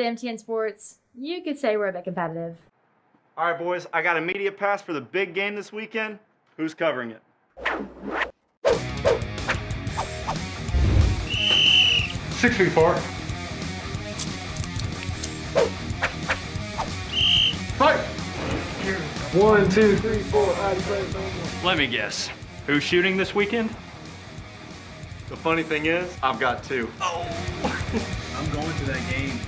MTN Sports. You could say we're a bit competitive. All right, boys, I got a media pass for the big game this weekend. Who's covering it? 634. Fight! 1, 2, 3, 4. Let me guess. Who's shooting this weekend? The funny thing is, I've got two. Oh! I'm going to that game.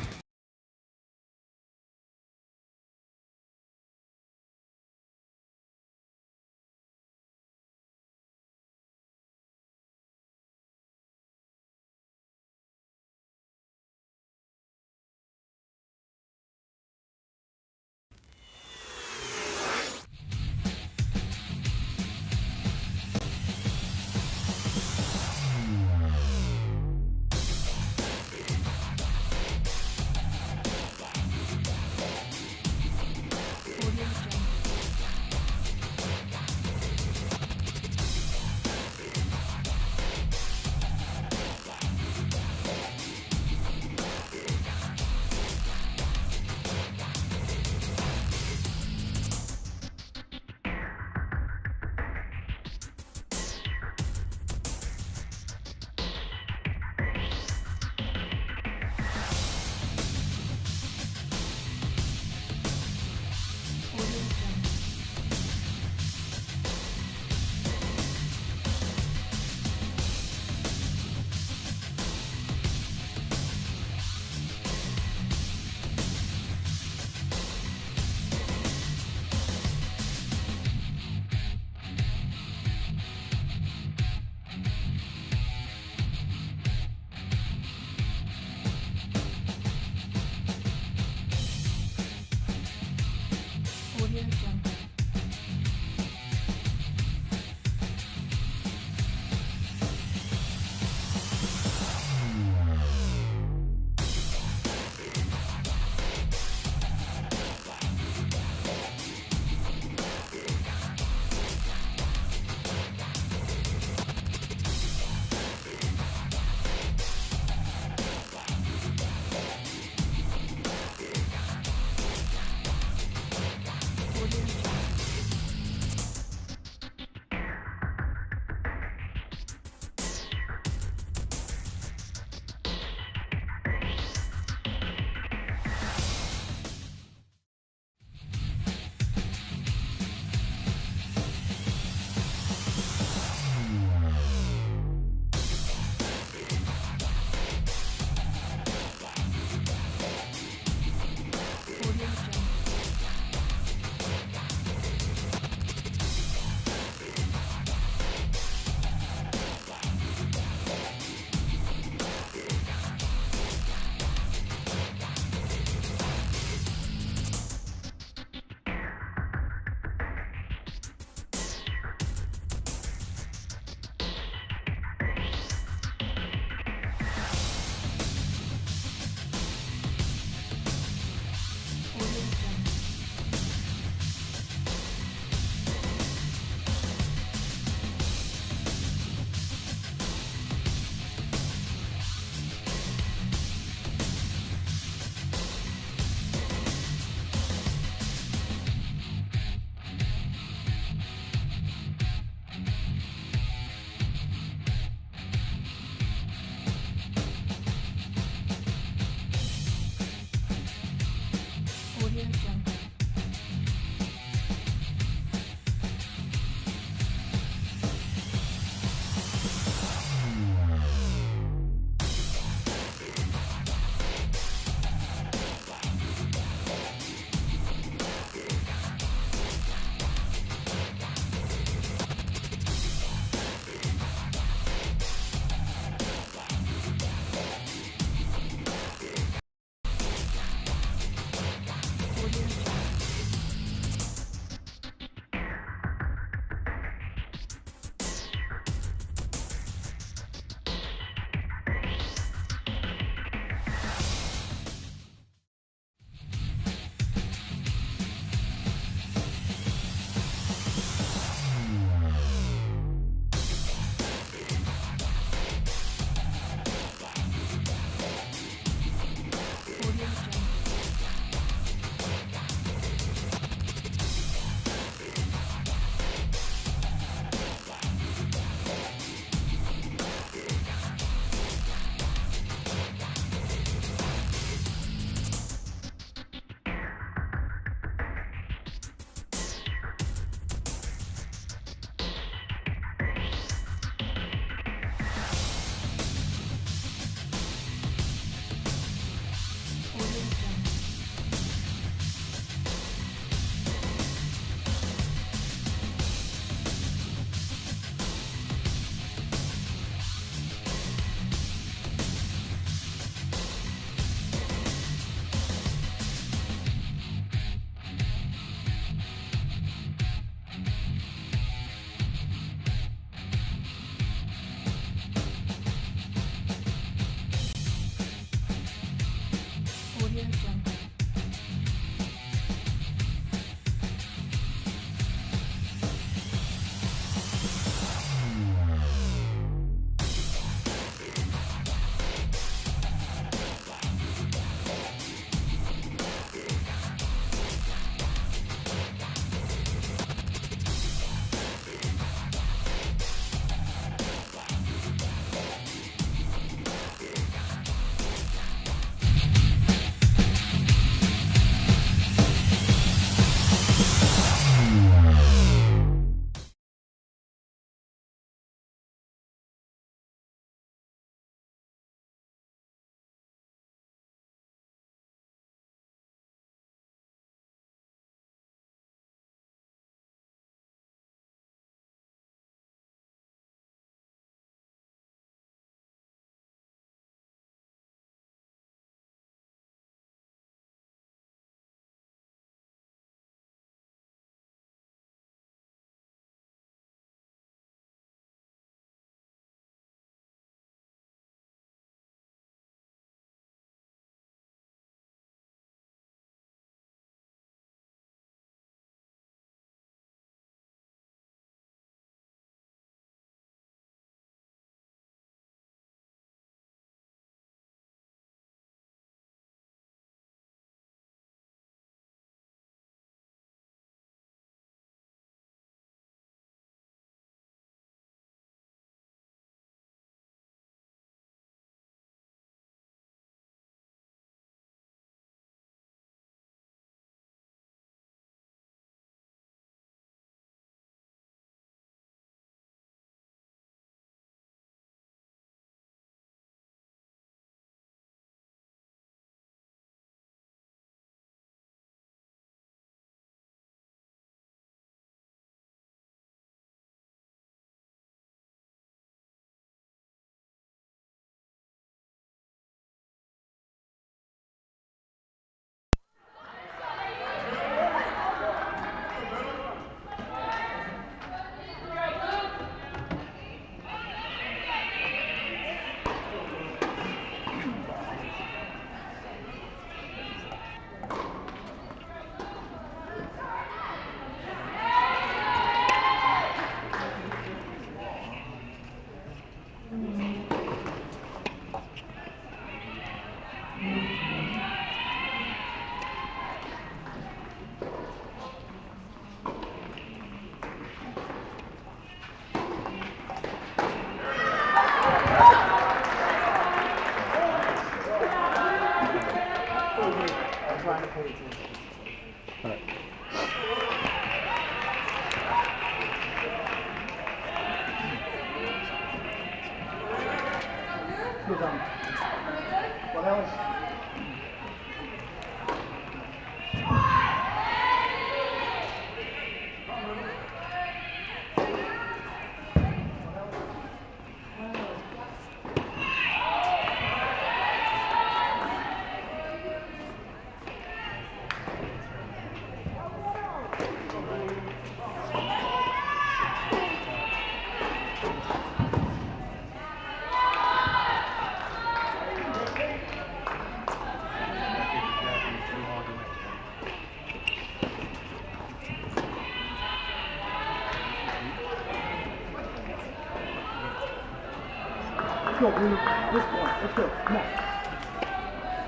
Let's go, Blue. This point. Let's go. Come on.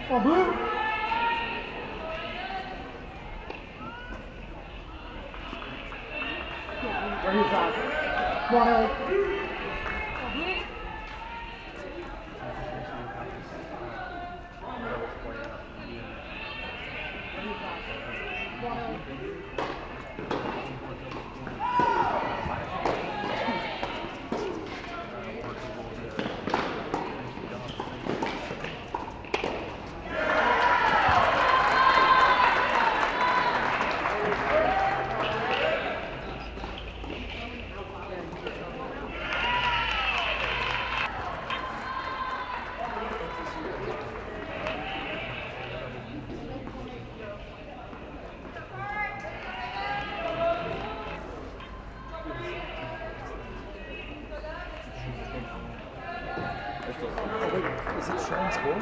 Come on, Blue. Right here, John. Come on, Ellie. Is it showing score?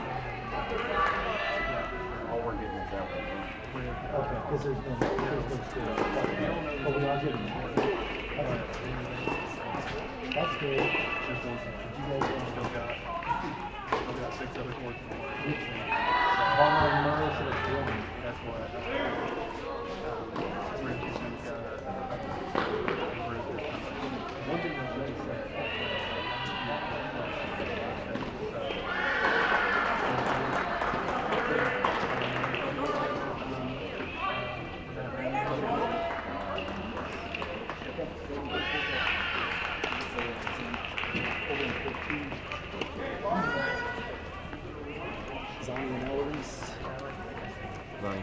All we're getting is that one. Okay, because there's no score. But we are getting that. That's good. Just one section. You guys Still got 6 other courts. so it's winning. That's what. One thing that's nice Zonnie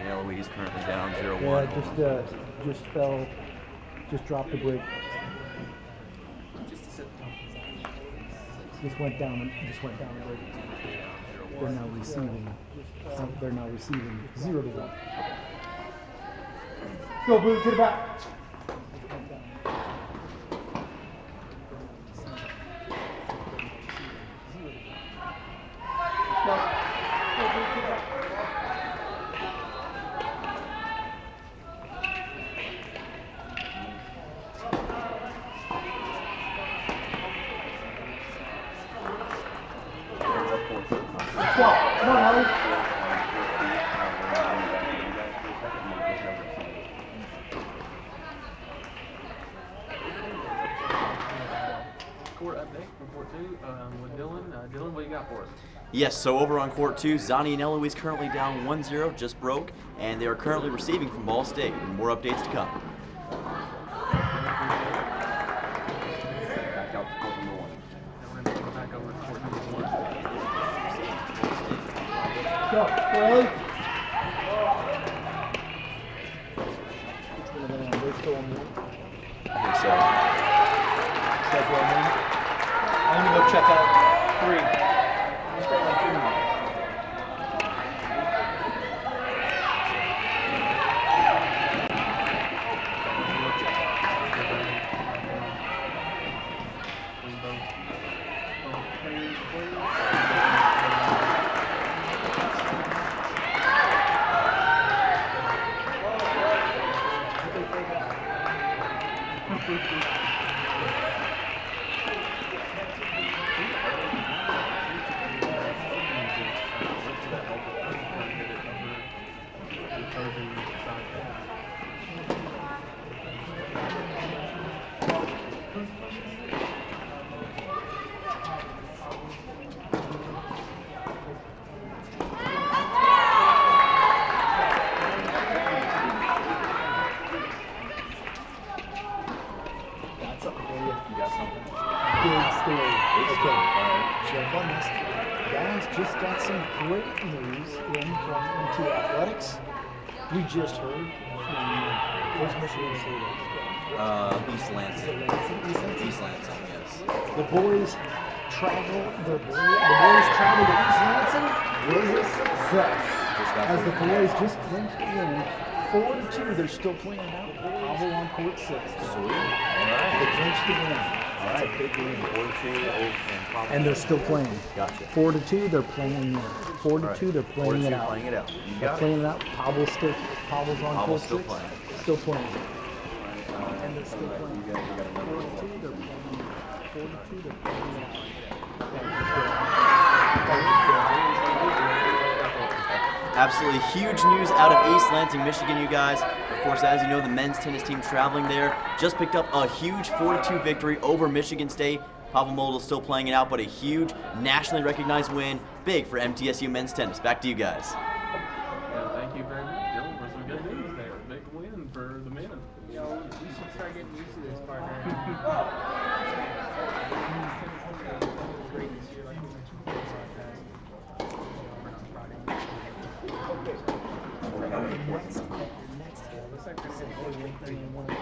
and Eloise currently down 0-1. Yeah, just dropped the break. Just went down a break. They're now receiving 0-1. Go, Blue. To the back. Let's go. Come on, Ellie. Court update from Court 2 with Dylan. Dylan, what do you got for us? Yes, so over on Court 2, Zonnie and Eloise currently down 1-0, just broke, and they are currently receiving from Ballstate. More updates to come. Back out to court number 1. Then we're going to go back over to Court number 1. Go. Go, Ellie. Which one are they on? They're still on one? I think so. Check one in. I'm gonna go check out 3. Stay on 2. just got some great news in from MT Athletics. We just heard from where's Michigan State? East Lansing. East Lansing. East Lansing, yes. The boys travel. The boys travel to East Lansing was a success. As the boys just clinched the win, 4-2. They're still playing it out. Pavel on court 6. Sweet. They clinched the win. That's a big win. 4-2 And they're still playing. Gotcha. 4-2, they're playing there. 4-2, they're playing it out. Playing it out. You They're got playing it out. Pavel's on Pavel's court still 6. playing. Still playing. And they're still playing. 4-2, they're playing. 4-2, they're playing it Absolutely huge news out of East Lansing, Michigan, you guys. Of course, as you know, the men's tennis team traveling there just picked up a huge 4-2 victory over Michigan State. Pavel Moldl still playing it out, but a huge nationally recognized win. Big for MTSU men's tennis. Back to you guys. Yeah, thank you very much, Dylan, for some good news there. Big win for the men. You know, we should start getting used to this, partner. Great this year, like we mentioned before, podcast. We're not proud of you. Looks like we're gonna hit the big thing in one of the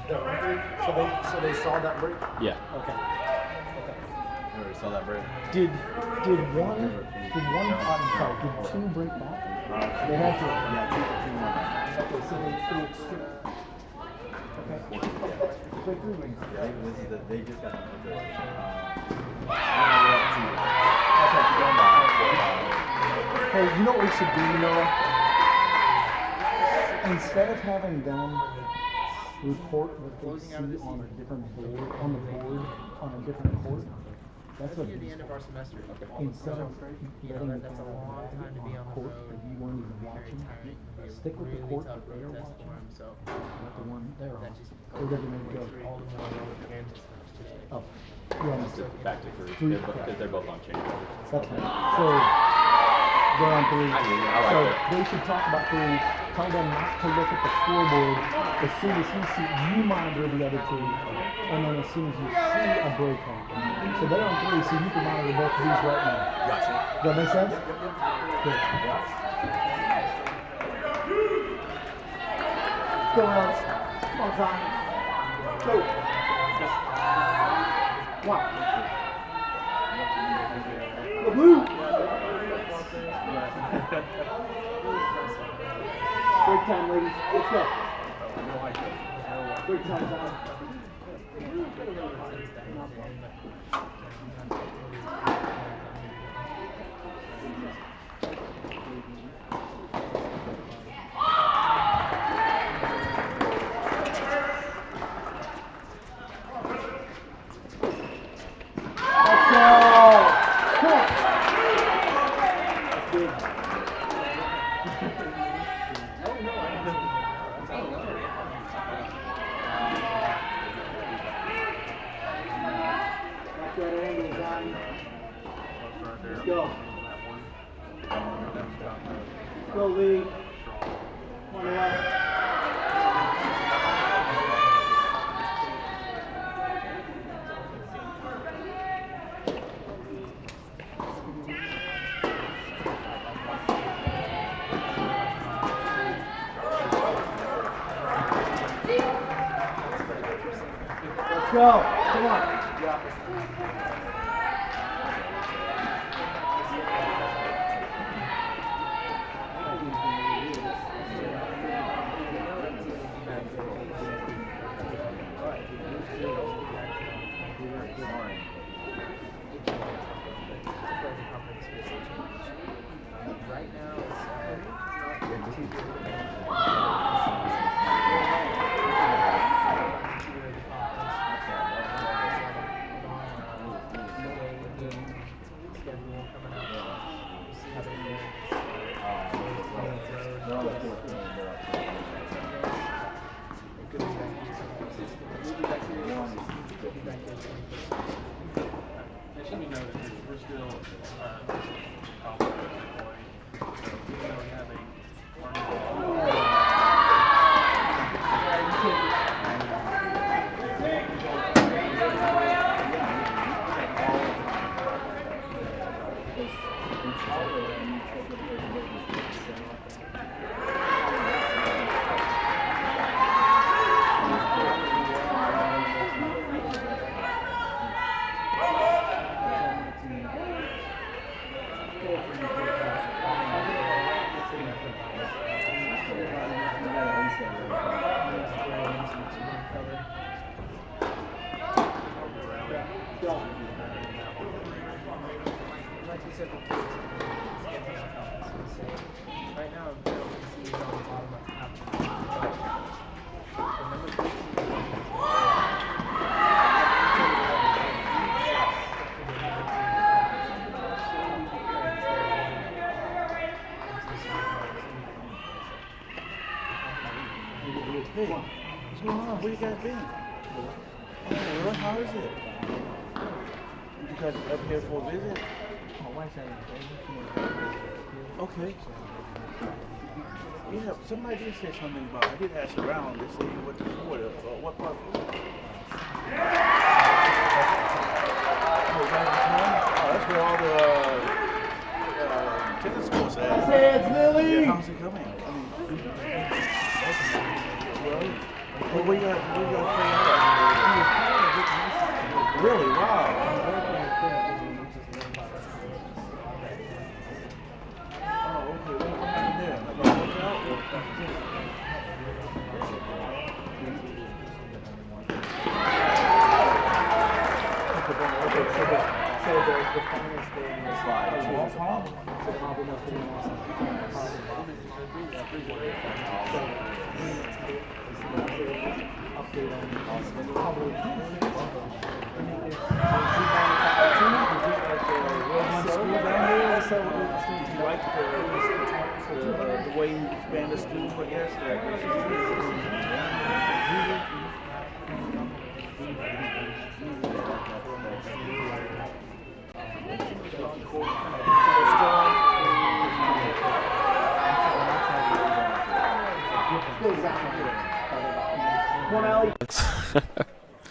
They're on 3? So they saw that break? Yeah. Okay. You already saw that break. Did one, I'm sorry, did 2 break back? They had to. Yeah, 2 for 2 more. Okay, so they okay. Break 3 rings. They just got done with this. Hey, you know what we should do, instead of having them report what they see on a different board, on the board, on a different court, that's what near the end of our semester. instead of letting that's a them long time to be on the court road. that you weren't even watching, stick with the court that they're watching, So not the one they're on. just They're ready to go. all the more relevant games this semester. Oh, yeah, Back to 3. Three, Because they're both on changeover. that's fine. So they're on 3. I mean, I like So that. they should talk about 3. Tell them not to look at the scoreboard as soon as you monitor the other 2, and then as soon as you see a break happen. So they're on 3, so you can monitor both of these right now. Gotcha. Does that make sense? Good. Let's go, Alex. Come on, Zion. Go. One. The blue. Break time, ladies. Let's go. Break time, Zion. Let's go. Come on. That's big. Back that angle, Zion. Let's go. Go, Lee. Come on, left. Let's go. Come on. Right now It should be noted that we're still competition play. So even though we have right now, MTSU is on the bottom of half the number 13 Hey, what's going on? Where you guys been? Well, how is it? You guys up here for a visit? Okay. Yeah, somebody did say something about, I did ask around, they say what what part for? Oh, that's where all the tennis courts at. Heads, Lily! Yeah, how's it coming? I mean, well, Well, we got play out. Really? Wow. Oh, okay. What happened there? Like a lookout or something? So the finals game is Slide. the Choose a Pablo Pablo one. So Pablo must be awesome. Update on Pablo. You like the way you expand the school, I guess?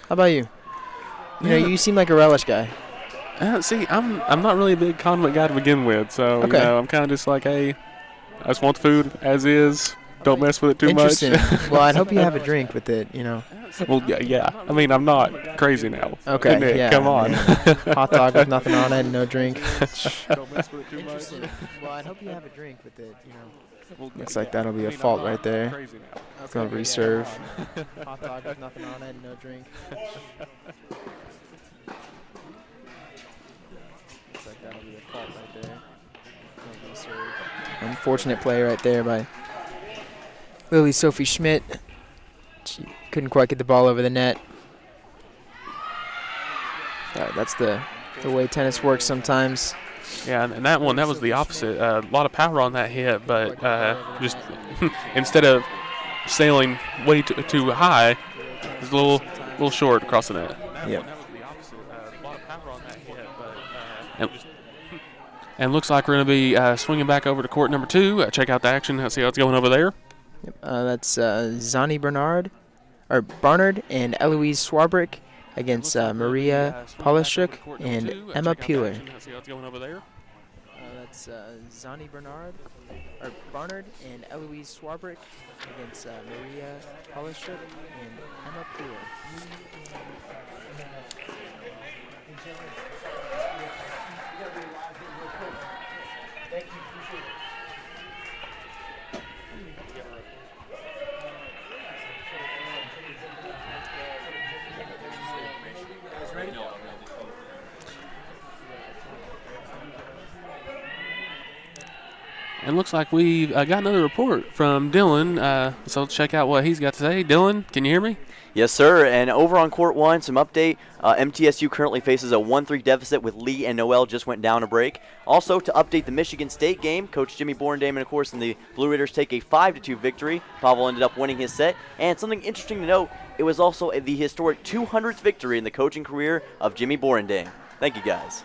How about you? You know, you seem like a relish guy. See, I'm not really a big condiment guy to begin with, so Okay. you know, I'm kind of just like, hey, I just want the food as is. Don't mess with it too much. Interesting. Well, I'd hope you have a drink with it, you know. Well, yeah. I mean, I'm not crazy now. Okay, Nick, yeah. come on. Hot dog with nothing on it, no drink. Don't mess with it too much. Well, I'd hope you have a drink with it, you know. Well, Looks like that'll be a fault right there. Crazy now. It's gonna reserve. Hot dog with nothing on it, no drink. Looks like that'll be a fault right there. Gonna reserve. Unfortunate play right there by Lily Sophie Schmidt. She couldn't quite get the ball over the net. That's the way tennis works sometimes. Yeah, and that one, that was the opposite. A lot of power on that hit, but just instead of sailing way too high, it was a little short across the net. Yep. That was the opposite. A lot of power on that hit, but and looks like we're going to be swinging back over to court number 2. Check out the action. See how it's going over there. Yep. That's Zani Barnard and Eloise Swarbrick against Maria Polishuk and Emma Peeler. See how it's going over there. That's Zani Barnard and Eloise Swarbrick against Maria Polishuk and Emma Peeler. And looks like we've got another report from Dylan. So let's check out what he's got to say. Dylan, can you hear me? Yes, sir. And over on court 1, some update. MTSU currently faces a 1-3 deficit with Lee and Noel just went down a break. Also, to update the Michigan State game, Coach Jimmy Borendam, of course, and the Blue Raiders take a 5-2 victory. Pavel ended up winning his set. And something interesting to note, it was also the historic 200th victory in the coaching career of Jimmy Borendam. Thank you, guys.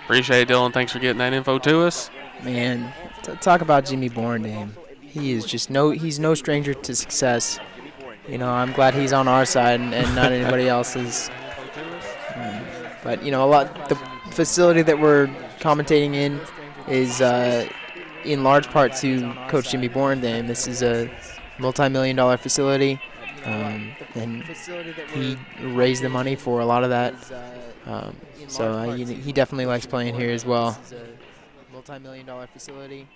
Appreciate it, Dylan. Thanks for getting that info to us. Man, talk about Jimmy Borendam. He is just he's no stranger to success. You know, I'm glad he's on our side and not anybody else's. But you know, the facility that we're commentating in is in large part to Coach Jimmy Borendam. This is a multi-million-dollar facility, and he raised the money for a lot of that. So he definitely likes playing here as well. Multi-million-dollar facility.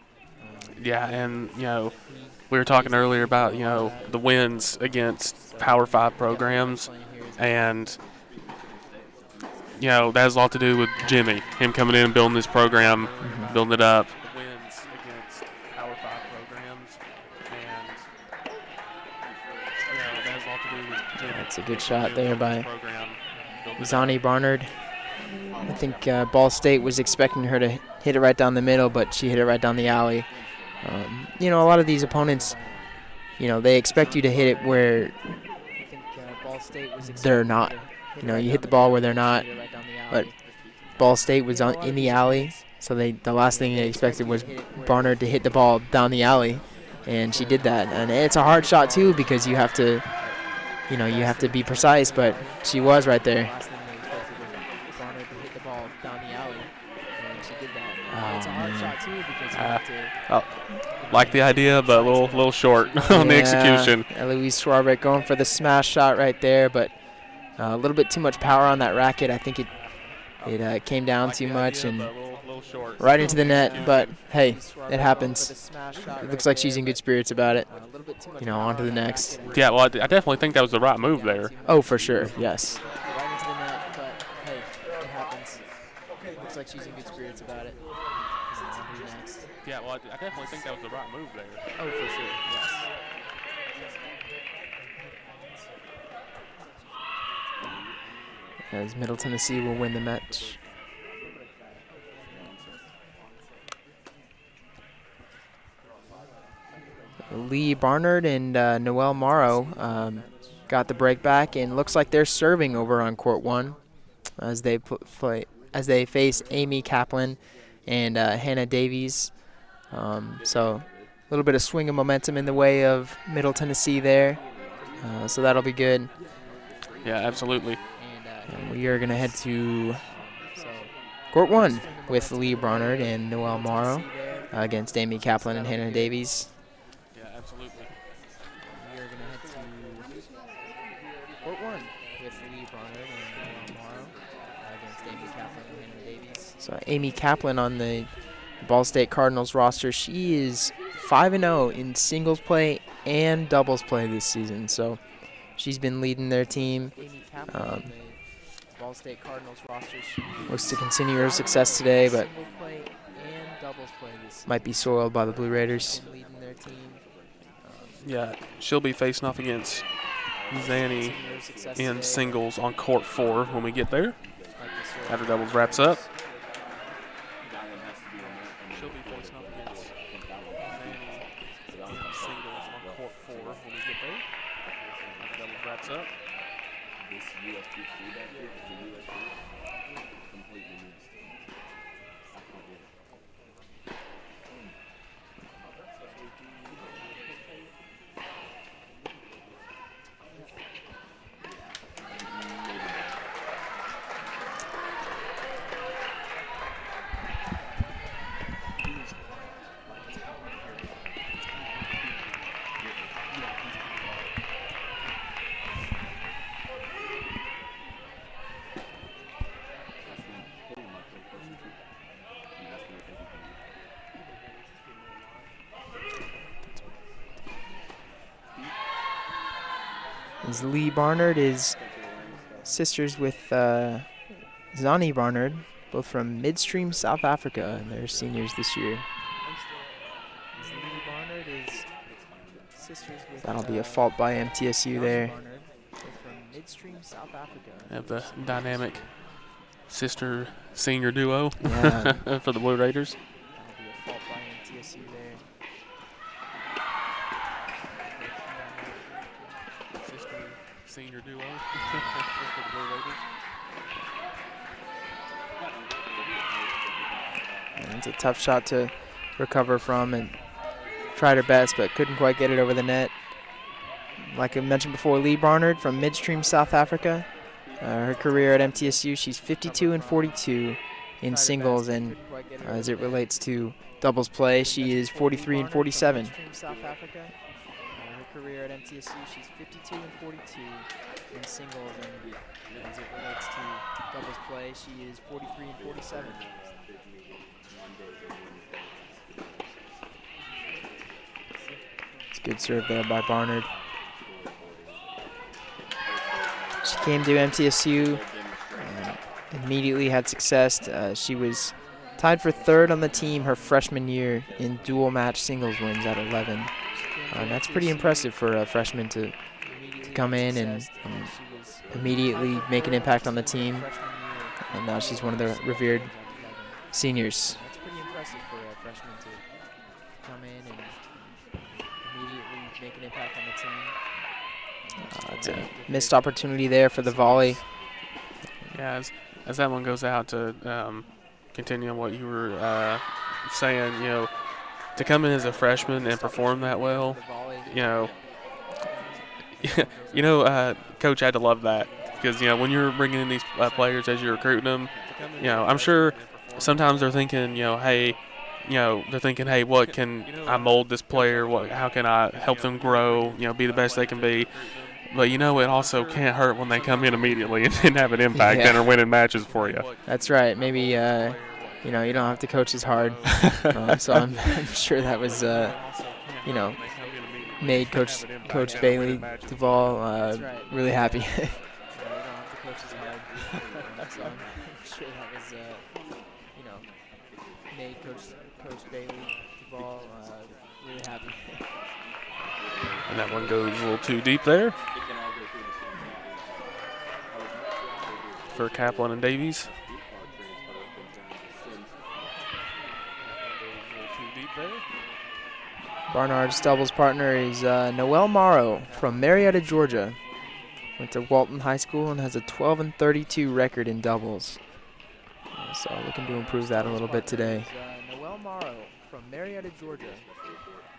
Yeah, and you know, we were talking earlier about the wins against Power 5 programs, and that has a lot to do with Jimmy, him coming in and building this program, building it up. The wins against Power 5 programs, and that has a lot to do with Jimmy. That's a good shot there by Zani Barnard. I think Ballstate was expecting her to hit it right down the middle, but she hit it right down the alley. A lot of these opponents, they expect you to hit it where they're not. You hit the ball where they're not. But Ballstate was in the alley, so the last thing they expected was Barnard to hit the ball down the alley, and she did that. And it's a hard shot too because you have to be precise, but she was right there. Oh, man. Like the idea, but a little short on the execution. Eloise Schwarbeck going for the smash shot right there, but a little bit too much power on that racket. I think it came down too much and right into the net, but hey, it happens. It looks like she's in good spirits about it. On to the next. Yeah, well, I definitely think that was the right move there. Oh, for sure, yes. Right into the net, but hey, it happens. Looks like she's in good spirits about it. On to the next. Yeah, well, I definitely think that was the right move there. Oh, for sure, yes. As Middle Tennessee will win the match. Lee Barnard and Noelle Morrow got the break back, and looks like they're serving over on court 1 as they face Amy Kaplan and Hannah Davies. So a little bit of swing of momentum in the way of Middle Tennessee there. So that'll be good. Yeah, absolutely. And we are going to head to court 1 with Lee Barnard and Noelle Morrow against Amy Kaplan and Hannah Davies. Yeah, absolutely. We are going to head to court 1 with Lee Barnard and Noelle Morrow against Amy Kaplan and Hannah Davies. So Amy Kaplan on the Ballstate Cardinals roster, she is 5-0 in singles play and doubles play this season. So she's been leading their team. Ballstate Cardinals roster looks to continue her success today, but might be soiled by the Blue Raiders. Yeah, she'll be facing off against Zanny in singles on court 4 when we get there, after doubles wraps up. She'll be facing off against Zanny in singles on court 4 when we get there, after doubles wraps up. As Lee Barnard is sisters with Zani Barnard, both from Midstream, South Africa, and they're seniors this year. That'll be a fault by MTSU there. Have the dynamic sister senior duo Yeah. for the Blue Raiders. That'll be a fault by MTSU there. Sister senior duo for the Blue Raiders. And it's a tough shot to recover from, and tried her best but couldn't quite get it over the net. Like I mentioned before, Lee Barnard from Midstream, South Africa. Her career at MTSU, she's 52-42 in singles, and as it relates to doubles play, she is 43-47. South Africa. Her career at MTSU, she's 52-42 in singles, and as it relates to doubles play, she is 43-47. It's a good serve there by Barnard. She came to MTSU and immediately had success. She was tied for third on the team her freshman year in dual match singles wins at 11. And that's pretty impressive for a freshman to come in and immediately make an impact on the team. And now she's one of the revered seniors. That's pretty impressive for a freshman to come in and immediately make an impact on the team. It's a missed opportunity there for the volley. Yeah, as that one goes out, to continue on what you were saying, to come in as a freshman and perform that well, Coach had to love that, because when you're bringing in these players as you're recruiting them, I'm sure sometimes they're thinking, hey, they're thinking, hey, what can I mold this player? How can I help them grow? Be the best they can be. But it also can't hurt when they come in immediately and have an impact and are winning matches for you. That's right. Maybe you don't have to coach as hard. So I'm sure that was made Coach Bailey Duvall really happy. Made Coach Bailey Duvall really happy. And that one goes a little too deep there for Kaplan and Davies. Barnard's doubles partner is Noel Morrow from Marietta, Georgia. Went to Walton High School and has a 12-32 record in doubles. So looking to improve that a little bit today. Noel Morrow from Marietta, Georgia.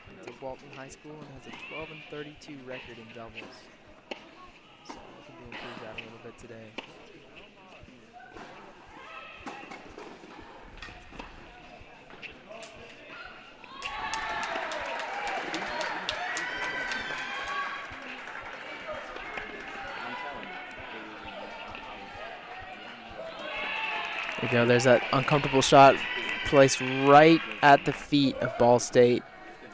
Went to Walton High School and has a 12-32 record in doubles. So looking to improve that a little bit today. There you go. There's that uncomfortable shot placed right at the feet of Ball State.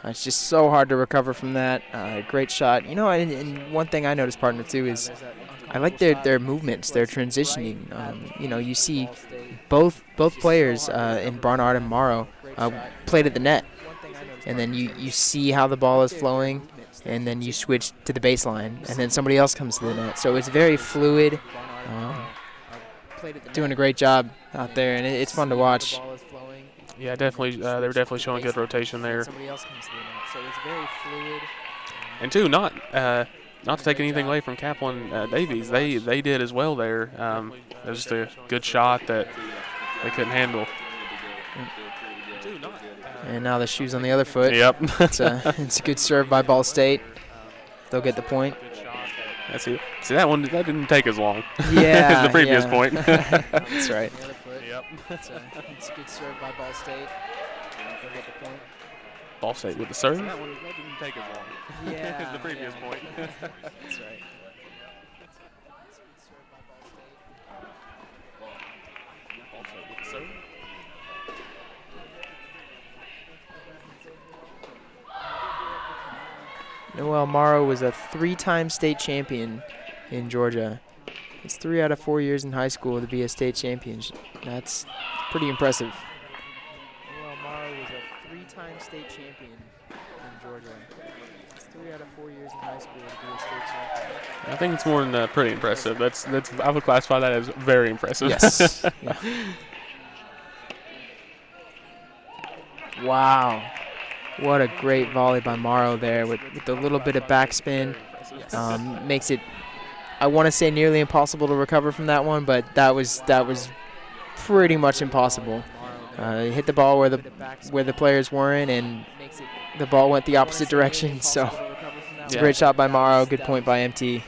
It's just so hard to recover from that. Great shot. And one thing I noticed, partner, too, is I like their movements, their transitioning. You see both players in Barnard and Morrow played at the net. And then you see how the ball is flowing, and then you switch to the baseline, and then somebody else comes to the net. So it's very fluid. Doing a great job out there, and it's fun to watch. Yeah, definitely. They were definitely showing good rotation there. Somebody else comes to the net, so it's very fluid. And two, not to take anything away from Kaplan Davies, they did as well there. It was just a good shot that they couldn't handle. And now the shoe's on the other foot. Yep. It's a good serve by Ball State. They'll get the point. See that one, that didn't take as long as the previous point. That's right. Yep. It's a good serve by Ball State. They'll get the point. Ball State with the serve. That one, that didn't take as long as the previous point. That's right. Ball State with the serve. Noel Morrow was a 3-time state champion in Georgia. It's 3 out of 4 years in high school to be a state champion. That's pretty impressive. Noel Morrow was a 3-time state champion in Georgia. It's 3 out of 4 years in high school to be a state champion. I think it's more than pretty impressive. That's I would classify that as very impressive. Yes. Yeah. Wow. What a great volley by Morrow there with a little bit of backspin. Makes it, I want to say, nearly impossible to recover from that one, but that was pretty much impossible. He hit the ball where the players weren't, and the ball went the opposite direction. So it's a great shot by Morrow. Good point by MT.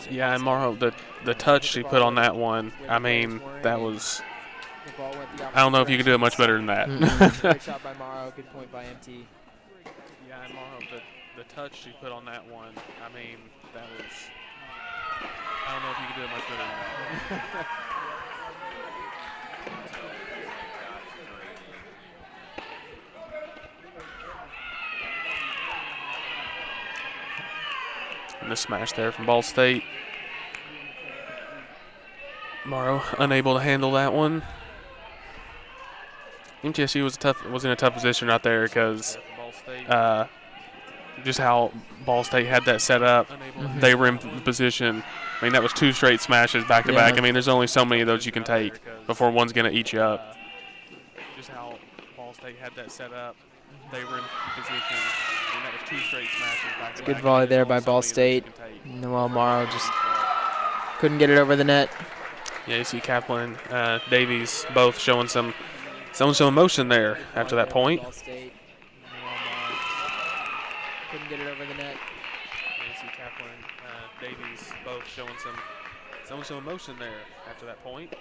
Yeah, and Morrow, the touch she put on that one, I mean, that was, I don't know if you could do it much better than that. Great shot by Morrow. Good point by MT. Yeah, and Morrow, the touch she put on that one, I mean, that was, I don't know if you could do it much better than that. And the smash there from Ball State. Morrow unable to handle that one. MTSU was in a tough position right there because just how Ball State had that set up. They were in position. I mean, that was 2 straight smashes back to back. I mean, there's only so many of those you can take before one's going to eat you up. Just how Ball State had that set up. They were in position. I mean, that was 2 straight smashes back to back. Good volley there by Ball State. Noel Morrow just couldn't get it over the net. Yeah, you see Kaplan, Davies both showing some emotion there after that point. Couldn't get it over the net. You see Kaplan, Davies both showing some emotion there after that point.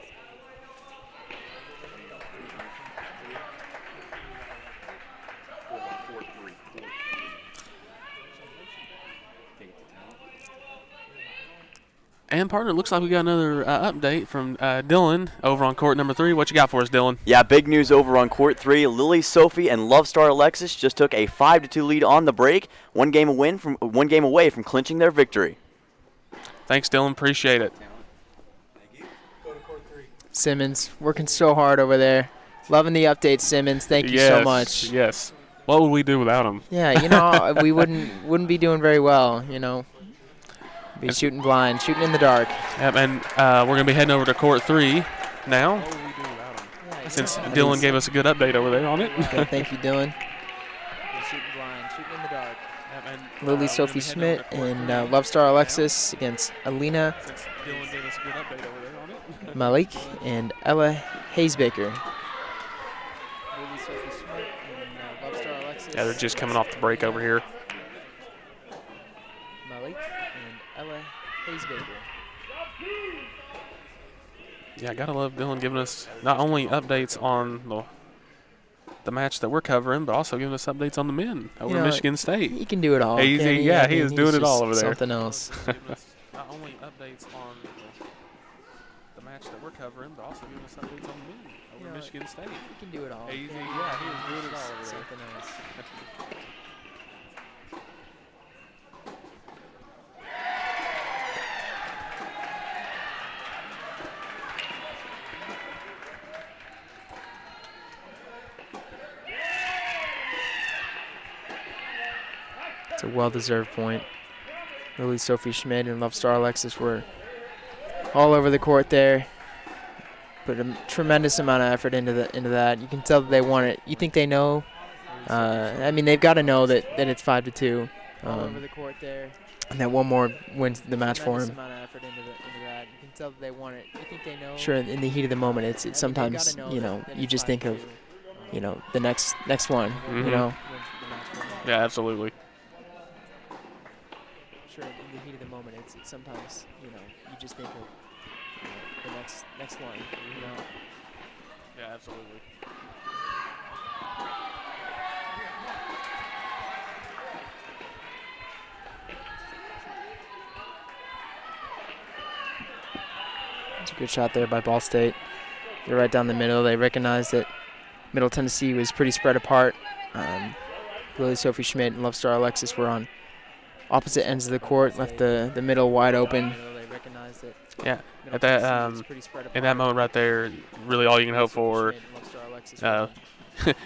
And partner, looks like we got another update from Dylan over on court number 3. What you got for us, Dylan? Yeah, big news over on court 3. Lily Sophie and Love Star Alexis just took a 5-2 lead on the break. One game away from clinching their victory. Thanks, Dylan. Appreciate it. Simmons working so hard over there. Loving the update, Simmons. Thank you so much. Yes. What would we do without him? Yeah, you know, we wouldn't be doing very well, you know. Be shooting blind, shooting in the dark. Yep, and we're going to be heading over to court 3 now, since Dylan gave us a good update over there on it. Okay, thank you, Dylan. Shooting blind, shooting in the dark. Lily Sophie Schmidt and Love Star Alexis against Alina Malik and Ella Haysbaker. Lily Sophie Schmidt and Love Star Alexis. Yeah, they're just coming off the break over here. Malik and Ella Haysbaker. Yeah, I gotta love Dylan giving us not only updates on the match that we're covering, but also giving us updates on the men over Michigan State. He can do it all. He is doing it all over there. Something else. Not only updates on the match that we're covering, but also giving us updates on the men over Michigan State. He can do it all. He is doing it all over there. Something else. It's a well-deserved point. Lily Sophie Schmidt and Love Star Alexis were all over the court there. Put a tremendous amount of effort into that. You can tell that they want it. You think they know? I mean, they've got to know that it's 5-2. All over the court there. And that one more wins the match for them. Amount of effort into that. You can tell that they want it. You think they know? Sure. In the heat of the moment, it's sometimes you just think of the next one. Mm-hmm. You know. Yeah, absolutely. Sure, in the heat of the moment, it's sometimes you just think of the next one. You know. Yeah, absolutely. It's a good shot there by Ballstate. They're right down the middle. They recognized that Middle Tennessee was pretty spread apart. Lily Sophie Schmidt and Love Star Alexis were on opposite ends of the court, left the middle wide open. Yeah, at that in that moment right there, really all you can hope for.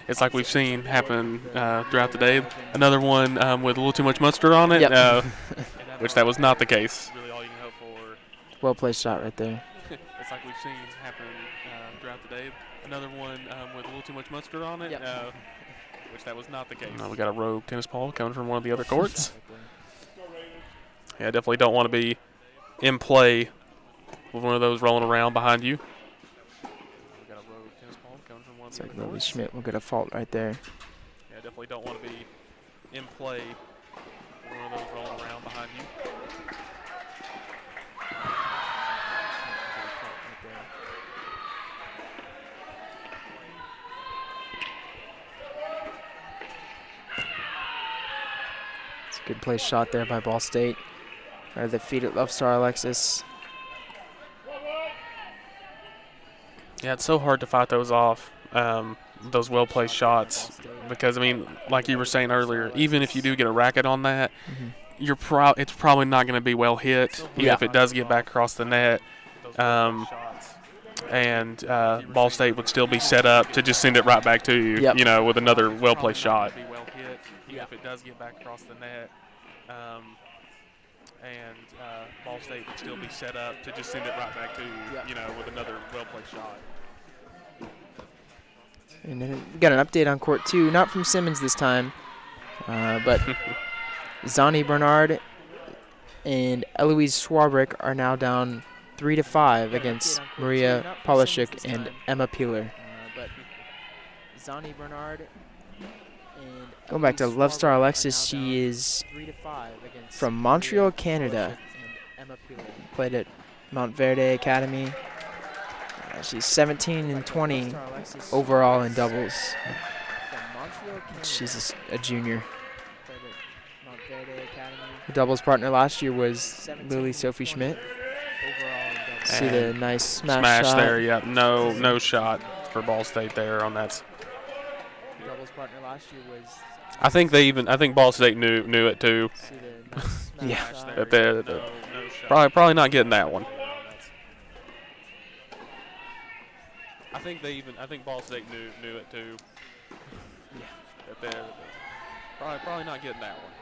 It's like we've seen happen throughout the day. Another one with a little too much mustard on it, which that was not the case. Really all you can hope for. Well placed shot right there. It's like we've seen happen throughout the day. Another one with a little too much mustard on it, which that was not the case. We got a rogue tennis ball coming from one of the other courts. Yeah, definitely don't want to be in play with one of those rolling around behind you. It's like Lily Schmidt will get a fault right there. Yeah, definitely don't want to be in play with one of those rolling around behind you. It's a good place shot there by Ball State. Right at the feet of Love Star Alexis. Yeah, it's so hard to fight those off, those well-placed shots, because, I mean, like you were saying earlier, even if you do get a racket on that, it's probably not going to be well hit, even if it does get back across the net. And Ball State would still be set up to just send it right back to you, with another well-placed shot. Even if it does get back across the net. And Ball State would still be set up to just send it right back to you, with another well-placed shot. And then we got an update on court 2, not from Simmons this time, but Zani Bernard and Eloise Swarbrick are now down 3-5 against Maria Polishuk and Emma Peeler. Zani Bernard. Going back to Love Star Alexis, she is from Montreal, Canada. Played at Mount Verde Academy. She's 17-20 overall in doubles. She's a junior. Her doubles partner last year was Lily Sophie Schmidt. See the nice smash shot. there. Yep. No shot for Ball State there on that. Doubles partner last year was. I think Ball State knew it too. See the nice smash Yeah. shot. That they're probably not getting that one. I think Ball State knew it too. Yeah. That they're probably not getting that one.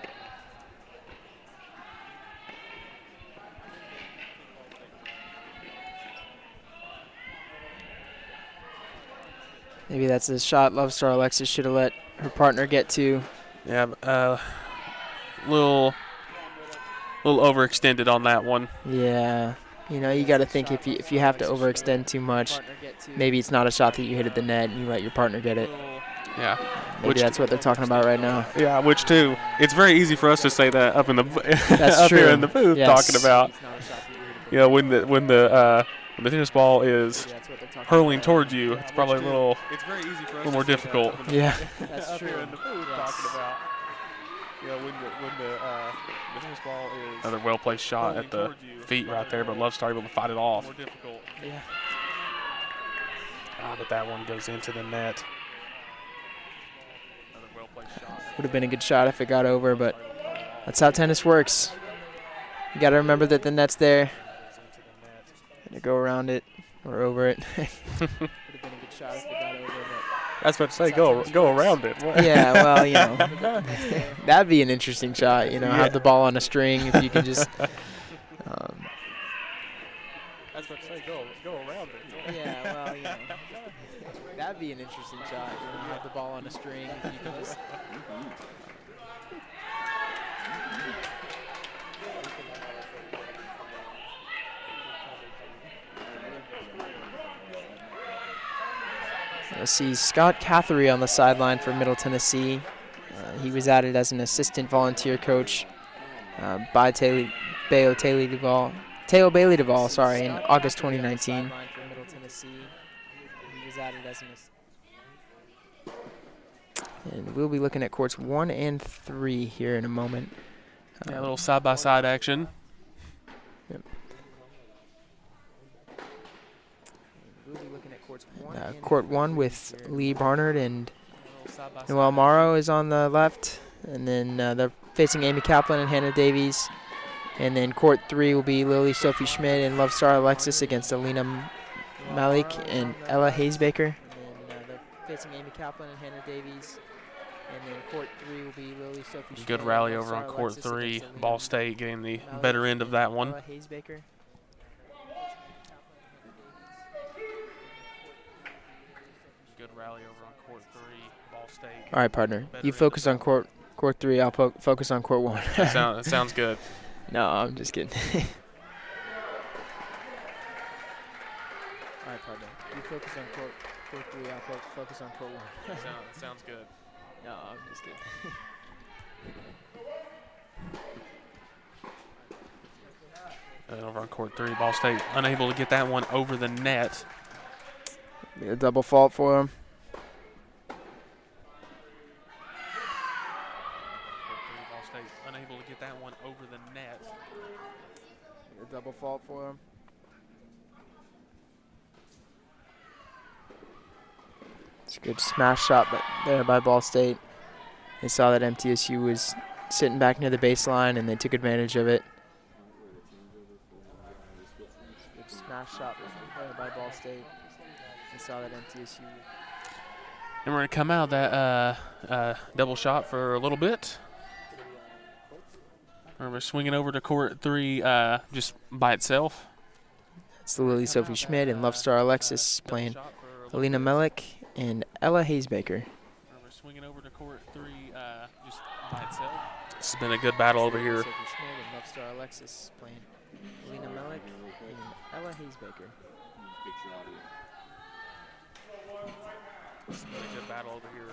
Maybe that's a shot Love Star Alexis should have let her partner get to. Yeah, little overextended on that one. Yeah, you know, you got to think if you have to overextend too much, maybe it's not a shot that you hit at the net and you let your partner get it. Yeah, maybe that's what they're talking about right now. Yeah, which too. It's very easy for us to say that up in the that's up true. here in the booth, Yes. talking about. You know, when the tennis ball is hurling towards you, it's probably a little more difficult. Yeah, that's true. Here in the booth, talking about. You know, when the tennis ball is another well-placed shot at the feet right there, but Love Star able to fight it off. More difficult. Yeah. But that one goes into the net. Another well-placed shot. Would have been a good shot if it got over, but that's how tennis works. You got to remember that the net's there. And to go around it or over it. Would have been a good shot if it got over, but I was about to say go around it. yeah, well, you know, that'd be an interesting shot. You know, have the ball on a string if you can just. I was about to say go around it. Yeah, well, you know, that'd be an interesting shot. You know, have the ball on a string if you can just. You'll see Scott Cathery on the sideline for Middle Tennessee. He was added as an assistant volunteer coach by Taylor Bailey Duvall, in August 2019. And we'll be looking at courts 1 and 3 here in a moment. Yeah, a little side-by-side action. Yep. Court 1 with Lee Barnard and Noelle Morrow is on the left. And then they're facing Amy Kaplan and Hannah Davies. And then court 3 will be Lily Sophie Schmidt and Love Star Alexis against Alina Malik and Ella Hayesbaker. And then they're facing Amy Kaplan and Hannah Davies. And then court 3 will be Lily Sophie Schmidt. Good rally over on court 3. Ball State getting the better end of that one. Ella Hayesbaker. Good rally over on court 3. Ball State. All right, partner. You focus on court 3. I'll focus on court 1. That sounds good. No, I'm just kidding. All right, partner. You focus on court 3. I'll focus on court 1. Sounds good. No, I'm just kidding. And over on court 3, Ball State unable to get that one over the net. Be a double fault for him. Ball State unable to get that one over the net. Be a double fault for him. It's a good smash shot there by Ball State. They saw that MTSU was sitting back near the baseline, and they took advantage of it. Good smash shot there by Ball State. They saw that MTSU. And we're going to come out that double shot for a little bit. We're swinging over to court 3 just by itself. It's the Lily Sophie Schmidt and Love Star Alexis playing Alina Melick and Ella Hayesbaker. We're swinging over to court 3 just by itself. It's been a good battle over here. Sophie Schmidt and Love Star Alexis playing Alina Melick and Ella Hayesbaker. It's been a good battle over here.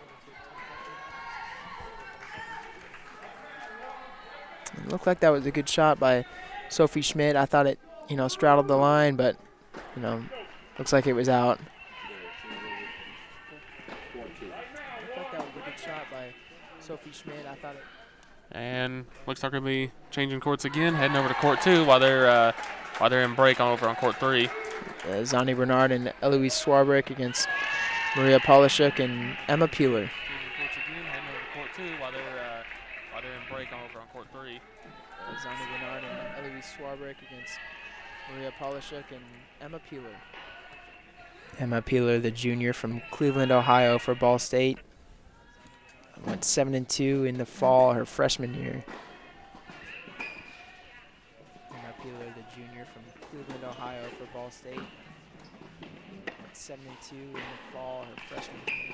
It looked like that was a good shot by Sophie Schmidt. I thought it, straddled the line, but, looks like it was out. Looked like that was a good shot by Sophie Schmidt. I thought it. And looks like we're going to be changing courts again, heading over to court 2 while they're while they're in break over on court 3. Zani Bernard and Eloise Swarbrick against Maria Polishuk and Emma Peeler. Courts again, heading over to court 2 while they're in break over on court 3. Zani Bernard and Eloise Swarbrick against Maria Polishuk and Emma Peeler. Emma Peeler, the junior from Cleveland, Ohio for Ball State. Went 7-2 in the fall, her freshman year. Emma Peeler, the junior from Cleveland, Ohio for Ball State. Went 7-2 in the fall, her freshman year.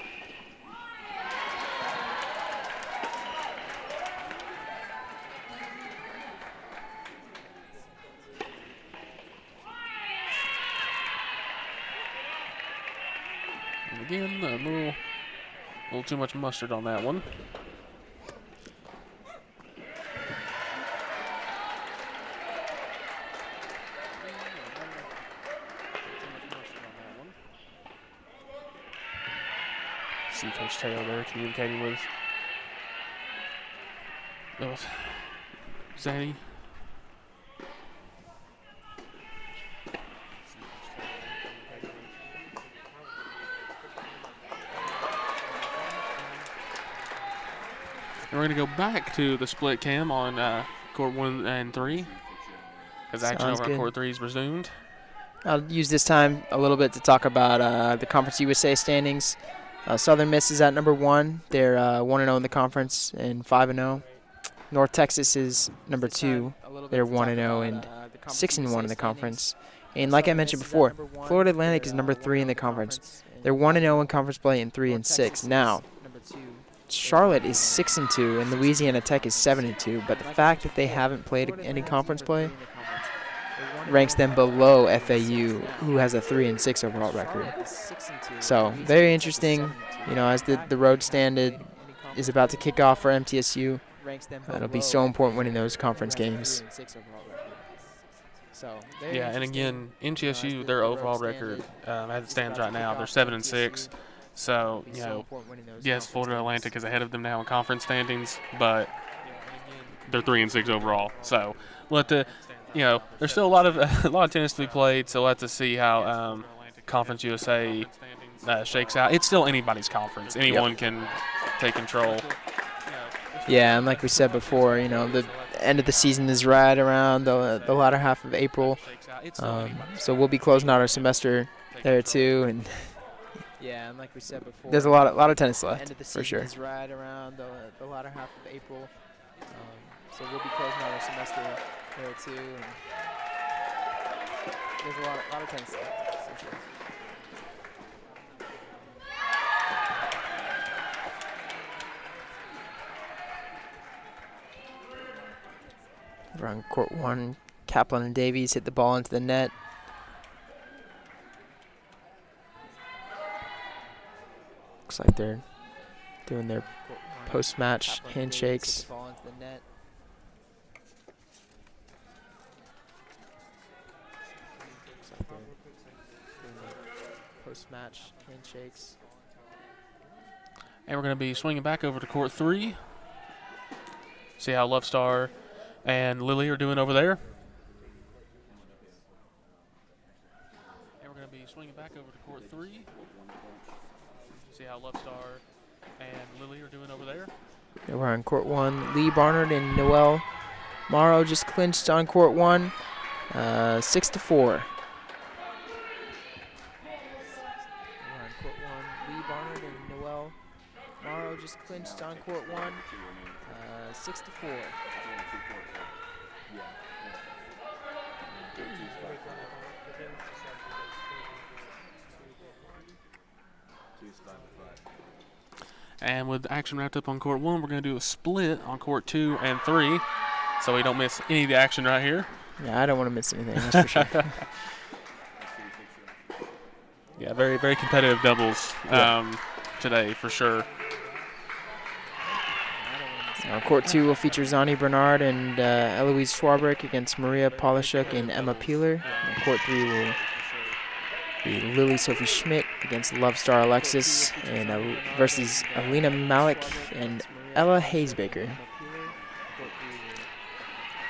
And again, a little too much mustard on that one. See Coach Taylor there communicating with Zani. And we're going to go back to the split cam on court 1 and 3 as action over on court 3 is resumed. I'll use this time a little bit to talk about the Conference USA standings. Southern Miss is at number 1. They're 1-0 in the conference and 5-0. North Texas is number 2. They're 1-0 and 6-1 in the conference. And like I mentioned before, Florida Atlantic is number 3 in the conference. They're 1-0 in conference play and 3-6. Now, Charlotte is 6-2 and Louisiana Tech is 7-2. But the fact that they haven't played any conference play ranks them below FAU, who has a 3-6 overall record. So very interesting. You know, as the road standard is about to kick off for MTSU, it'll be so important winning those conference games. Yeah, and again, MTSU, their overall record as it stands right now, they're 7-6. So, you know, yes, Florida Atlantic is ahead of them now in conference standings, but they're 3-6 overall. So, there's still a lot of tennis to be played. So we'll have to see how Conference USA shakes out. It's still anybody's conference. Anyone can take control. Yeah, and like we said before, you know, the end of the season is right around the latter half of April. So we'll be closing out our semester there too, and yeah, and like we said before, there's a lot of tennis left for sure. Is right around the latter half of April. So we'll be closing out our semester there too, and there's a lot of tennis left for sure. We're on court 1. Kaplan and Davies hit the ball into the net. Looks like they're doing their post-match handshakes. Post-match handshakes. And we're going to be swinging back over to court 3. See how Love Star and Lily are doing over there. And we're going to be swinging back over to court 3. See how Love Star and Lily are doing over there. Yeah, we're on court 1. Lee Barnard and Noelle Morrow just clinched on court 1, 6-4. We're on court 1. Lee Barnard and Noelle Morrow just clinched on court 1, 6-4. And with action wrapped up on court 1, we're going to do a split on court 2 and 3, so we don't miss any of the action right here. Yeah, I don't want to miss anything, that's for sure. Yeah, very, very competitive doubles today for sure. Court 2 will feature Zani Bernard and Eloise Swarbrick against Maria Polishuk and Emma Peeler. And court 3 will be Lily Sophie Schmidt against Love Star Alexis and versus Alina Malik and Ella Haysbaker.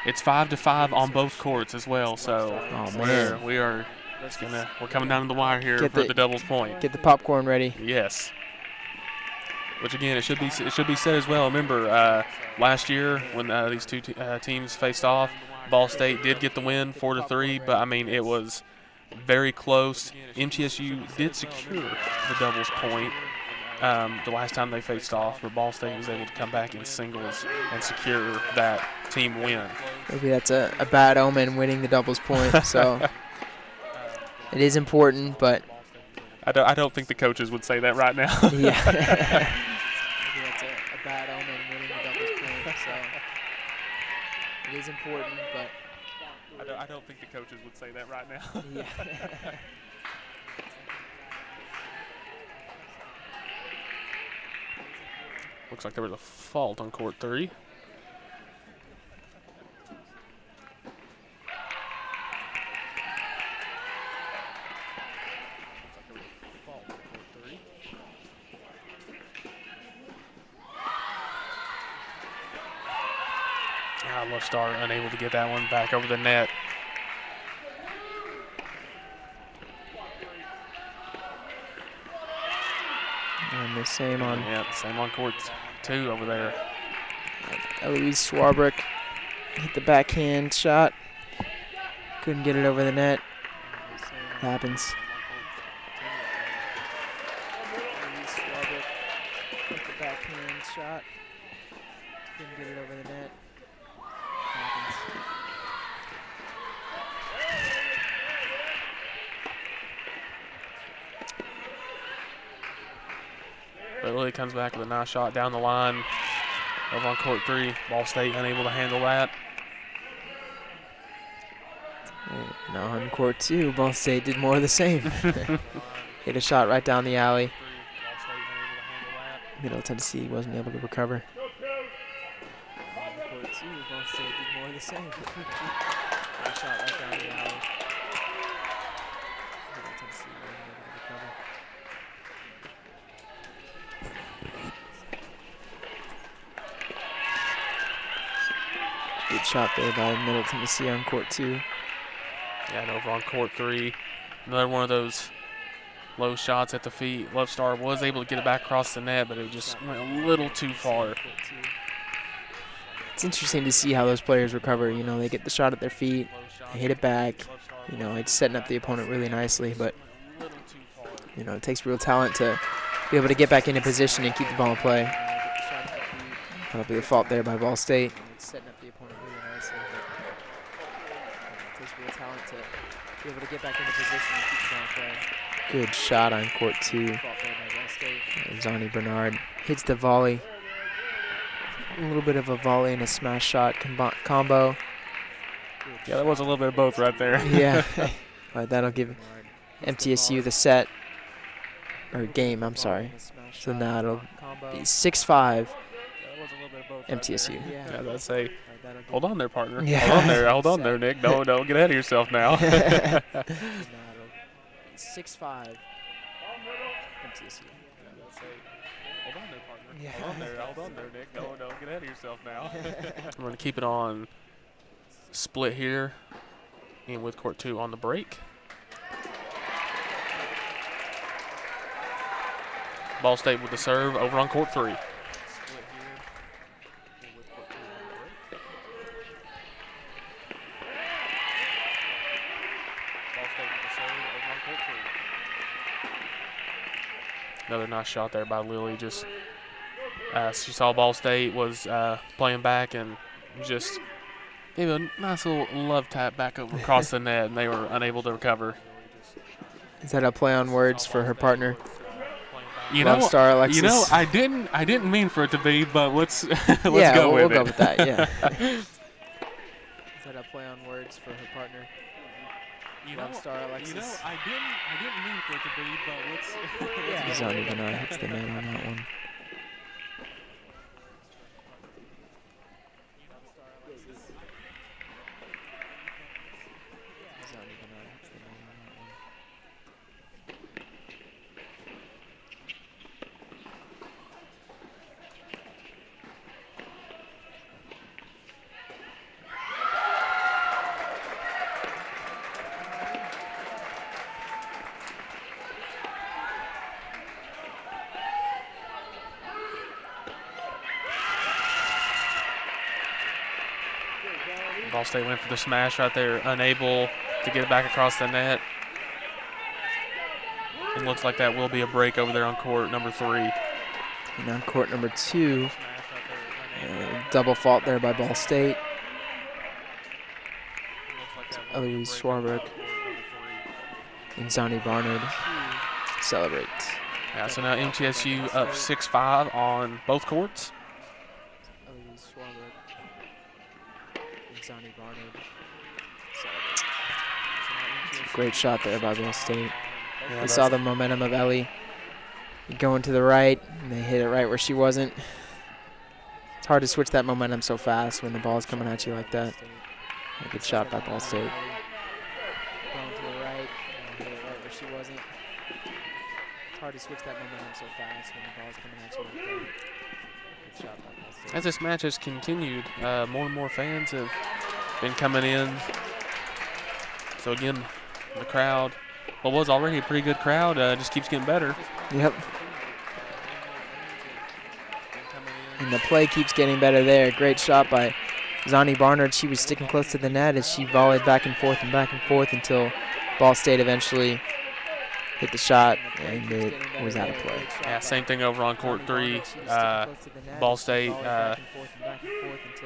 It's 5-5 on both courts as well. So Oh, man. we're coming down to the wire here for the doubles point. Get the popcorn ready. Yes. Which again, it should be said as well. Remember, last year when these two teams faced off, Ball State did get the win 4-3, but I mean it was very close. MTSU did secure the doubles point the last time they faced off, but Ball State was able to come back in singles and secure that team win. Maybe that's a bad omen, winning the doubles point. So it is important, but I don't think the coaches would say that right now. Yeah. Maybe that's a bad omen, winning the doubles point. So it is important, but I don't think the coaches would say that right now. Yeah. Looks like there was a fault on court 3. Left Star unable to get that one back over the net. And the same on same on court 2 over there. Eloise Swarbrick hit the backhand shot. Couldn't get it over the net. Happens. Eloise Swarbrick hit the backhand shot. Couldn't get it over the net. Happens. But Lily comes back with a nice shot down the line over on court 3. Ball State unable to handle that. And on court 2, Ball State did more of the same. Hit a shot right down the alley. Middle Tennessee wasn't able to recover. On court 2, Ball State did more of the same. Hit a shot right down the alley. Middle Tennessee wasn't able to recover. Good shot there by Middle Tennessee on court 2. Yeah, and over on court 3, another one of those low shots at the feet. Love Star was able to get it back across the net, but it just went a little too far. It's interesting to see how those players recover. You know, they get the shot at their feet, they hit it back. You know, it's setting up the opponent really nicely, but, you know, it takes real talent to be able to get back into position and keep the ball in play. Probably a fault there by Ball State. It's setting up the opponent really nicely, but it takes real talent to be able to get back into position and keep the ball in play. Good shot on court 2. Zani Bernard hits the volley. A little bit of a volley and a smash shot combo. Yeah, that was a little bit of both right there. Yeah, but that'll give MTSU the set, or game, I'm sorry. So now it'll be 6-5 MTSU. Yeah, that's a hold on there, partner. Yeah. Hold on there, Nick. Don't get ahead of yourself now. 6-5 MTSU. Hold on there, partner. Yeah. Hold on there, Nick. Don't get ahead of yourself now. We're going to keep it on split here, and with court 2 on the break. Ball State with the serve over on court 3. Another nice shot there by Lily. Just she saw Ball State was playing back and just gave a nice little love tap back over across the net, and they were unable to recover. Is that a play on words for her partner? Love Star Alexis. You know, I didn't mean for it to be, but let's go with it. We'll go with that. Yeah. Is that a play on words for her partner? Love Star Alexis. You know, I didn't mean for it to be, but let's. Zani Bernard hits the net on that one. Ball State went for the smash right there, unable to get it back across the net. It looks like that will be a break over there on court number 3. And on court number 2, double fault there by Ball State. Eloise Schwarberg and Zani Barnard celebrate. Yeah, so now MTSU up 6-5 on both courts. Eloise Schwarberg and Zani Barnard celebrate. Great shot there by Ball State. Yeah, They saw the momentum of Ellie going to the right, and they hit it right where she wasn't. It's hard to switch that momentum so fast when the ball is coming at you like that. A good shot by Ball State. Going to the right, and hit it right where she wasn't. It's hard to switch that momentum so fast when the ball is coming at you like that. Good shot by Ball State. As this match has continued, more and more fans have been coming in. So again, the crowd, what was already a pretty good crowd, just keeps getting better. Yep. And the play keeps getting better there. Great shot by Zani Barnard. She was sticking close to the net as she volleyed back and forth until Ball State eventually hit the shot, and it was out of play. Yeah, same thing over on court 3. Ball State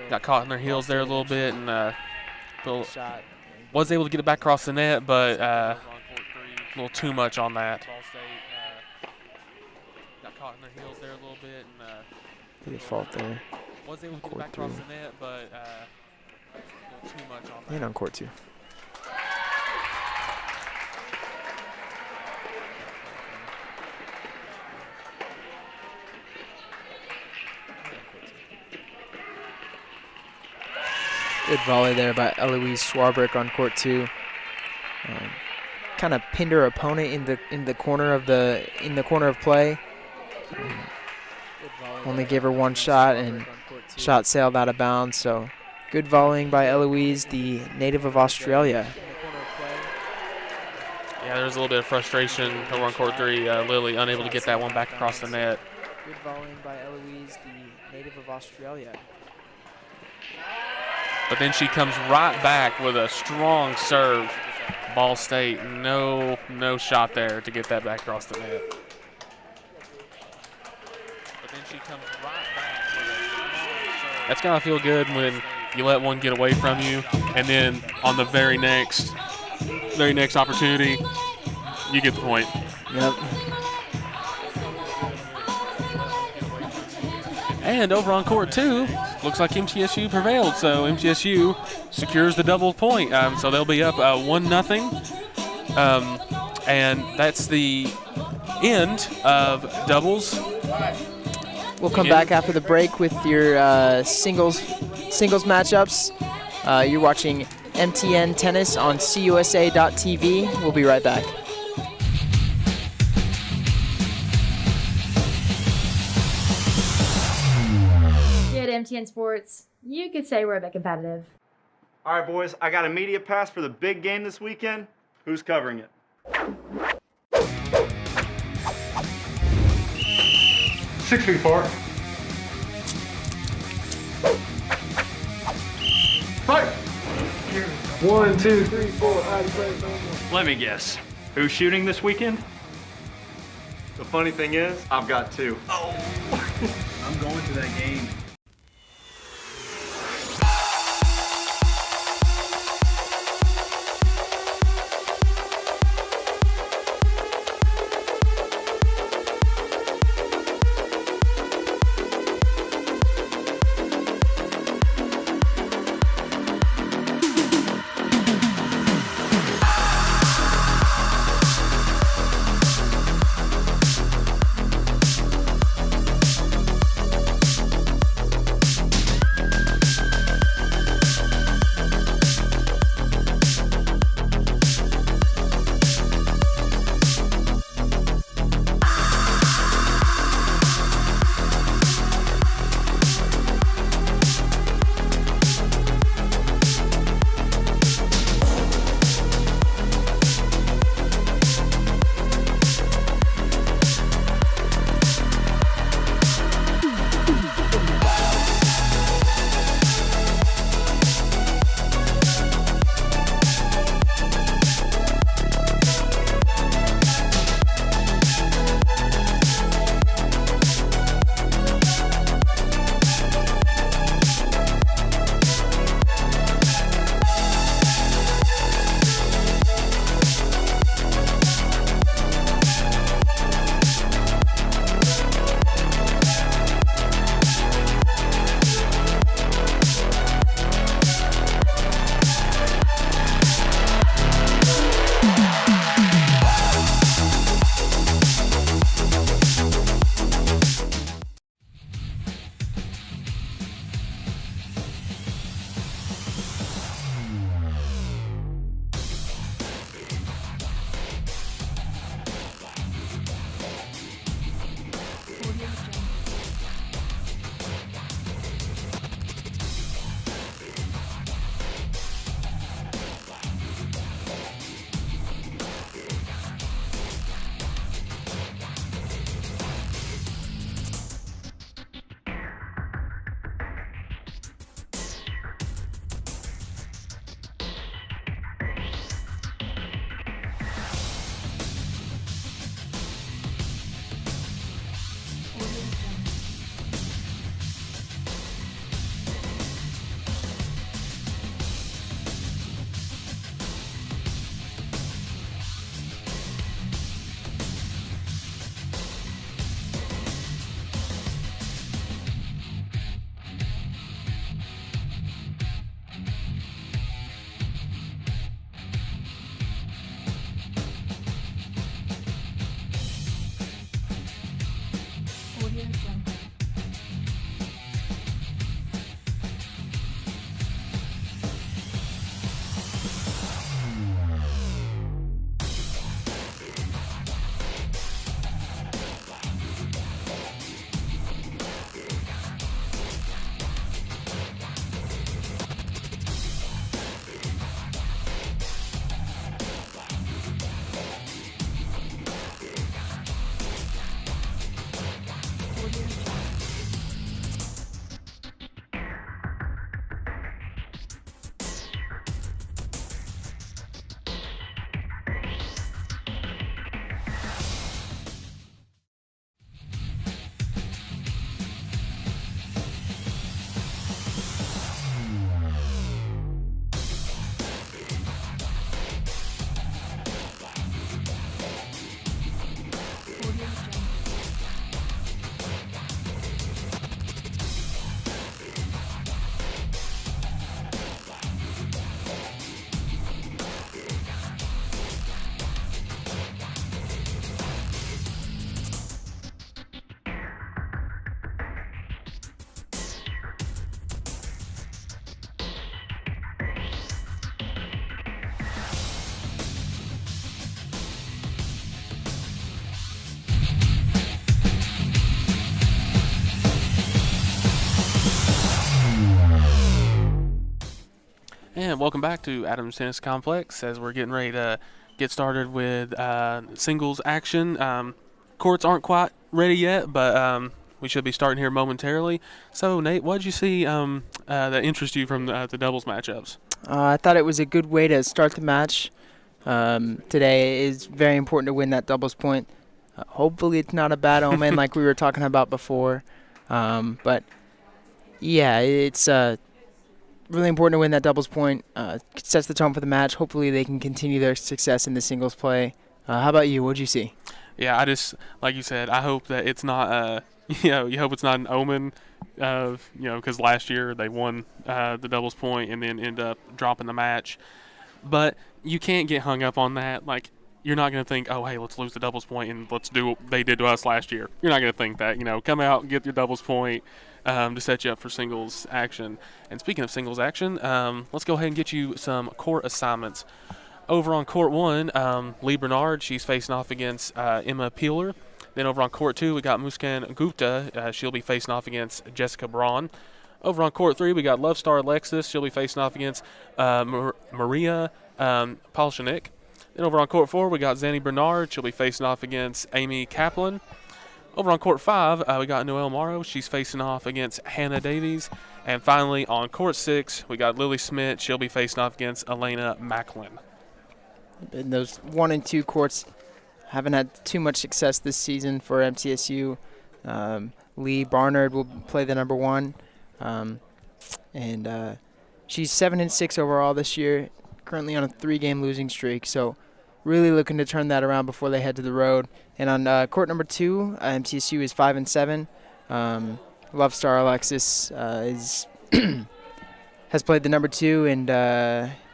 got caught in their heels there a little bit and was able to get it back across the net, but a little too much on that. Got caught in their heels there a little bit and Good fault there. was able to get it back across the net, but a little too much on that. And on court 2. Good volley there by Eloise Schwarberg on court 2. Kind of pinned her opponent in the corner of play. Only gave her one shot, and shot sailed out of bounds. So good volleying by Eloise, the native of Australia. Yeah, there's a little bit of frustration over on court 3. Lily unable to get that one back across the net. Good volleying by Eloise, the native of Australia. But then she comes right back with a strong serve. Ball State, no shot there to get that back across the net. But then she comes right back with a strong serve. That's gotta feel good when you let one get away from you, and then on the very next opportunity, you get the point. Yep. And over on court 2, looks like MTSU prevailed, so MTSU secures the double point. So they'll be up 1-0, and that's the end of doubles. We'll come back after the break with your singles matchups. You're watching MTN Tennis on CUSA.TV. We'll be right back. At MTN Sports, you could say we're a bit competitive. All right, boys, I got a media pass for the big game this weekend. Who's covering it? 6 feet far. Right. 1, 2, 3, 4. Let me guess. Who's shooting this weekend? The funny thing is, I've got 2. Oh! I'm going to that game. And welcome back to Adams Tennis Complex as we're getting ready to get started with singles action. Courts aren't quite ready yet, but we should be starting here momentarily. So, Nate, what did you see that interested you from the doubles matchups? I thought it was a good way to start the match. Today it is very important to win that doubles point. Hopefully it's not a bad omen like we were talking about before. But, yeah, it's really important to win that doubles point. Sets the tone for the match. Hopefully they can continue their success in the singles play. How about you? What did you see? Yeah, I just, like you said, I hope that it's not, you hope it's not an omen of, because last year they won the doubles point and then end up dropping the match. But you can't get hung up on that. Like, you're not going to think, oh, hey, let's lose the doubles point and let's do what they did to us last year. You're not going to think that. Come out and get your doubles point to set you up for singles action. And speaking of singles action, let's go ahead and get you some court assignments. Over on court 1, Lee Bernard, she's facing off against Emma Peeler. Then over on court 2, we got Muskan Gupta. She'll be facing off against Jessica Braun. Over on court 3, we got Love Star Alexis. She'll be facing off against Maria Polshanik. Then over on court 4, we got Zanny Bernard. She'll be facing off against Amy Kaplan. Over on court 5, we got Noelle Morrow. She's facing off against Hannah Davies. And finally, on court 6, we got Lily Smith. She'll be facing off against Elena Macklin. In those 1 and 2 courts, haven't had too much success this season for MTSU. Lee Barnard will play the number 1. And she's 7-6 overall this year, currently on a 3-game losing streak. So really looking to turn that around before they head to the road. And on court number 2, MTSU is 5-7. Love Star Alexis is has played the number 2, and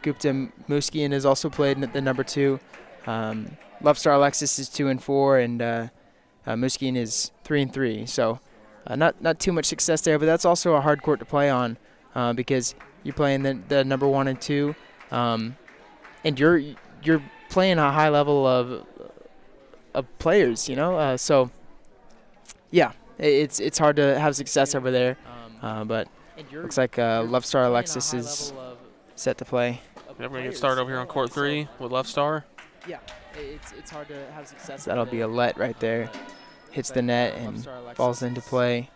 Gupta Muskian has also played the number 2. Love Star Alexis is 2-4, and Muskian is 3-3. So not too much success there, but that's also a hard court to play on because you're playing the number 1 and 2, and you're playing a high level of players, so yeah, it's hard to have success over there, but looks like Love Star Alexis is set to play. We're going to get started over here on court 3 with Love Star. Yeah, it's hard to have success. That'll be a let right there. Hits the net and falls into play.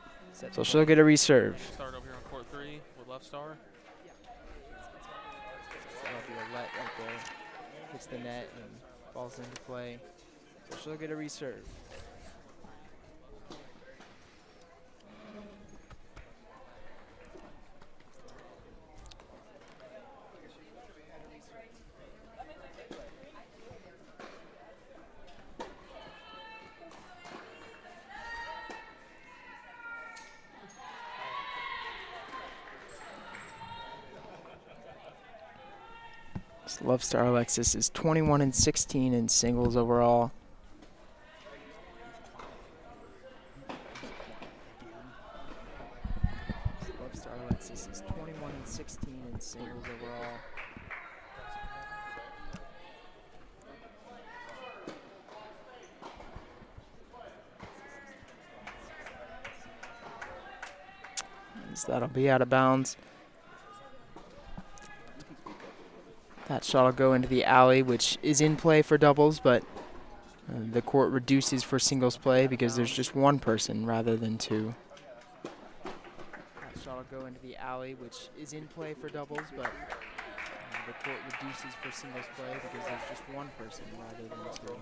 So she'll get a reserve. Start over here on court 3 with Love Star. That'll be a let right there. Hits the net and falls into play. So she'll get a reserve. Love Star Alexis is 21-16 in singles overall. Love Star Alexis is 21-16 in singles overall. So that'll be out of bounds. That shot will go into the alley, which is in play for doubles, but the court reduces for singles play because there's just 1 person rather than 2. That shot will go into the alley, which is in play for doubles, but the court reduces for singles play because there's just 1 person rather than 2.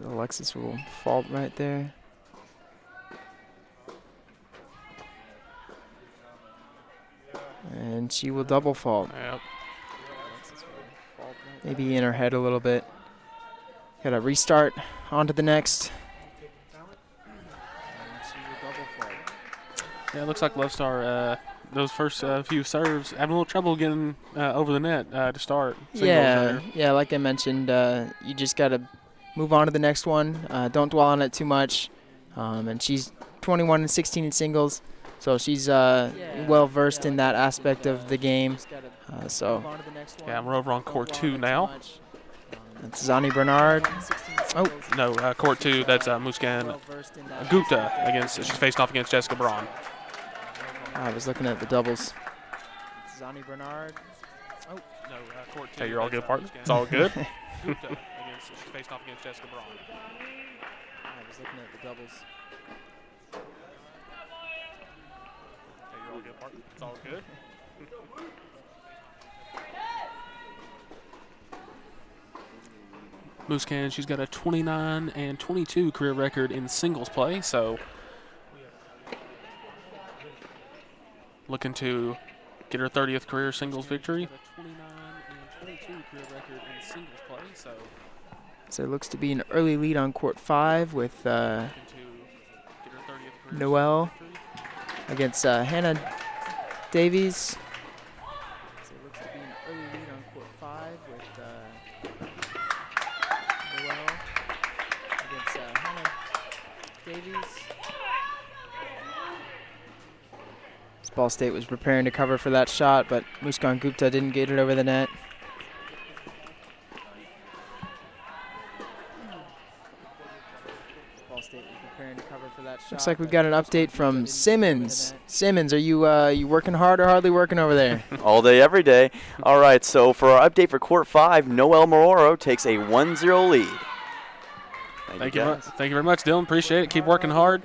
Alexis will fault right there. And she will double fault. Yep. Maybe in her head a little bit. Got to restart on to the next. And she will double fault. Yeah, it looks like Love Star those first few serves, having a little trouble getting over the net to start. Yeah, like I mentioned, you just got to move on to the next one. Don't dwell on it too much. And she's 21 and 16 in singles, so she's well versed in that aspect of the game. Yeah, we're over on court 2 now. That's Zani Bernard. Oh no, court 2. That's Muskan Gupta against. She's facing off against Jessica Braun. I was looking at the doubles. Zani Bernard. Oh no, court 2. Hey, you're all good, partner. It's all good. Gupta against. She's facing off against Jessica Braun. I was looking at the doubles. Hey, you're all good, partner. It's all good. Muskan, she's got a 29 and 22 career record in singles play, so looking to get her 30th career singles victory. 29 and 22 career record in singles play, so it looks to be an early lead on court 5 with Noelle against Hannah Davies. So it looks to be an early lead on court 5 with Noelle against Hannah Davies. Ballstate was preparing to cover for that shot, but Muskan Gupta didn't get it over the net. Looks like we've got an update from Simmons. Simmons, are you working hard or hardly working over there? All day, every day. All right, so for our update for Court 5, Noelle Mororo takes a 1-0 lead. Thank you very much, Dylan. Appreciate it. Keep working hard.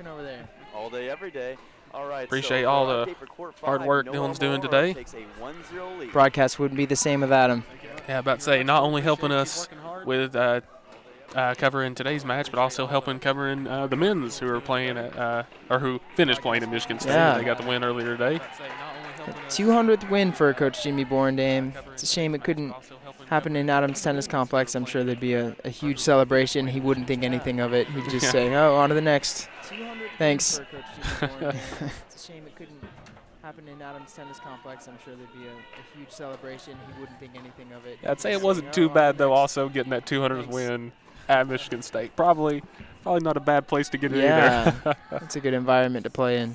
All day, every day. All right, appreciate all the hard work Dylan's doing today. Broadcast wouldn't be the same without him. Yeah, about to say, not only helping us with covering today's match, but also helping covering the men's who are playing at, or who finished playing at Michigan State. Yeah. They got the win earlier today. A 200th win for Coach Jimmy Borndame. It's a shame it couldn't happen in Adams Tennis Complex. I'm sure there'd be a huge celebration. He wouldn't think anything of it. He'd just say, oh, on to the next. Thanks. It's a shame it couldn't happen in Adams Tennis Complex. I'm sure there'd be a huge celebration. He wouldn't think anything of it. I'd say it wasn't too bad, though, also getting that 200th win at Michigan State. Probably not a bad place to get it either. It's a good environment to play in.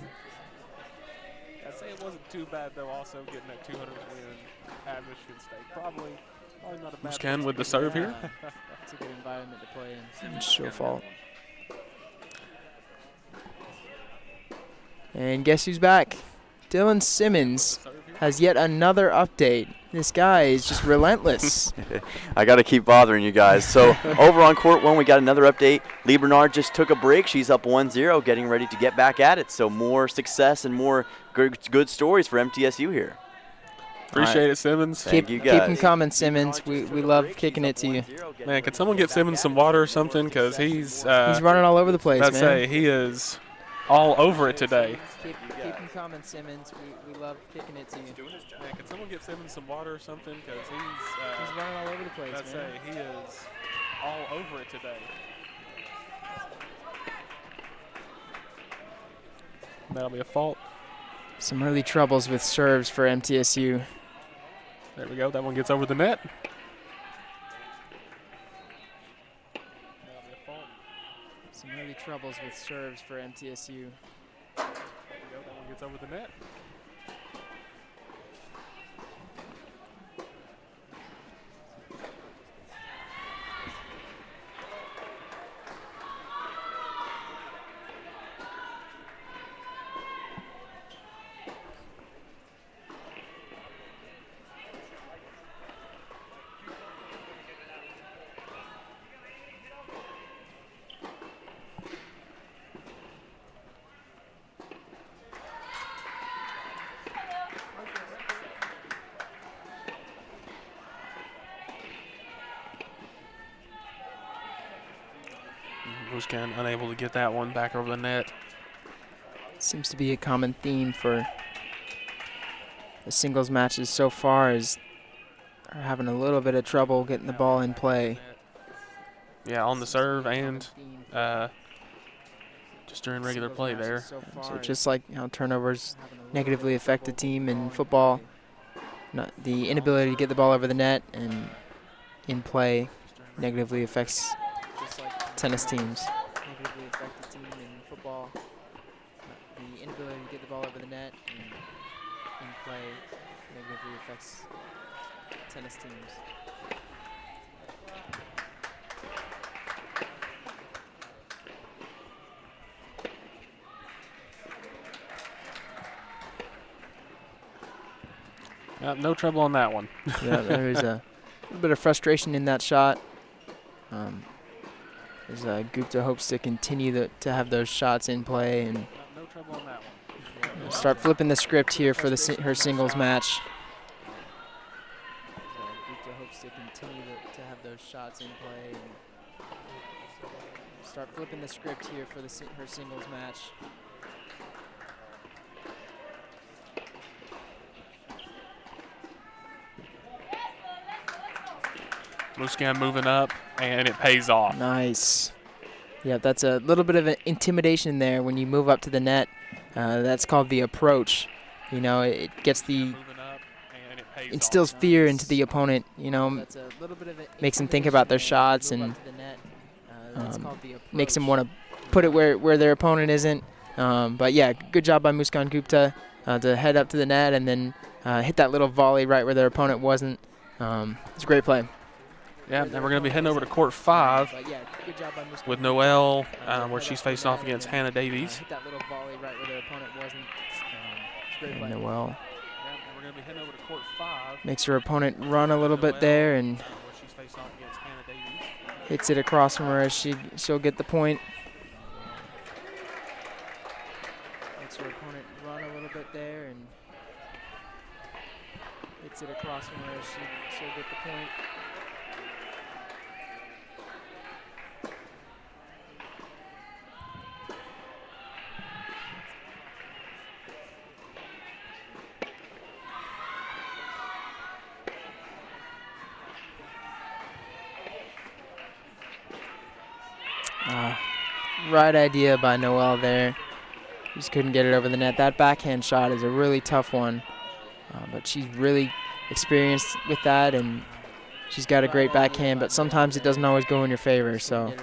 I'd say it wasn't too bad, though, also getting that 200th win at Michigan State. Probably not a bad Muskan with the serve here. It's a good environment to play in. It's show fault. And guess who's back? Dylan Simmons has yet another update. This guy is just relentless. I got to keep bothering you guys. So over on court 1, we got another update. Lee Bernard just took a break. She's up 1-0, getting ready to get back at it. So more success and more good stories for MTSU here. Appreciate it, Simmons. Thank you guys. Keep them coming, Simmons. We love kicking it to you. Man, can someone get Simmons some water or something? Because he's running all over the place, man. I'd say he is all over it today. Keep them coming, Simmons. We love kicking it to you. Man, can someone get Simmons some water or something? Because he's running all over the place, I'd say he is all over it today. That'll be a fault. Some early troubles with serves for MTSU. There we go. That one gets over the net. Some early troubles with serves for MTSU. There we go. That one gets over the net. Muskan unable to get that one back over the net. Seems to be a common theme for the singles matches so far is are having a little bit of trouble getting the ball in play. Yeah, on the serve and just during regular play there. So just like how turnovers negatively affect the team in football, the inability to get the ball over the net and in play negatively affects tennis teams. Negatively affect the team in football, the inability to get the ball over the net and in play negatively affects tennis teams. No trouble on that one. Yeah, there was a little bit of frustration in that shot. As Gupta hopes to continue to have those shots in play and No trouble on that one. start flipping the script here for her singles match. Gupta hopes to continue to have those shots in play and start flipping the script here for her singles match. Muscan moving up, and it pays off. Nice. Yeah, that's a little bit of an intimidation there when you move up to the net. That's called the approach. You know, it gets instills fear into the opponent. You know, makes them think about their shots and makes them want to put it where their opponent isn't. But yeah, good job by Muskan Gupta to head up to the net and then hit that little volley right where their opponent wasn't. It's a great play. Yeah, and we're going to be heading over to court 5 with Noelle, where she's facing off against Hannah Davies. Hit that little volley right where their opponent wasn't. And Noelle We're going to be heading over to court 5. makes her opponent run a little bit there and Where she's facing off against Hannah Davies. hits it across from her. She'll get the point. Makes her opponent run a little bit there and hits it across from her. She'll get the point. Right idea by Noelle there. Just couldn't get it over the net. That backhand shot is a really tough one, but she's really experienced with that, and she's got a great backhand, but sometimes it doesn't always go in your favor, so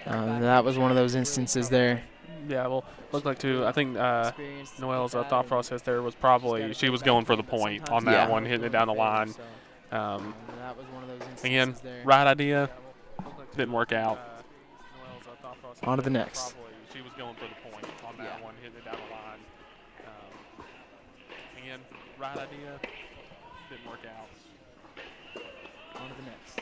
that was one of those instances there. Yeah, well, looked like I think Noelle's thought process there was probably she was going for the point on that one, hitting it down the line. Again, right idea, didn't work out. On to the next. She was going for the point on that one, hitting it down the line. Again, right idea, didn't work out. On to the next.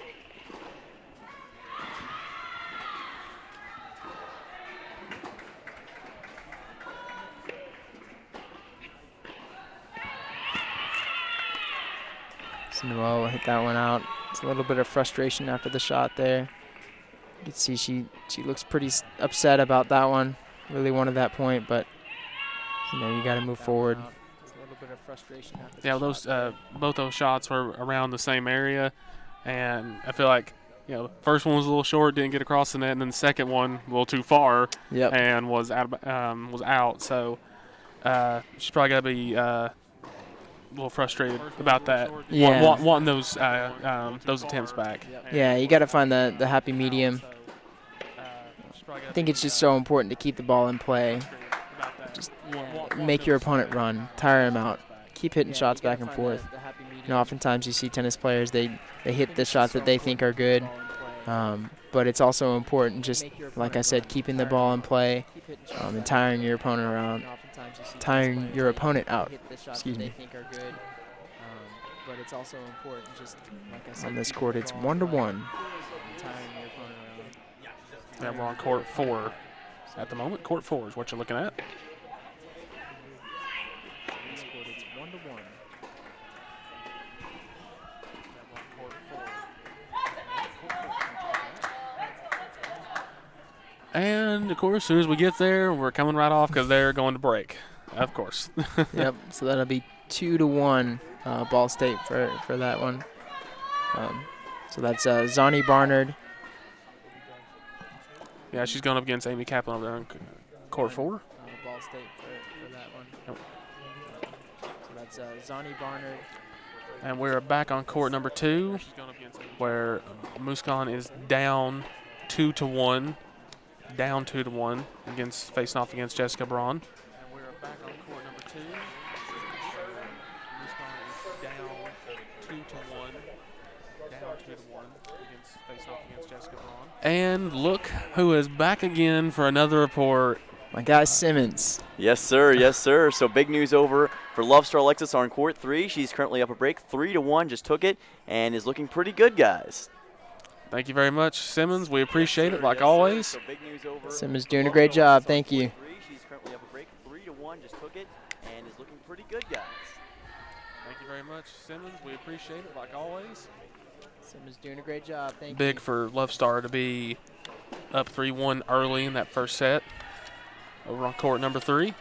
So Noelle hit that one out. It's a little bit of frustration after the shot there. You can see she looks pretty upset about that one. Really wanted that point, but you got to move forward. It's a little bit of frustration after those both those shots were around the same area, and I feel like first one was a little short, didn't get across the net, and then the second one a little too far, and was out. So she's probably got to be a little frustrated about that. Yeah. Wanting those attempts back. Yeah, you got to find the happy medium. I think it's just so important to keep the ball in play. Just make your opponent run, tire him out, keep hitting shots back and forth. Oftentimes you see tennis players, they hit the shots that they think are good, but it's also important, just like I said, keeping the ball in play and tiring your opponent out. Excuse me. But it's also important, just like I said, on this court, it's 1-1. Yeah, we're on court 4 at the moment. Court 4 is what you're looking at. This court, it's 1-1. And of course, as soon as we get there, we're coming right off because they're going to break. Of course. Yep. So that'll be 2-1 Ballstate for that one. So that's Zani Barnard. Yeah, she's going up against Amy Kaplan over there Court 4. Ball State for that one. So that's Zani Barnard. And we're back on court number 2, where Muscon is down 2-1, facing off against Jessica Braun. And we're back on court number 2. Muscon is down 2-1, facing off against Jessica Braun. And look who is back again for another report. My guy Simmons. Yes, sir. Yes, sir. So big news over for Love Star Alexis on court 3. She's currently up a break 3-1, just took it, and is looking pretty good, guys. Thank you very much, Simmons. We appreciate it, like always. So big news over Simmons doing a great job. Thank you. She's currently up a break 3-1, just took it, and is looking pretty good, guys. Thank you very much, Simmons. We appreciate it, like always. Simmons doing a great job. Thank you. Big for Love Star to be up 3-1 early in that first set. Over on court number 3. Big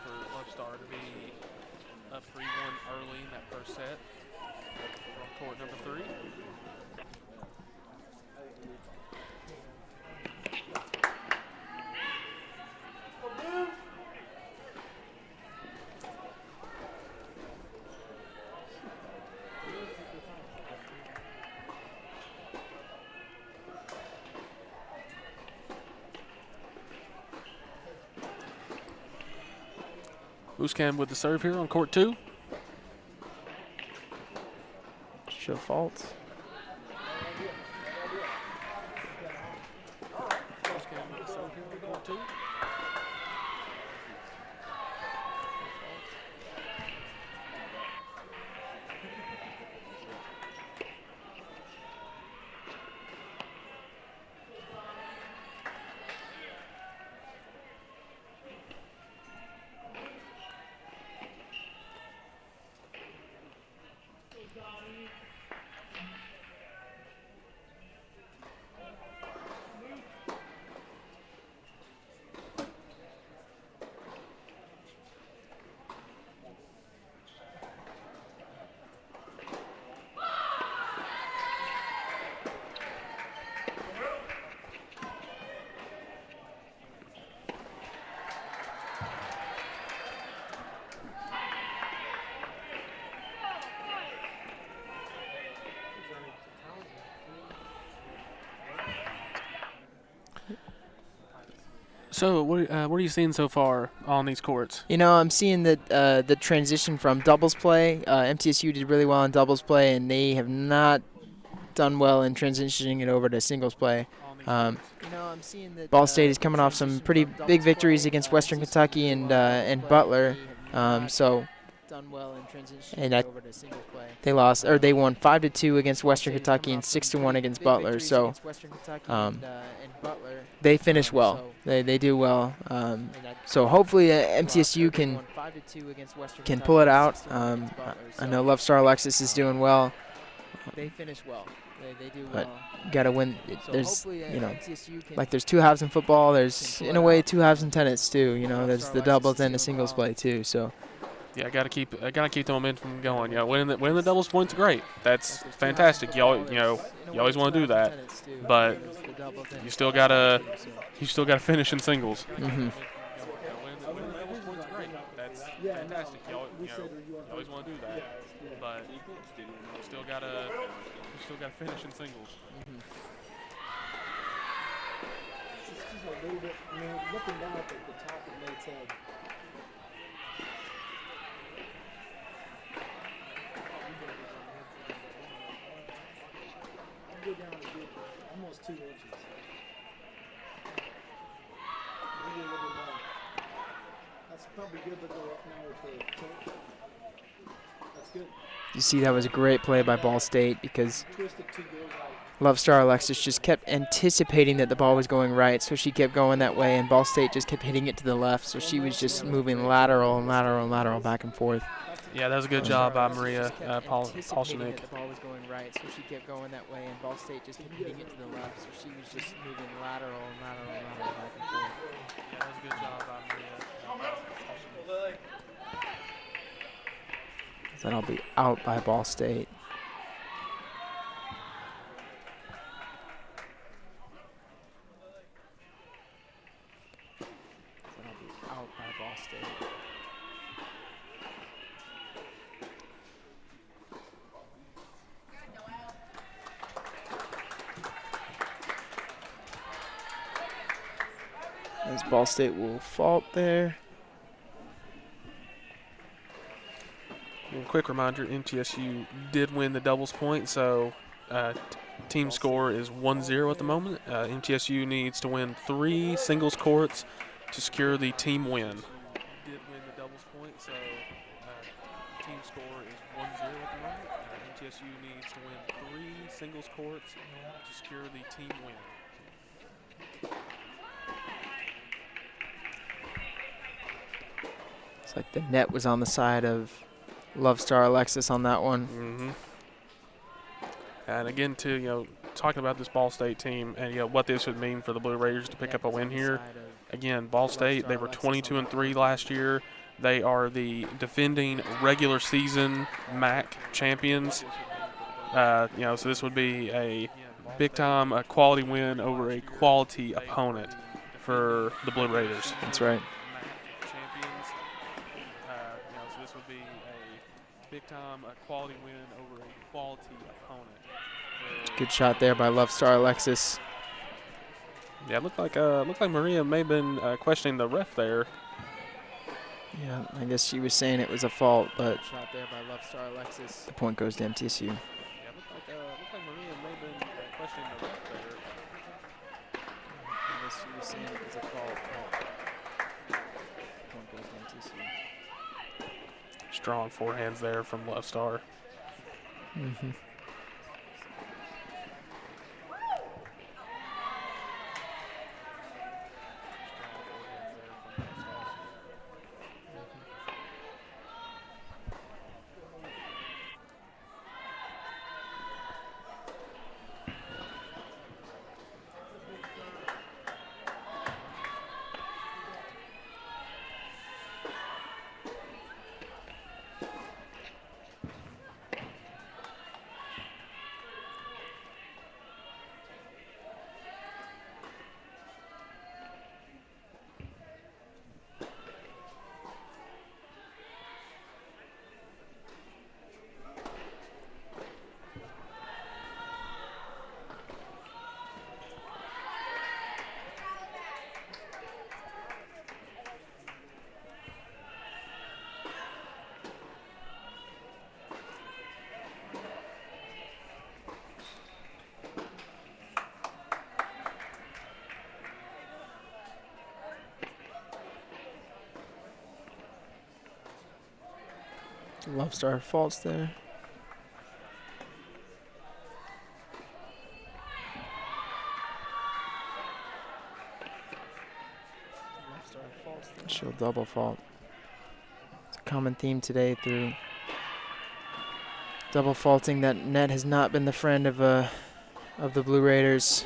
for Love Star to be up 3-1 early in that first set. Over on court number 3. Muscan with the serve here on court 2. Show faults. Muscan with the serve here on court 2. So, what are you seeing so far on these courts? You know, I'm seeing that the transition from doubles play. MTSU did really well in doubles play, and they have not done well in transitioning it over to singles play. You know, I'm seeing that Ball State is coming off some pretty big victories against Western Kentucky and Butler. So. Done well in transition over to singles play. They lost, or they won 5-2 against Western Kentucky and 6-1 against Butler. So they finish well. They do well. So hopefully MTSU can pull it out. I know Love Star Alexis is doing well. They finish well. They do well. But gotta win. There's there's two halves in football. There's in a way two halves in tennis too. You know, there's the doubles and the singles play too. So. Yeah, I gotta keep the momentum going. Yeah, winning the doubles point's great. That's fantastic. You always want to do that, but you still gotta finish in singles. Mm-hmm. Winning the doubles point's great. That's fantastic. You always want to do that, but you still gotta finish in singles. Mm-hmm. Just a little bit, looking down at the top of Nate's head. Go down a good, almost 2 inches. Maybe a little bit more. That's probably good to go up now with the tilt. That's good. You see, that was a great play by Ball State because Love Star Alexis just kept anticipating that the ball was going right, so she kept going that way, and Ball State just kept hitting it to the left, so she was just moving lateral and lateral and lateral back and forth. Yeah, that was a good job by Maria Paulsonik. The ball was going right, so she kept going that way, and Ball State just kept hitting it to the left, so she was just moving lateral and lateral and lateral back and forth. Yeah, that was a good job by Maria Paulsonik. That'll be out by Ball State. As Ballstate will fault there. And quick reminder, MTSU did win the doubles point, so team score is 1-0 at the moment. MTSU needs to win 3 singles courts to secure the team win. Did win the doubles point, so team score is 1-0 at the moment. MTSU needs to win 3 singles courts to secure the team win. It's like the net was on the side of Love Star Alexis on that one. Mm-hmm. And again, too, talking about this Ball State team and what this would mean for the Blue Raiders to pick up a win here. Again, Ball State, they were 22-3 last year. They are the defending regular season MAC champions. So this would be a big-time quality win over a quality opponent for the Blue Raiders. That's right. Champions. So this would be a big-time quality win over a quality opponent. Good shot there by Love Star Alexis. Yeah, it looked like Maria may have been questioning the ref there. Yeah, I guess she was saying it was a fault, but shot there by Love Star Alexis. The point goes to MTSU. Yeah, it looked like Maria may have been questioning the ref there. I guess she was saying it was a fault, but the point goes to MTSU. Strong forehands there from Love Star. Mm-hmm. Love Star faults there. She'll double fault. It's a common theme today through double faulting that net has not been the friend of the Blue Raiders.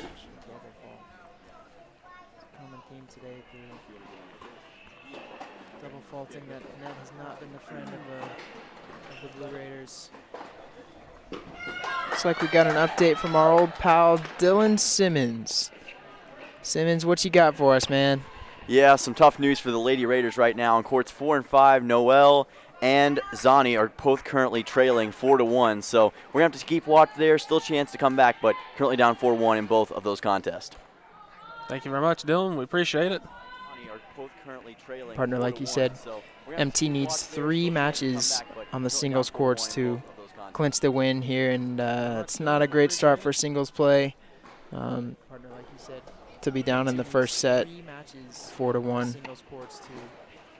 Common theme today through double faulting that net has not been the friend of the Blue Raiders. Looks like we got an update from our old pal Dylan Simmons. Simmons, what you got for us, man? Yeah, some tough news for the Lady Raiders right now. In courts 4 and 5, Noel and Zani are both currently trailing 4-1. So we're going to have to keep watch there. Still a chance to come back, but currently down 4-1 in both of those contests. Thank you very much, Dylan. We appreciate it. Partner, like you said, MT needs 3 matches on the singles courts to clinch the win here, and it's not a great start for singles play. Partner, like you said, to be down in the first set, 4-1. Singles courts to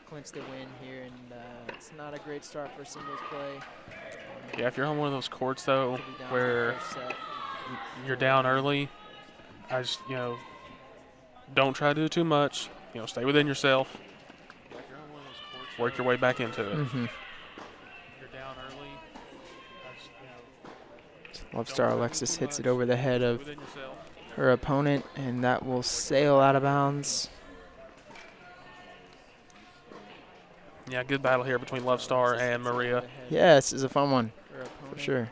clinch the win here, and it's not a great start for singles play. Yeah, if you're on one of those courts though, where you're down early, I just don't try to do too much. Stay within yourself. Work your way back into it. Mm-hmm. You're down early. Love Star Alexis hits it over the head of her opponent, and that will sail out of bounds. Yeah, good battle here between Love Star and Maria. Yeah, this is a fun one, for sure.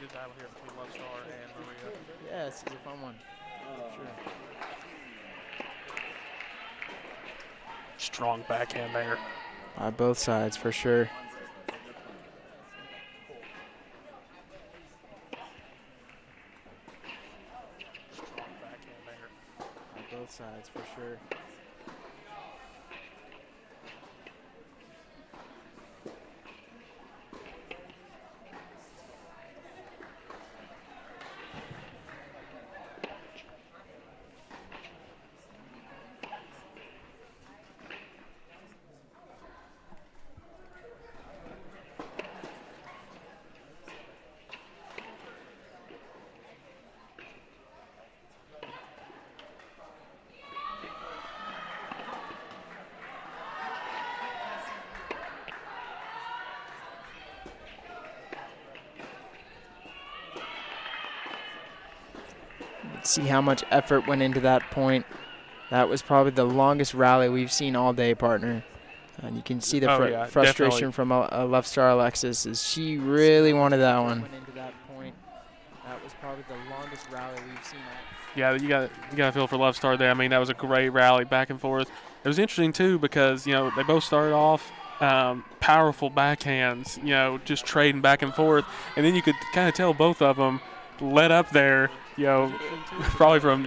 Good battle here between Love Star and Maria. Yeah, this is a fun one. Sure. Strong backhand there. By both sides, for sure. see how much effort went into that point. That was probably the longest rally we've seen all day, partner. And you can see the frustration from a left star Alexis, as she really wanted that one. That was probably the longest rally we've seen. Yeah, you got to feel for Love Star there. I mean, that was a great rally back and forth. It was interesting too because they both started off powerful backhands, just trading back and forth, and then you could kind of tell both of them let up there, probably from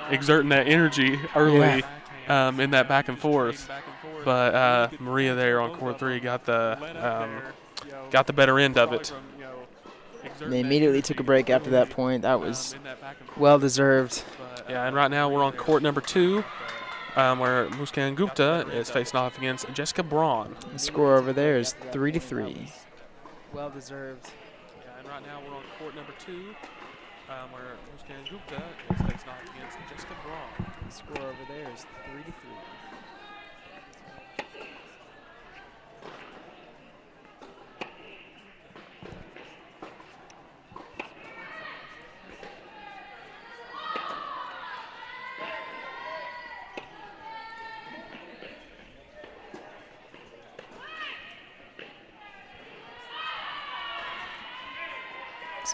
exerting that energy early in that back and forth. But Maria there on court 3 got the better end of it. They immediately took a break after that point. That was well deserved. Yeah, and right now we're on court number 2, where Muskan Gupta is facing off against Jessica Braun. The score over there is 3-3. Well deserved. Yeah, and right now we're on court number 2, where Muskan Gupta is facing off against Jessica Braun. The score over there is 3-3.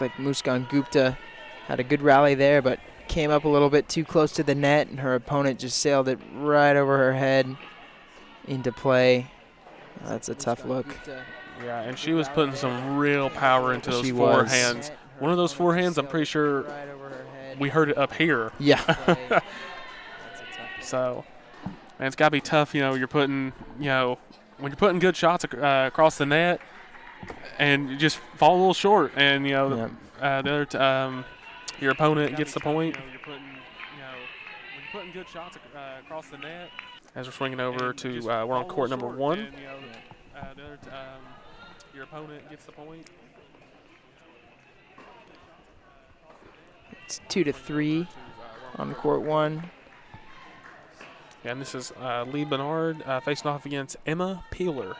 Looks like Muskan Gupta had a good rally there, but came up a little bit too close to the net, and her opponent just sailed it right over her head into play. That's a tough look. Yeah, and she was putting some real power into those forehands. One of those forehands, I'm pretty sure we heard it up here. Yeah. So, and it's got to be tough, you're putting, when you're putting good shots across the net, and you just fall a little short, and the other your opponent gets the point. When you're putting good shots across the net. As we're swinging over to, we're on court number 1. Your opponent gets the point. It's 2-3 on court 1. Yeah, and this is Lee Bernard facing off against Emma Peeler.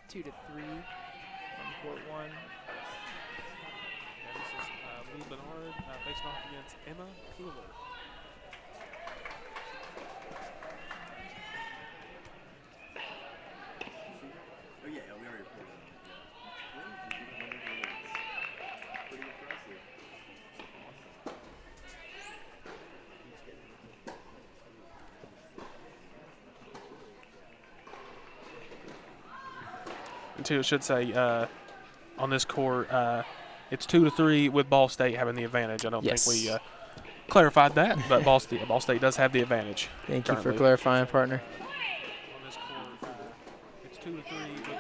2-3 on court 1. And this is Lee Bernard facing off against Emma Peeler. Too, it should say on this court, it's 2-3 with Ball State having the advantage. I don't think we clarified that, but Ball State does have the advantage. Thank you for clarifying, partner. On this court, it's 2-3 with Ball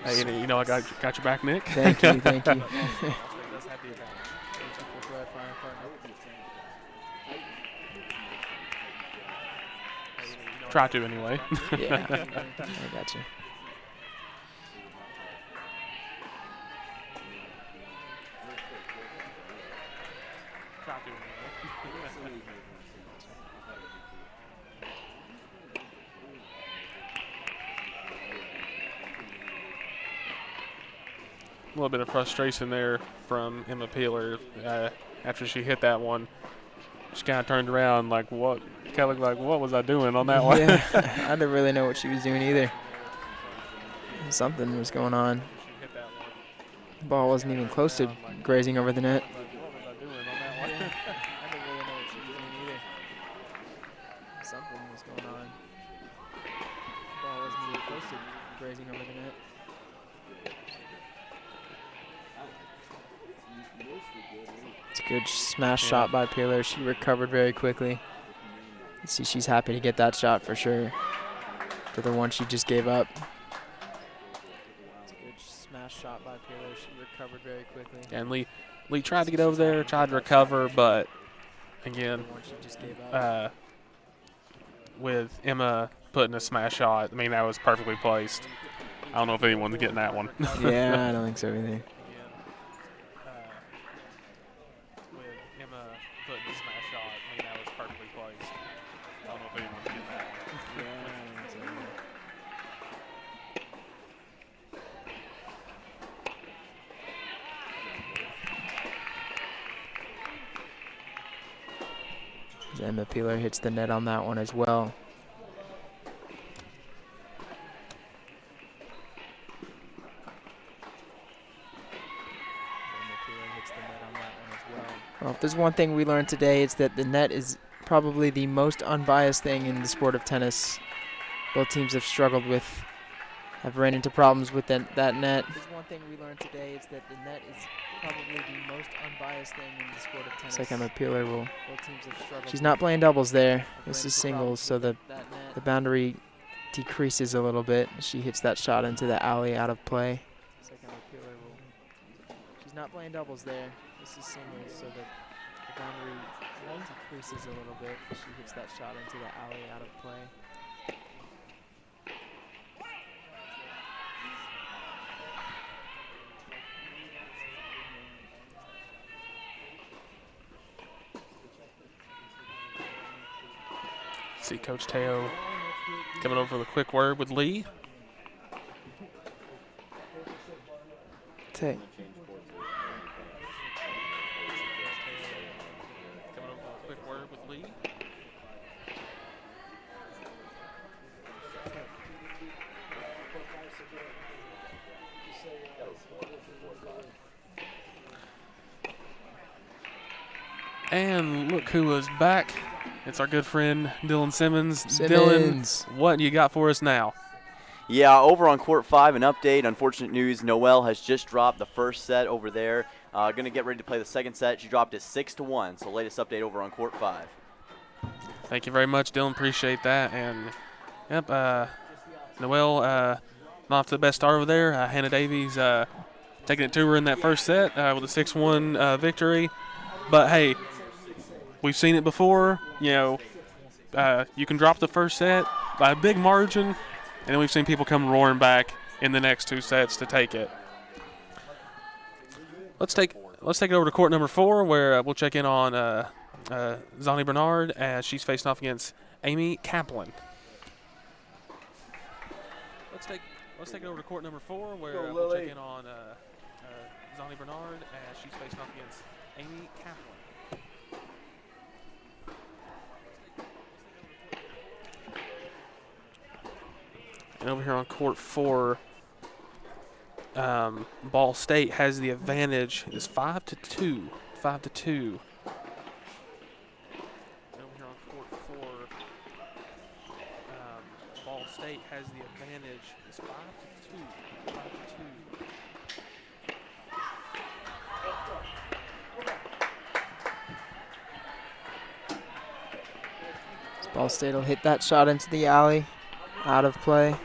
State. Hey, I got your back, Nick. Thank you, thank you. Ball State does have the advantage. Thank you for clarifying, partner. Try to anyway. Yeah, I got you. A little bit of frustration there from Emma Peeler after she hit that one. She kind of turned around like, what? Kind of like, what was I doing on that one? Yeah, I didn't really know what she was doing either. Something was going on. The ball wasn't even close to grazing over the net. What was I doing on that one? I didn't really know what she was doing either. Something was going on. The ball wasn't even close to grazing over the net. It's a good smash shot by Peeler. She recovered very quickly. You see, she's happy to get that shot for sure. For the one she just gave up. It's a good smash shot by Peeler. She recovered very quickly. And Lee tried to get over there, tried to recover, but again, with Emma putting a smash shot, I mean, that was perfectly placed. I don't know if anyone's getting that one. Yeah, I don't think so either. Putting the smash shot, I mean, that was perfectly placed. I don't know if anyone's getting that one. Emma Peeler hits the net on that one as well. Well, if there's one thing we learned today, it's that the net is probably the most unbiased thing in the sport of tennis. Both teams have struggled with, have ran into problems with that net. If there's one thing we learned today, it's that the net is probably the most unbiased thing in the sport of tennis. It's like Emma Peeler will. Both teams have struggled. She's not playing doubles there. This is singles, so the boundary decreases a little bit. She hits that shot into the alley out of play. It's like Emma Peeler will. She's not playing doubles there. This is singles, so the boundary decreases a little bit. She hits that shot into the alley out of play. See Coach Teo coming over with a quick word with Lee. Tay. Coming over with a quick word with Lee. And look who is back. It's our good friend Dylan Simmons. Dylan, what you got for us now? Yeah, over on Court 5, an update. Unfortunate news, Noelle has just dropped the first set over there. Going to get ready to play the second set. She dropped it 6-1. So latest update over on Court 5. Thank you very much, Dylan. Appreciate that. And, yep, Noelle not off to the best start over there. Hannah Davies taking it to her in that first set with a 6-1 victory. But, hey, we've seen it before. You know, you can drop the first set by a big margin, and then we've seen people come roaring back in the next two sets to take it. Let's take it over to court number 4, where we'll check in on Zani Bernard as she's facing off against Amy Kaplan. Let's take it over to court number 4, where we'll check in on Zani Bernard as she's facing off against Amy Kaplan. And over here on court 4, Ballstate has the advantage. It's 5-2. 5-2. Over here on court 4, Ballstate has the advantage. It's 5-2. 5-2. Ballstate will hit that shot into the alley, out of play.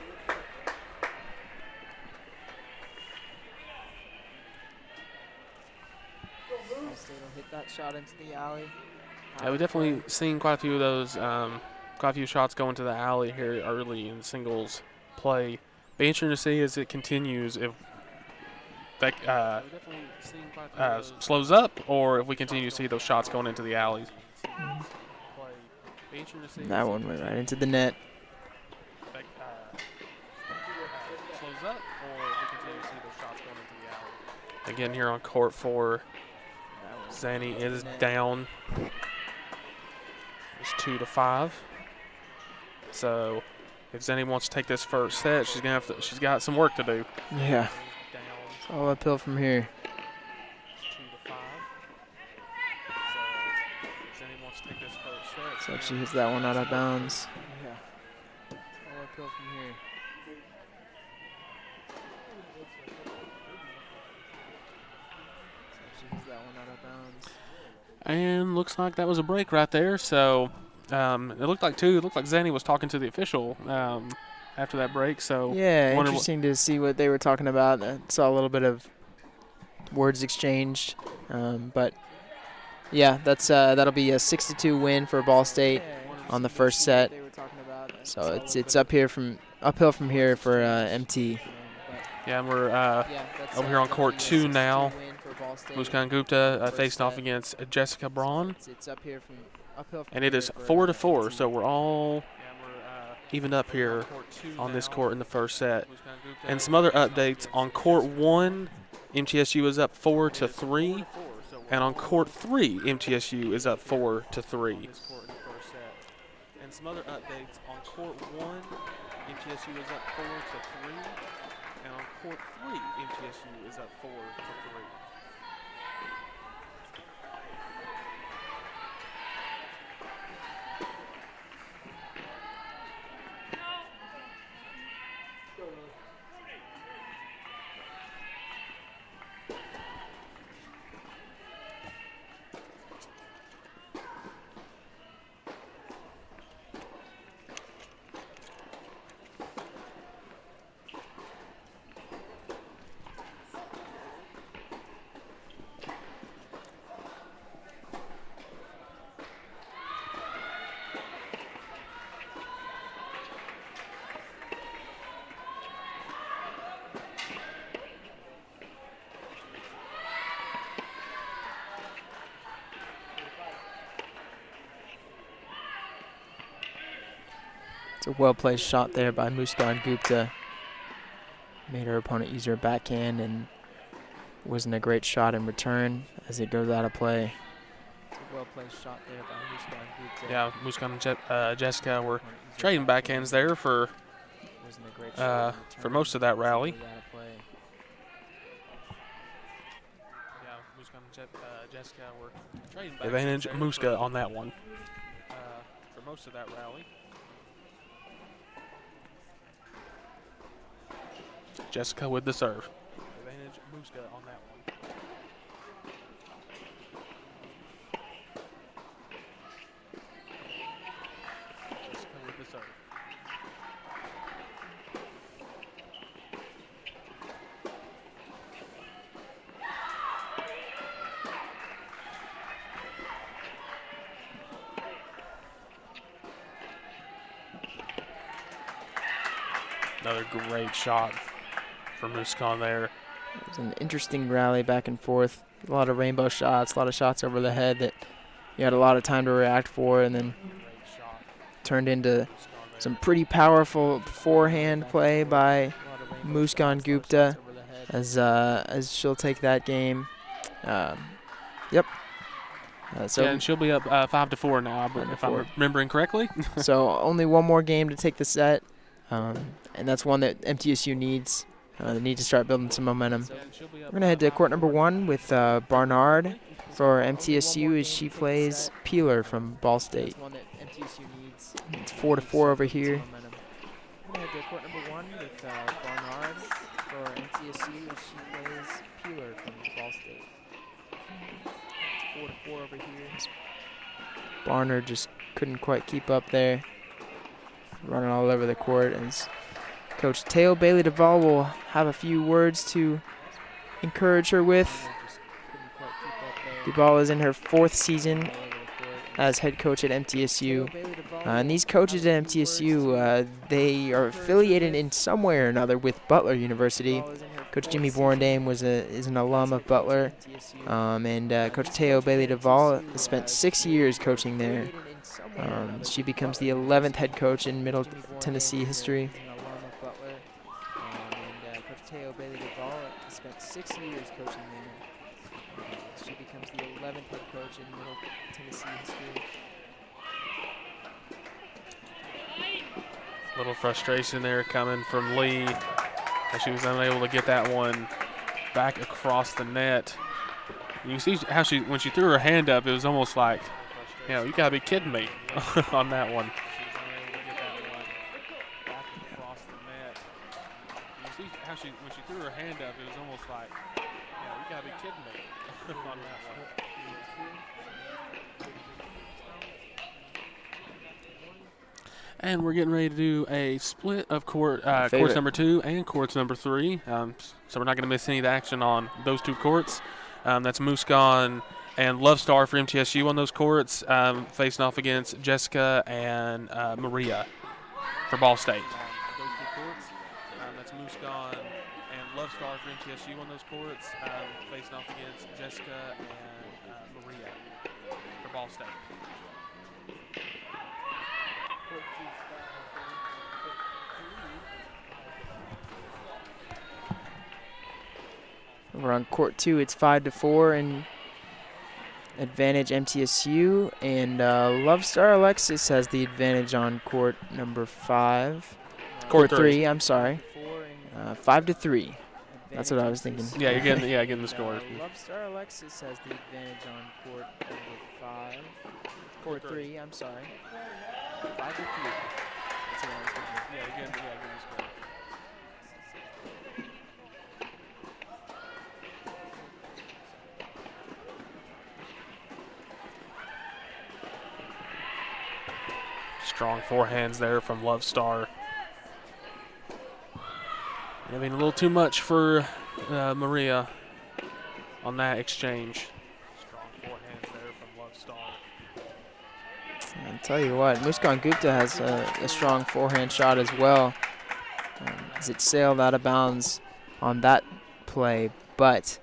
Shot into the alley. Yeah, we've definitely seen quite a few of those, quite a few shots go into the alley here early in singles play. Be interesting to see as it continues if that slows up or if we continue to see those shots going into the alleys. That one went right into the net. Slows up or if we continue to see those shots going into the alley. Again, here on court 4. Zani is down. It's 2-5. So if Zani wants to take this first set, she's gonna have to. She's got some work to do. Yeah. It's all uphill from here. It's 2-5. So if Zani wants to take this first set, So she hits that one out of bounds. Yeah. All uphill from here. And looks like that was a break right there. So it looked like Zani was talking to the official after that break. So yeah, interesting to see what they were talking about. I saw a little bit of words exchanged, but yeah, that'll be a 6-2 win for Ball State on the first set. So it's uphill from here for MT. Yeah, and we're over here on court 2 now. Muskan Gupta facing off against Jessica Braun. And it is 4-4, so we're all evened up here on this court in the first set. And some other updates. On court 1, MTSU is up 4-3. And on court 3, MTSU is up 4-3. And some other updates on court 1, MTSU is up 4-3, and on court 3, MTSU is up 4-3. It's a well-placed shot there by Muskan Gupta. Made her opponent use her backhand and wasn't a great shot in return as it goes out of play. It's a well-placed shot there by Muskan Gupta. Yeah, Muskan and Jessica were trading backhands there for most of that rally. Yeah, Muskan and Jessica were trading backhands. Advantage Muska on that one for most of that rally. Jessica with the serve. Advantage Muska on that one. Jessica with the serve. Another great shot for Muskan there. It was an interesting rally back and forth. A lot of rainbow shots, a lot of shots over the head that you had a lot of time to react for, and then turned into some pretty powerful forehand play by Muskan Gupta as she'll take that game. Yep. So yeah, and she'll be up 5-4 now, if I'm remembering correctly. So only one more game to take the set, and that's one that MTSU needs. They need to start building some momentum. We're going to head to court number 1 with Barnard for MTSU as she plays Peeler from Ballstate. It's 4-4 over here. We're going to head to court number 1 with Barnard for MTSU as she plays Peeler from Ballstate. It's 4-4 over here. Barnard just couldn't quite keep up there. Running all over the court, and Coach Teo Bailey Duvall will have a few words to encourage her with. Duvall is in her 4th season as head coach at MTSU. And these coaches at MTSU, they are affiliated in some way or another with Butler University. Coach Jimmy Borendame is an alum of Butler. And Coach Teo Bailey Duvall has spent 6 years coaching there. She becomes the 11th head coach in Middle Tennessee history. Coach Teo Bailey Duvall has spent 6 years coaching there. She becomes the 11th head coach in Middle Tennessee history. Little frustration there coming from Lee as she was unable to get that one back across the net. You can see how when she threw her hand up, it was almost like, you know, you gotta be kidding me on that one. When she threw her hand up, it was almost like, yeah, you gotta be kidding me on that one. And we're getting ready to do a split of courts number 2 and courts number 3. So we're not going to miss any of the action on those 2 courts. That's Muskan and Love Star for MTSU on those courts, facing off against Jessica and Maria for Ballstate. Those 2 courts. That's Muskan and Love Star for MTSU on those courts, facing off against Jessica and Maria for Ballstate. We're on court 2. It's 5-4, and advantage MTSU, and Love Star Alexis has the advantage on court number 5. Court 3, I'm sorry. 5-3. That's what I was thinking. Yeah, you're getting the score. Love Star Alexis has the advantage on court number 5. Court 3, I'm sorry. 5-3. That's what I was thinking. Yeah, you're getting the score. Strong forehands there from Love Star. I mean, a little too much for Maria on that exchange. Strong forehands there from Love Star. I'll tell you what, Muskan Gupta has a strong forehand shot as well. As it sailed out of bounds on that play, but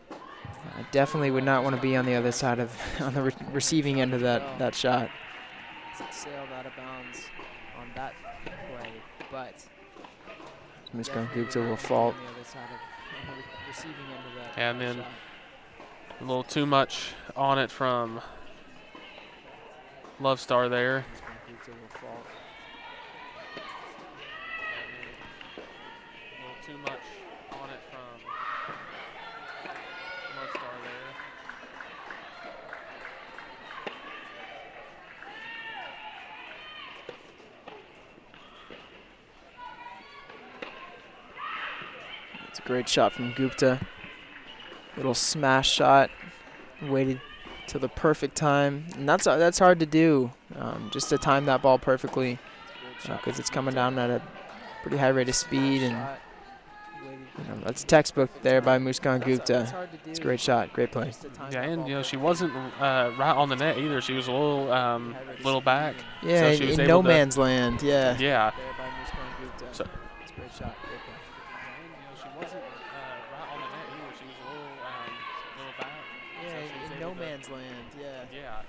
I definitely would not want to be on the other side of, on the receiving end of that shot. As it sailed out of bounds on that play, but Muskan Gupta will fault. And then a little too much on it from Love Star there. A little too much on it from Love Star there. It's a great shot from Gupta. Little smash shot, waited till the perfect time, and that's hard to do. Just to time that ball perfectly, because it's coming down at a pretty high rate of speed, and that's textbook there by Muskan Gupta. It's a great shot, great play. Yeah, and she wasn't right on the net either. She was a little back. Yeah, so she was in no man's land. Yeah. Yeah. So it's a great shot. Great play. She wasn't right on the net either. She was a little back. Yeah, so in no man's land. Yeah. Yeah.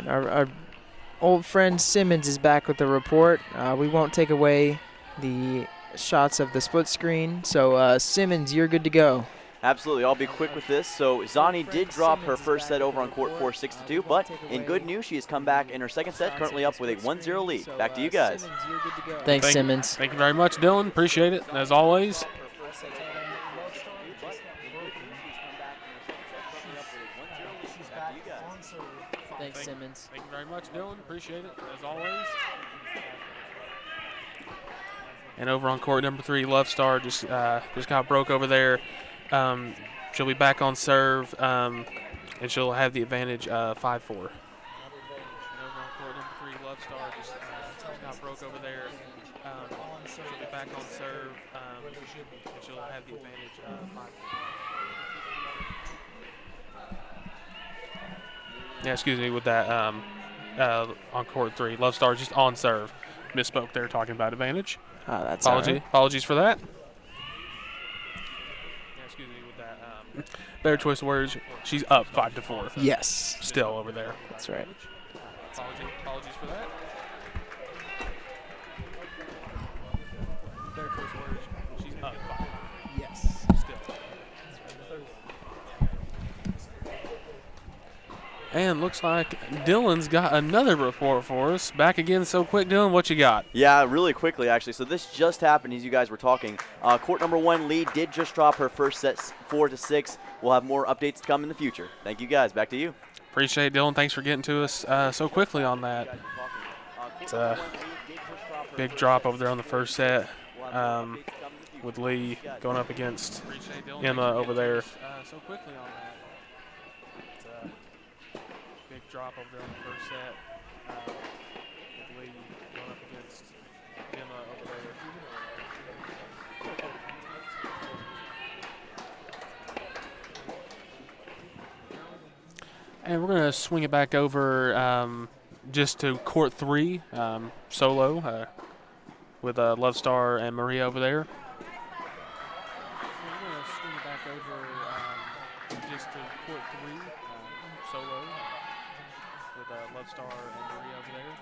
All right, our old friend Simmons is back with the report. We won't take away the shots of the split screen. So, Simmons, you're good to go. Absolutely. I'll be quick with this. So, Zani did drop her first set over on court 4 6-2, but in good news, she has come back in her second set, currently up with a 1-0 lead. Back to you guys. Thanks, Simmons. Thank you very much, Dylan. Appreciate it, as always. Thanks, Simmons. Thank you very much, Dylan. Appreciate it, as always. And over on court number 3, Love Star just got broke over there. She'll be back on serve, and she'll have the advantage 5-4. And over on court number 3, Love Star just got broke over there. She'll be back on serve, and she'll have the advantage 5-4. Yeah, excuse me with that. On court 3, Love Star just on serve. Misspoke there, talking about advantage. That's Apologies for that. Yeah, excuse me with that. Better choice of words. She's up 5-4. Yes. Still over there. That's right. Apologies for that. Better choice of words. She's up 5. Yes. Still. And looks like Dylan's got another report for us. Back again so quick, Dylan. What you got? Yeah, really quickly, actually. So this just happened as you guys were talking. Court number 1 lead did just drop her first set 4-6. We'll have more updates to come in the future. Thank you, guys. Back to you. Appreciate it, Dylan. Thanks for getting to us so quickly on that. It's a big drop over there on the first set with Lee going up against Emma over there. So quickly on that. Big drop over there on the first set with Lee going up against Emma over there. And we're going to swing it back over just to court 3 solo with Love Star and Maria over there. We're going to swing it back over just to court 3 solo. Love Star and Maria over there.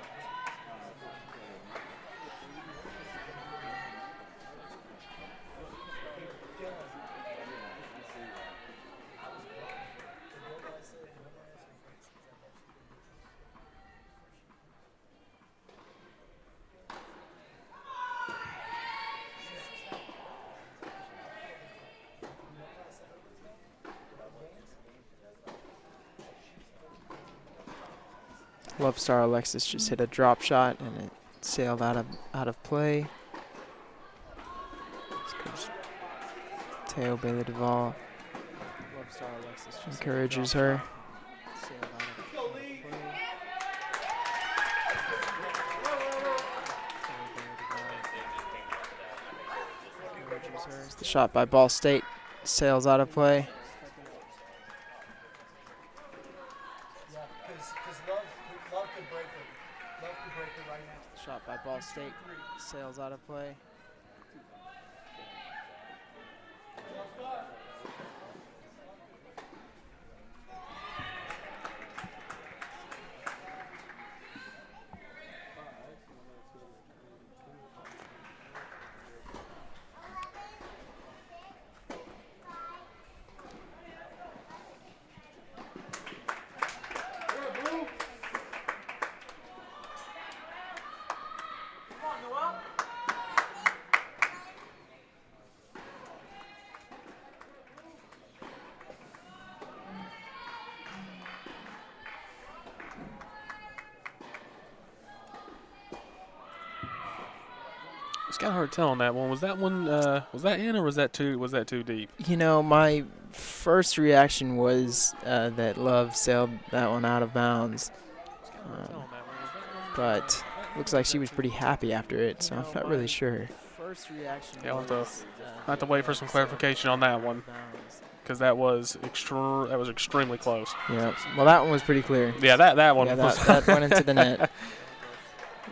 Love Star Alexis just hit a drop shot and it sailed out of play. Teo Bailey Duvall encourages her. The shot by Ball State sails out of play. Shot by Ball State sails out of play. It's kind of hard to tell on that one. Was that one? Was that in or was that too? Was that too deep? You know, my first reaction was that Love sailed that one out of bounds, but looks like she was pretty happy after it, so I'm not really sure. First reaction. Yeah, I'll have to wait for some clarification on that one, because that was extremely close. Yeah. Well, that one was pretty clear. Yeah, that one. Yeah, that went into the net.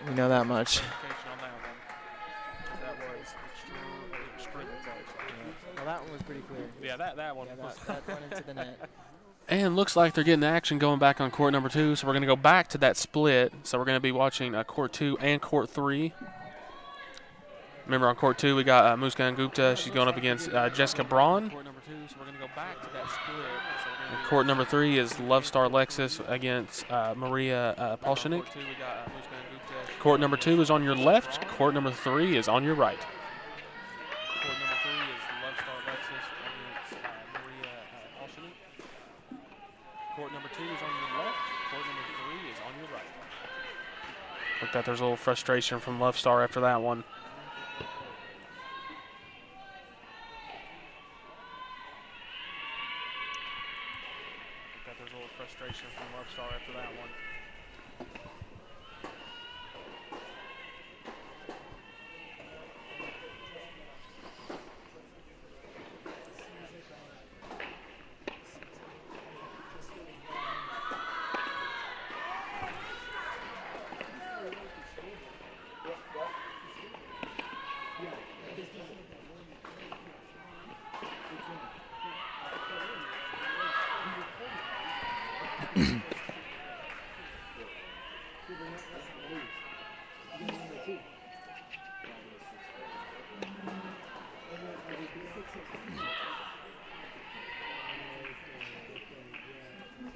We know that much. Well, that one was pretty clear. Yeah, that one. Yeah, that went into the net. And looks like they're getting action going back on court number 2, so we're going to go back to that split. So we're going to be watching court 2 and court 3. Remember, on court 2, we got Muskan Gupta. She's going up against Jessica Braun. Court number 2, so we're going to go back to that split. And court number 3 is Love Star Alexis against Maria Polshanik. Court number 2 is on your left. Court number 3 is on your right. Court number 3 is Love Star Alexis against Maria Polshanik. Court number 2 is on your left. Court number 3 is on your right. Looked like there's a little frustration from Love Star after that one. Frustration from Love Star after that one.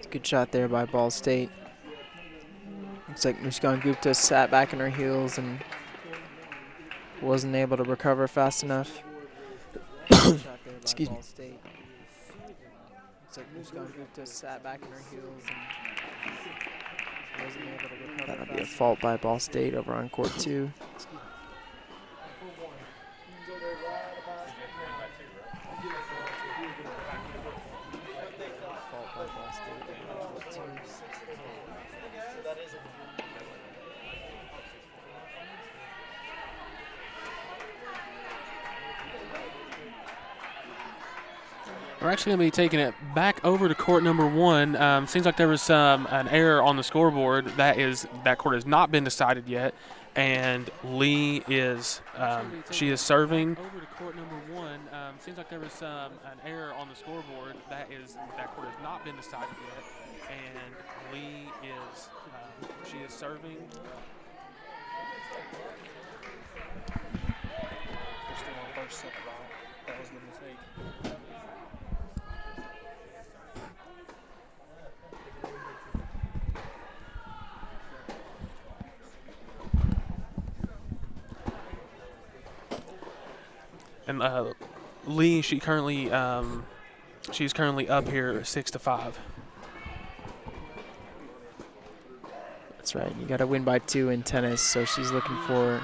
Good shot there by Ball State. Looks like Muskan Gupta sat back in her heels and wasn't able to recover fast enough. Excuse me. Looks like Muskan Gupta sat back in her heels and wasn't able to recover. That'll be a fault by Ball State over on court 2. We're actually going to be taking it back over to court number 1. Seems like there was an error on the scoreboard. That court has not been decided yet, and Lee is she is serving. Over to court number 1. Seems like there was an error on the scoreboard. That court has not been decided yet, and Lee is She is serving. They're still on first set, right? That was the mistake. And Lee, she's currently up here 6-5. That's right. You got to win by 2 in tennis, so she's looking for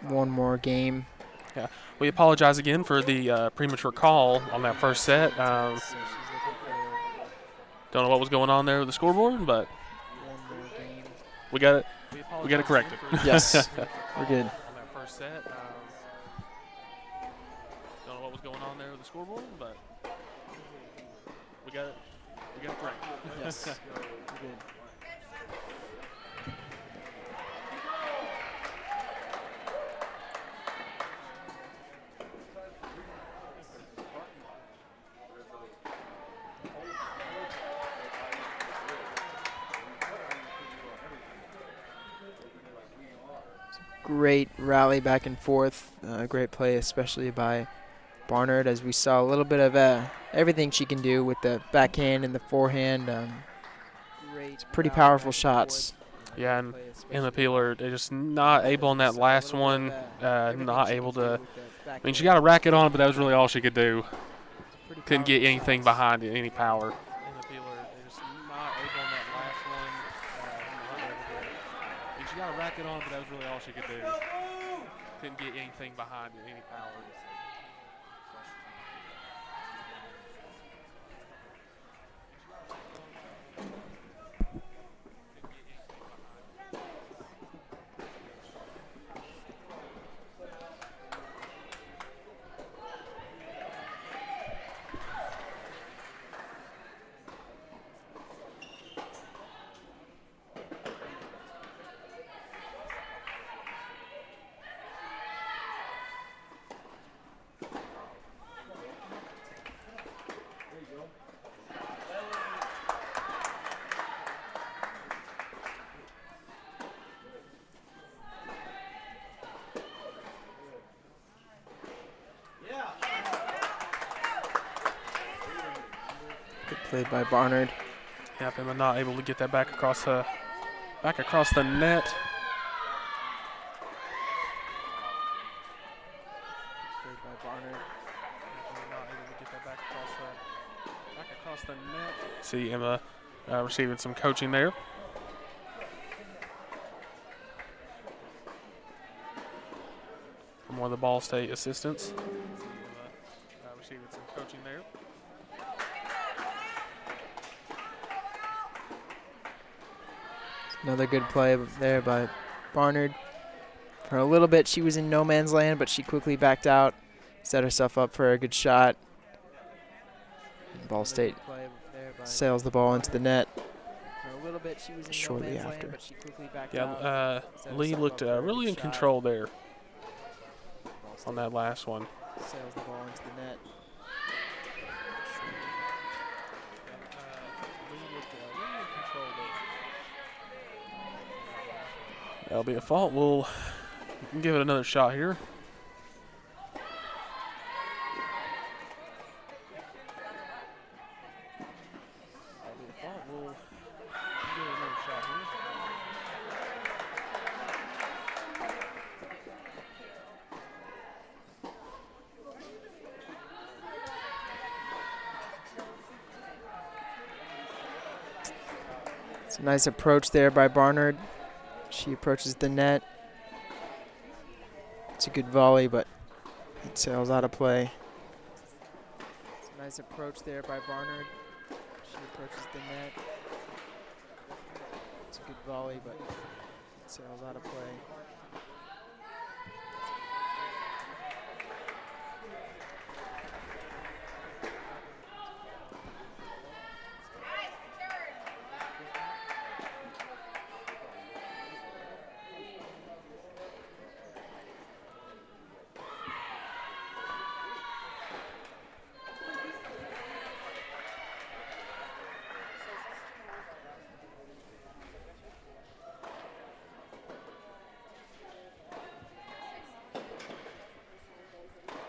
one more game. Yeah, we apologize again for the premature call on that first set. Don't know what was going on there with the scoreboard, but we got it. We got it corrected. Yes, we're good. On that first set. Don't know what was going on there with the scoreboard, but we got it. We got it corrected. Yes, we're good. Great rally back and forth. Great play, especially by Barnard, as we saw a little bit of everything she can do with the backhand and the forehand. Pretty powerful shots. Yeah, and Emma Peeler just not able on that last one. Not able to. I mean, she got a racket on it, but that was really all she could do. Couldn't get anything behind it, any power. Emma Peeler just not able on that last one. I mean, she got a racket on it, but that was really all she could do. Couldn't get anything behind it, any power. Played by Barnard. Yep, Emma not able to get that back across the net. Played by Barnard. Not able to get that back across the net. See Emma receiving some coaching there. From one of the Ballstate assistants. See Emma receiving some coaching there. Another good play there by Barnard. For a little bit, she was in no man's land, but she quickly backed out, set herself up for a good shot. And Ballstate sails the ball into the net shortly after. Yeah, Lee looked really in control there on that last one. Sails the ball into the net. That'll be a fault. We'll give it another shot here. That'll be a fault. We'll give it another shot here. It's a nice approach there by Barnard. She approaches the net. It's a good volley, but it sails out of play. It's a nice approach there by Barnard. She approaches the net. It's a good volley, but it sails out of play.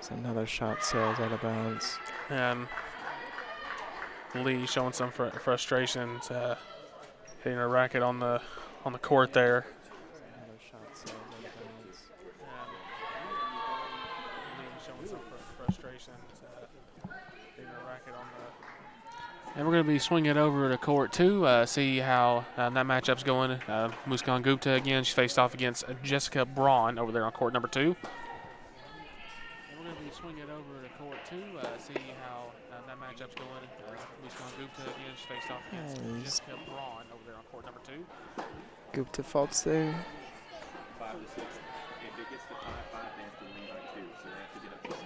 It's another shot sails out of bounds. And Lee showing some frustrations, hitting a racket on the court there. Another shot sails out of bounds. Lee showing some frustrations, hitting a racket on the. And we're going to be swinging it over to court 2, see how that matchup's going. Muskan Gupta again, she faced off against Jessica Braun over there on court number 2. And we're going to be swinging it over to court 2, see how that matchup's going. Muskan Gupta again, she faced off against Jessica Braun over there on court number 2. Gupta faults there. 5 to 6. If it gets to 5-5, they have to win by 2, so they have to get up to 7.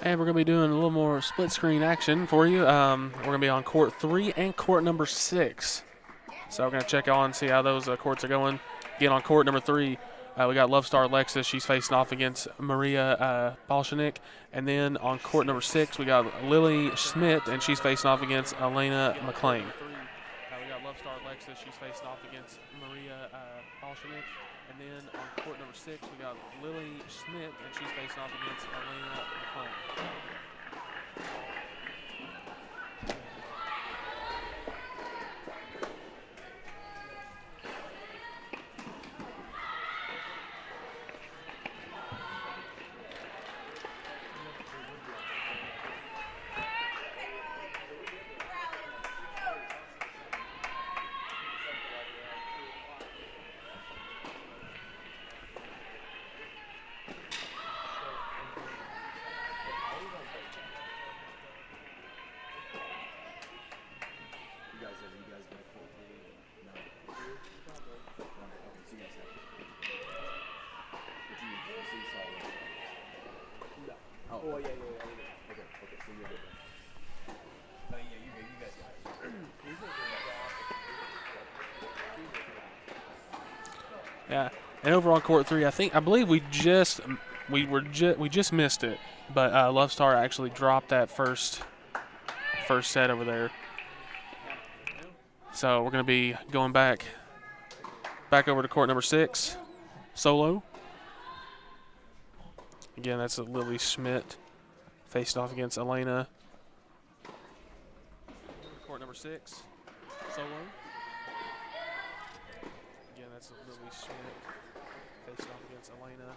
And we're going to be doing a little more split screen action for you. We're going to be on court 3 and court number 6. So we're going to check on and see how those courts are going. Again, on court number 3, we got Love Star Alexis. She's facing off against Maria Balshanik. And then on court number 6, we got Lily Schmidt, and she's facing off against Elena McLean. We got Love Star Alexis. She's facing off against Maria Balshanik. And then on court number 6, we got Lily Schmidt, and she's facing off against Elena McLean. Yeah, and over on court 3, I believe we just missed it, but Love Star actually dropped that first set over there. So we're going to be going back over to court number 6, solo. Again, that's Lily Schmidt facing off against Elena. Court number 6, solo. Again, that's Lily Schmidt facing off against Elena.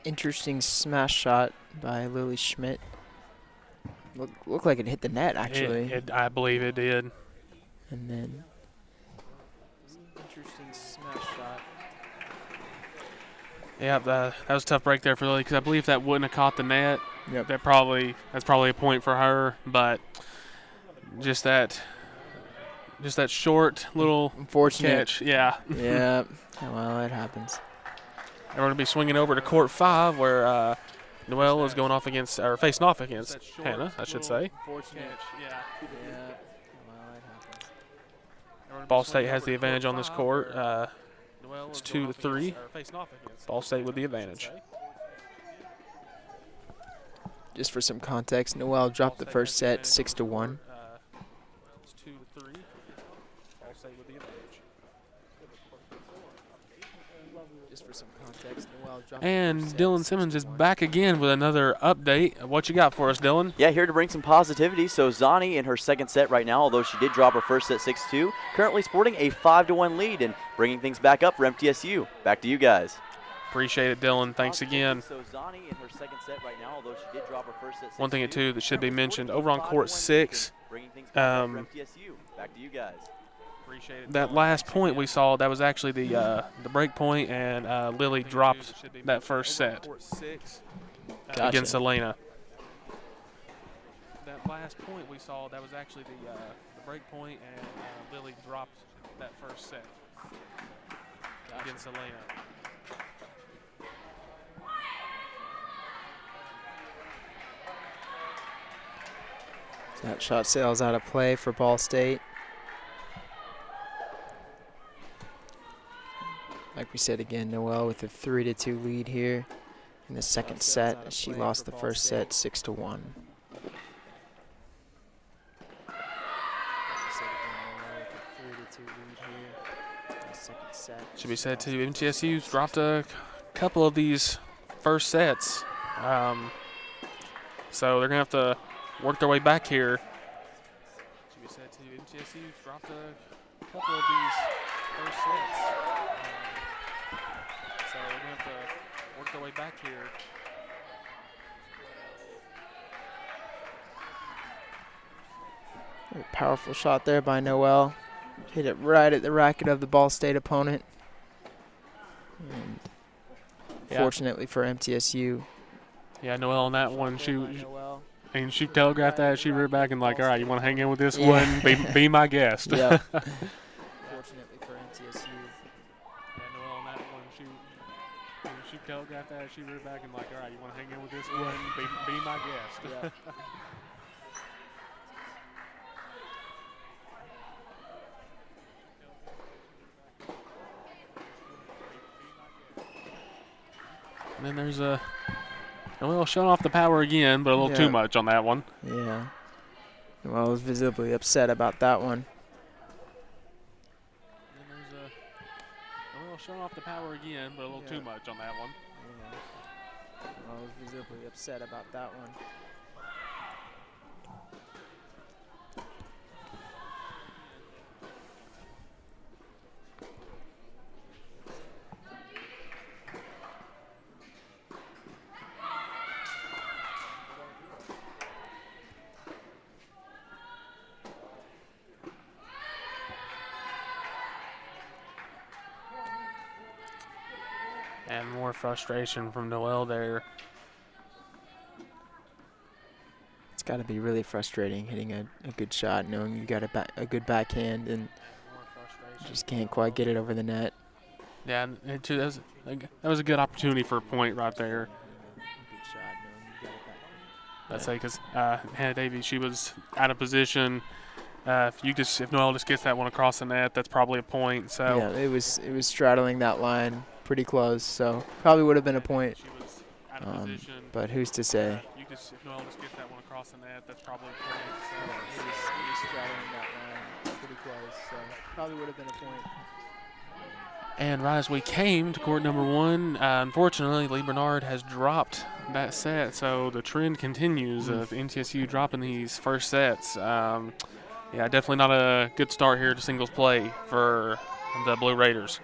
Interesting smash shot by Lily Schmidt. Looked like it hit the net, actually. I believe it did. And then interesting smash shot. Yeah, that was a tough break there for Lily because I believe if that wouldn't have caught the net, Yep. that's probably a point for her. But just that short little Unfortunate catch. Yeah. Yeah. Well, it happens. And we're going to be swinging over to court 5 where Noelle is going off against, or facing off against Hannah, I should say. Unfortunate. Yeah. Well, it happens. Ballstate has the advantage on this court. It's 2-3. Ballstate with the advantage. Just for some context, Noelle dropped the first set 6-1. It's 2-3. Ballstate with the advantage. Just for some context, Noelle And Dylan Simmons is back again with another update. What you got for us, Dylan? Yeah, here to bring some positivity. So Zani in her second set right now, although she did drop her first set 6-2, currently sporting a 5-1 lead and bringing things back up for MTSU. Back to you guys. Appreciate it, Dylan. Thanks again. So Zani in her second set right now, although she did drop her first set 6-2. One thing, too, that should be mentioned, over on court 6, MTSU. Back to you guys. that last point we saw, that was actually the break point, and Lily dropped that first set against Elena. That last point we saw, that was actually the break point, and Lily dropped that first set against Elena. That shot sails out of play for Ballstate. Like we said again, Noelle with a 3-2 lead here in the second set. She lost the first set 6-1. Should be said too, MTSU's dropped a couple of these first sets. So they're going to have to work their way back here. Should be said too, MTSU's dropped a couple of these first sets. So they're going to have to work their way back here. Very powerful shot there by Noelle. Hit it right at the racket of the Ballstate opponent. And fortunately for MTSU. Yeah, Noelle on that one, she telegraphed that. She reared back and like, all right, you want to hang in with this one? Be my guest. Yeah. Fortunately for MTSU. Yeah, Noelle on that one, she telegraphed that. She reared back and like, all right, you want to hang in with this one? Be my guest. Yeah. And then there's Noelle showing off the power again, but a little too much on that one. Yeah. Noelle was visibly upset about that one. And then there's Noelle showing off the power again, but a little too much on that one. Yeah. Noelle was visibly upset about that one. And more frustration from Noelle there. It's got to be really frustrating hitting a good shot, knowing you got a good backhand and just can't quite get it over the net. Yeah, and too, that was a good opportunity for a point right there. Good shot, knowing you got it back. Let's say because Hannah Davies, she was out of position. If Noelle just gets that one across the net, that's probably a point. So yeah, it was straddling that line pretty close, so probably would have been a point. But who's to say? If Noelle just gets that one across the net, that's probably a point. So it was straddling that line pretty close, so probably would have been a point. And right as we came to court number 1, unfortunately, Lee Bernard has dropped that set, so the trend continues of MTSU dropping these first sets. Yeah, definitely not a good start here to singles play for the Blue Raiders.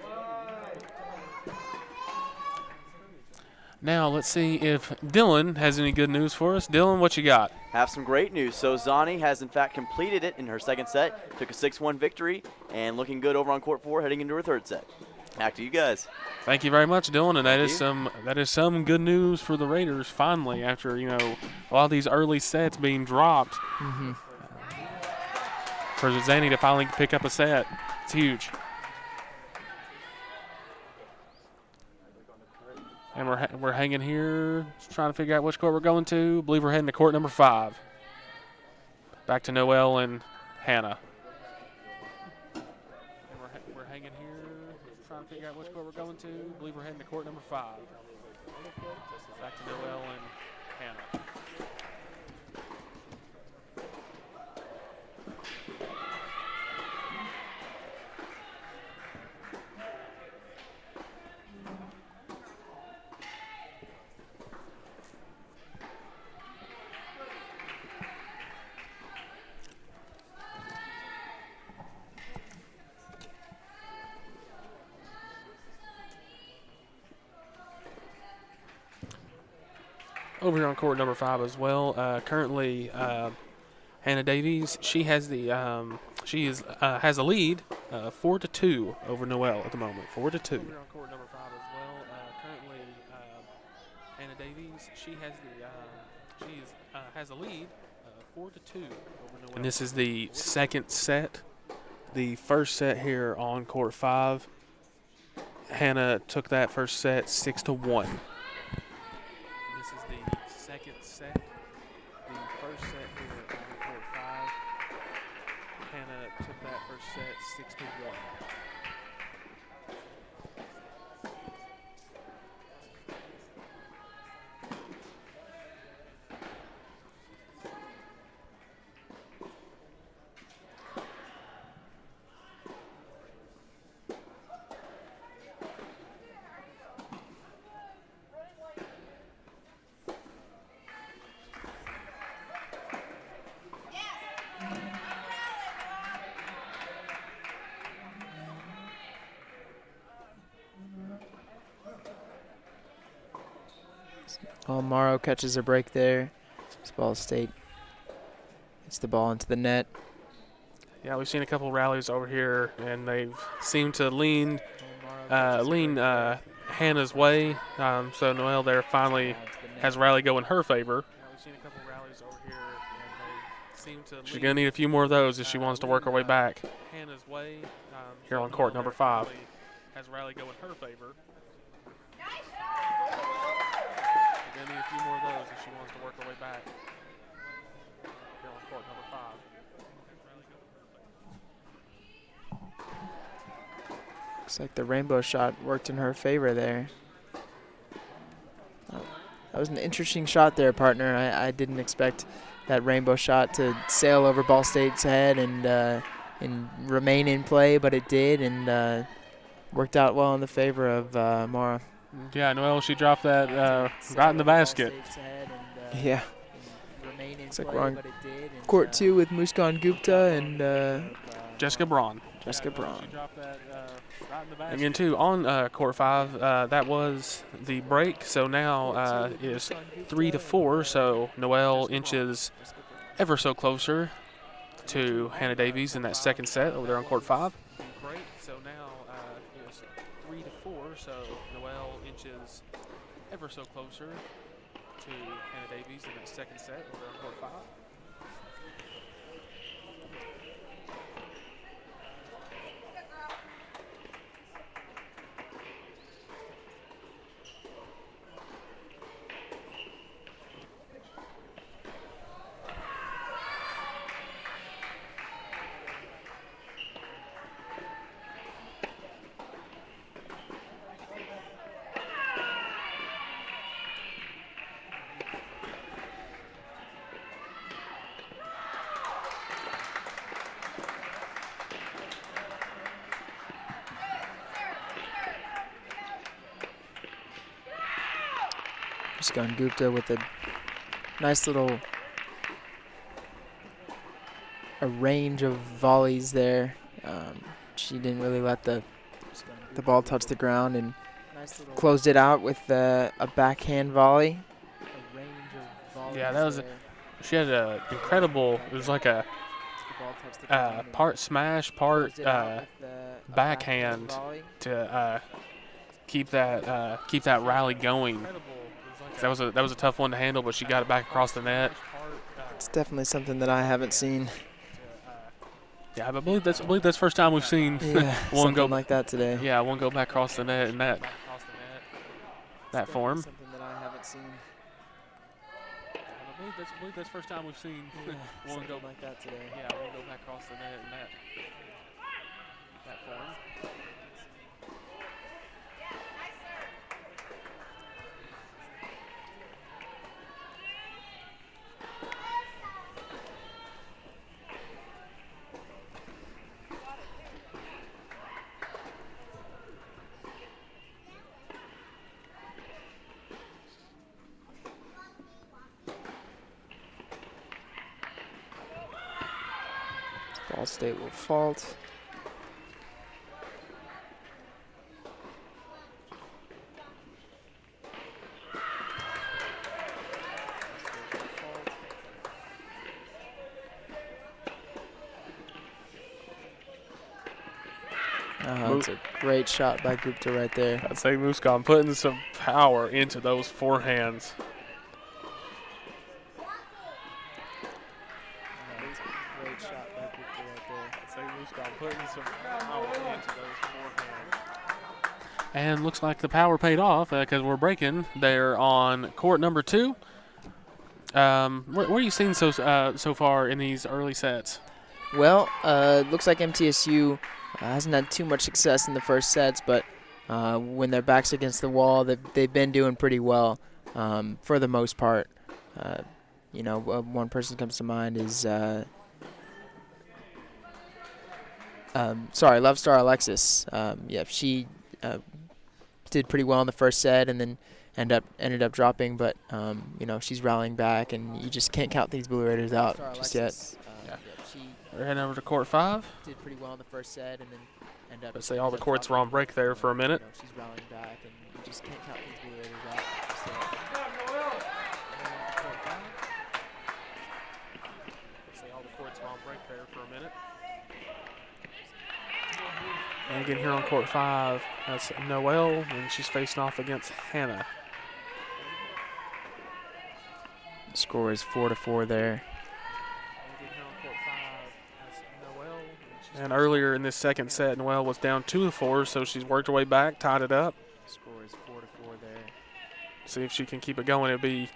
Now let's see if Dylan has any good news for us. Dylan, what you got? Have some great news. So Zani has in fact completed it in her second set, took a 6-1 victory, and looking good over on court 4 heading into her third set. Back to you guys. Thank you very much, Dylan, and that is some good news for the Raiders finally after a lot of these early sets being dropped. For Zani to finally pick up a set, it's huge. And we're hanging here, just trying to figure out which court we're going to. I believe we're heading to court number 5. Back to Noelle and Hannah. And we're hanging here, just trying to figure out which court we're going to. I believe we're heading to court number 5. Back to Noelle and Hannah. over here on court number 5 as well. Currently, Hannah Davies, she has the has a lead, 4-2 over Noel at the moment. 4-2. Over here on court number 5 as well. Currently, Hannah Davies, she has the has a lead, 4-2 over Noel. And this is the second set. The first set here on court 5. Hannah took that first set 6-1. This is the second set. The first set here on court 5. Hannah took that first set 6-1. Oh, Morrow catches a break there. It's Ballstate. Hits the ball into the net. Yeah, we've seen a couple rallies over here, and they've seemed to lean Hannah's way. So Noelle there finally has a rally go in her favor. Yeah, we've seen a couple rallies over here, and they seem to she's going to need a few more of those if she wants to work her way back. Hannah's way here on court number 5 has a rally go in her favor. She's going to need a few more of those if she wants to work her way back here on court number 5. Looks like the rainbow shot worked in her favor there. That was an interesting shot there, partner. I didn't expect that rainbow shot to sail over Ball State's head and remain in play, but it did, and worked out well in the favor of Mara. Yeah, Noelle, she dropped that right in the basket. Yeah. Looks like we're on court 2 with Muskan Gupta and Jessica Braun. Jessica Braun. Again, too, on court 5, that was the break. So now is 3-4. So Noelle inches ever so closer to Hannah Davies in that second set over there on court 5. Break. So now is 3-4. So Noelle inches ever so closer to Hannah Davies in that second set over there on court 5. Muskan Gupta with a nice little range of volleys there. She didn't really let the ball touch the ground and closed it out with a backhand volley. Yeah, that was she had an incredible, it was like a part smash, part backhand to keep that rally going. That was a tough one to handle, but she got it back across the net. It's definitely something that I haven't seen. Yeah, but I believe that's the first time we've seen one go like that today. Yeah, one go back across the net in that form. Something that I haven't seen. I believe that's the first time we've seen one go like that today. Yeah, one go back across the net in that form. Ball State will fault. It's a great shot by Gupta right there. I'd say Muscon putting some power into those forehands. It's a great shot by Gupta right there. I'd say Muscon putting some power into those forehands. And looks like the power paid off because we're breaking there on court number 2. What are you seeing so far in these early sets? Well, looks like MTSU hasn't had too much success in the first sets, but when their back's against the wall, they've been doing pretty well for the most part. One person comes to mind is Love Star Alexis. She did pretty well in the first set and then ended up dropping, but she's rallying back, and you just can't count these Blue Raiders out just yet. We're heading over to court 5. Did pretty well in the first set and then ended up. Let's say all the courts were on break there for a minute. She's rallying back, and you just can't count these Blue Raiders out. Let's say all the courts were on break there for a minute. And again here on court 5, that's Noelle, and she's facing off against Hannah. The score is 4-4 there. And earlier in this second set, Noelle was down 2-4, so she's worked her way back, tied it up. Score is 4-4 there. See if she can keep it going. It'd be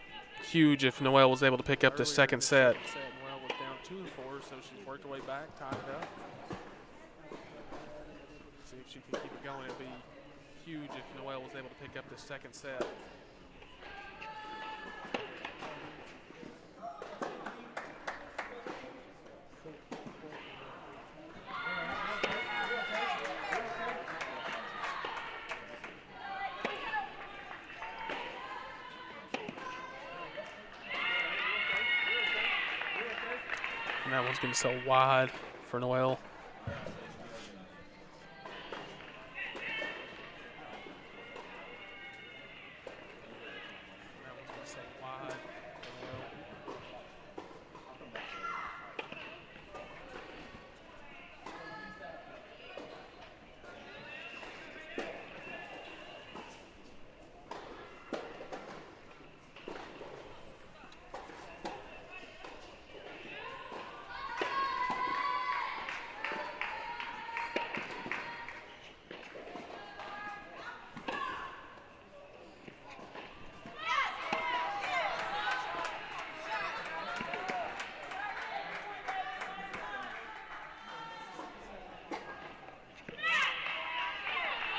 huge if Noelle was able to pick up the second set. Noelle was down 2-4, so she's worked her way back, tied it up. See if she can keep it going. It'd be huge if Noelle was able to pick up the second set. And that one's going to so wide for Noelle.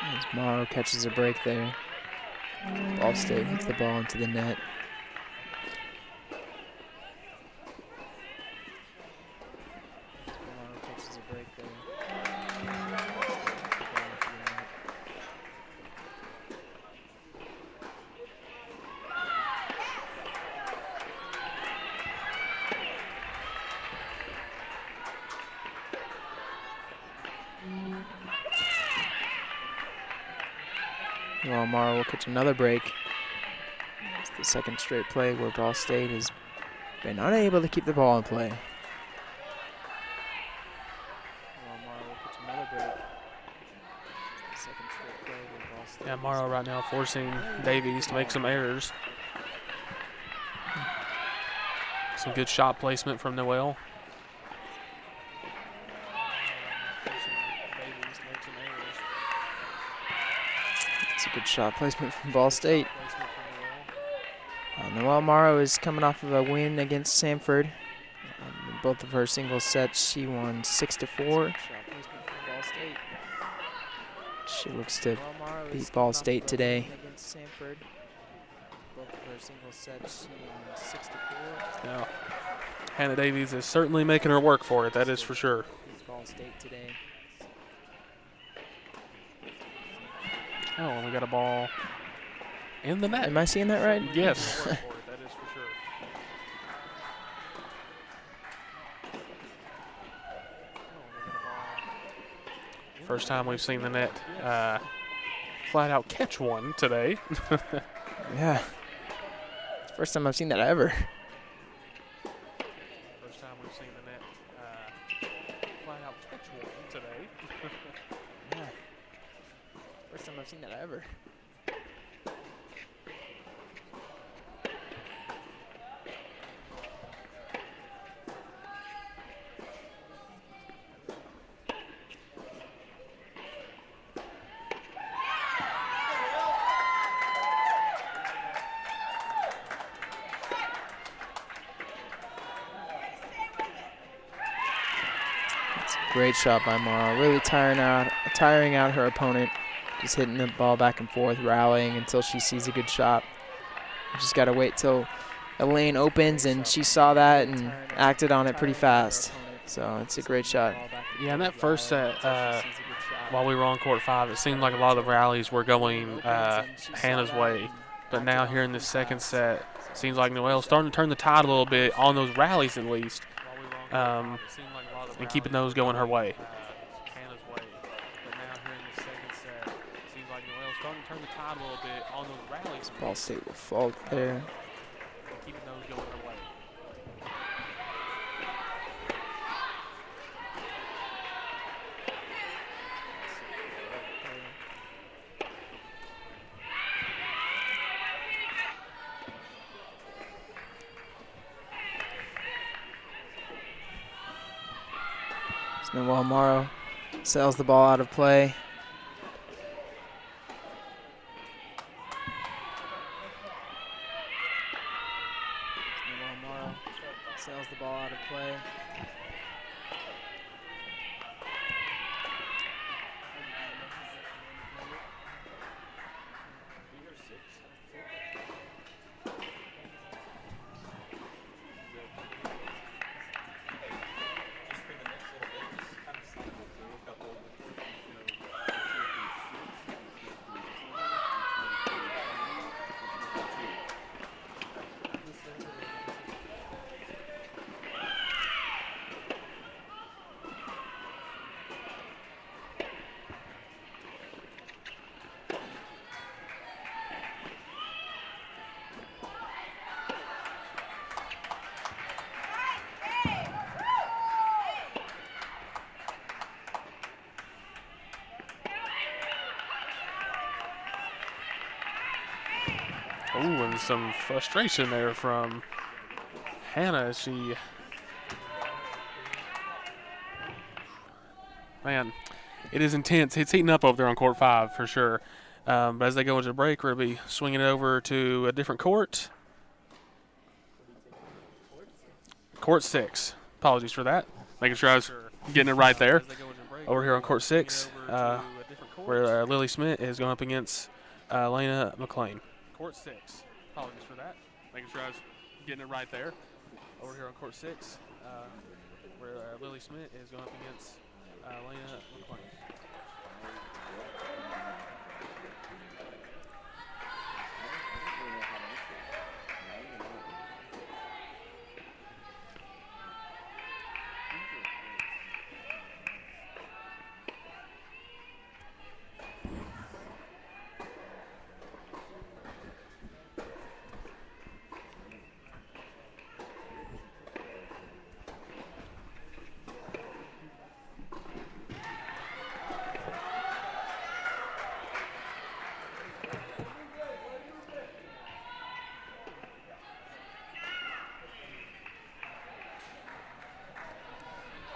As Morrow catches a break there. Ballstate hits the ball into the net. Morrow catches a break there. Well, Morrow will catch another break. It's the second straight play where Ballstate has been unable to keep the ball in play. Well, Morrow will catch another break. It's the second straight play where Ballstate. Yeah, Morrow right now forcing Davies to make some errors. Some good shot placement from Noelle. It's a good shot placement from Ballstate. Noelle Morrow is coming off of a win against Samford. In both of her singles sets, she won 6-4. She looks to beat Ballstate today. Now, Hannah Davies is certainly making her work for it, that is for sure. Ballstate today. Oh, and we got a ball in the net. Am I seeing that right? Yes. That is for sure. First time we've seen the net flat out catch one today. Yeah. It's the first time I've seen that ever. First time we've seen the net flat out catch one today. Yeah. first time I've seen that ever. Great shot by Morrow, really tiring out her opponent, just hitting the ball back and forth, rallying until she sees a good shot. You just got to wait till a lane opens, and she saw that and acted on it pretty fast. So it's a great shot. Yeah, in that first set, while we were on court 5, it seemed like a lot of the rallies were going Hannah's way. But now here in this second set, it seems like Noelle's starting to turn the tide a little bit on those rallies at least. And keeping those going her way. Ballstate will fault there. Keeping those going her way. Noelle Morrow sails the ball out of play. Noelle Morrow sails the ball out of play. Ooh, and some frustration there from Hannah as she, man, it is intense. It's heating up over there on court 5 for sure. But as they go into the break, we're going to be swinging it over to a different court. Court 6. Apologies for that. Making sure I was getting it right there. Over here on court 6, where Lily Smith is going up against Lena McLean. Court 6. Apologies for that. Making sure I was getting it right there. Over here on court 6, where Lily Smith is going up against Lena McLean.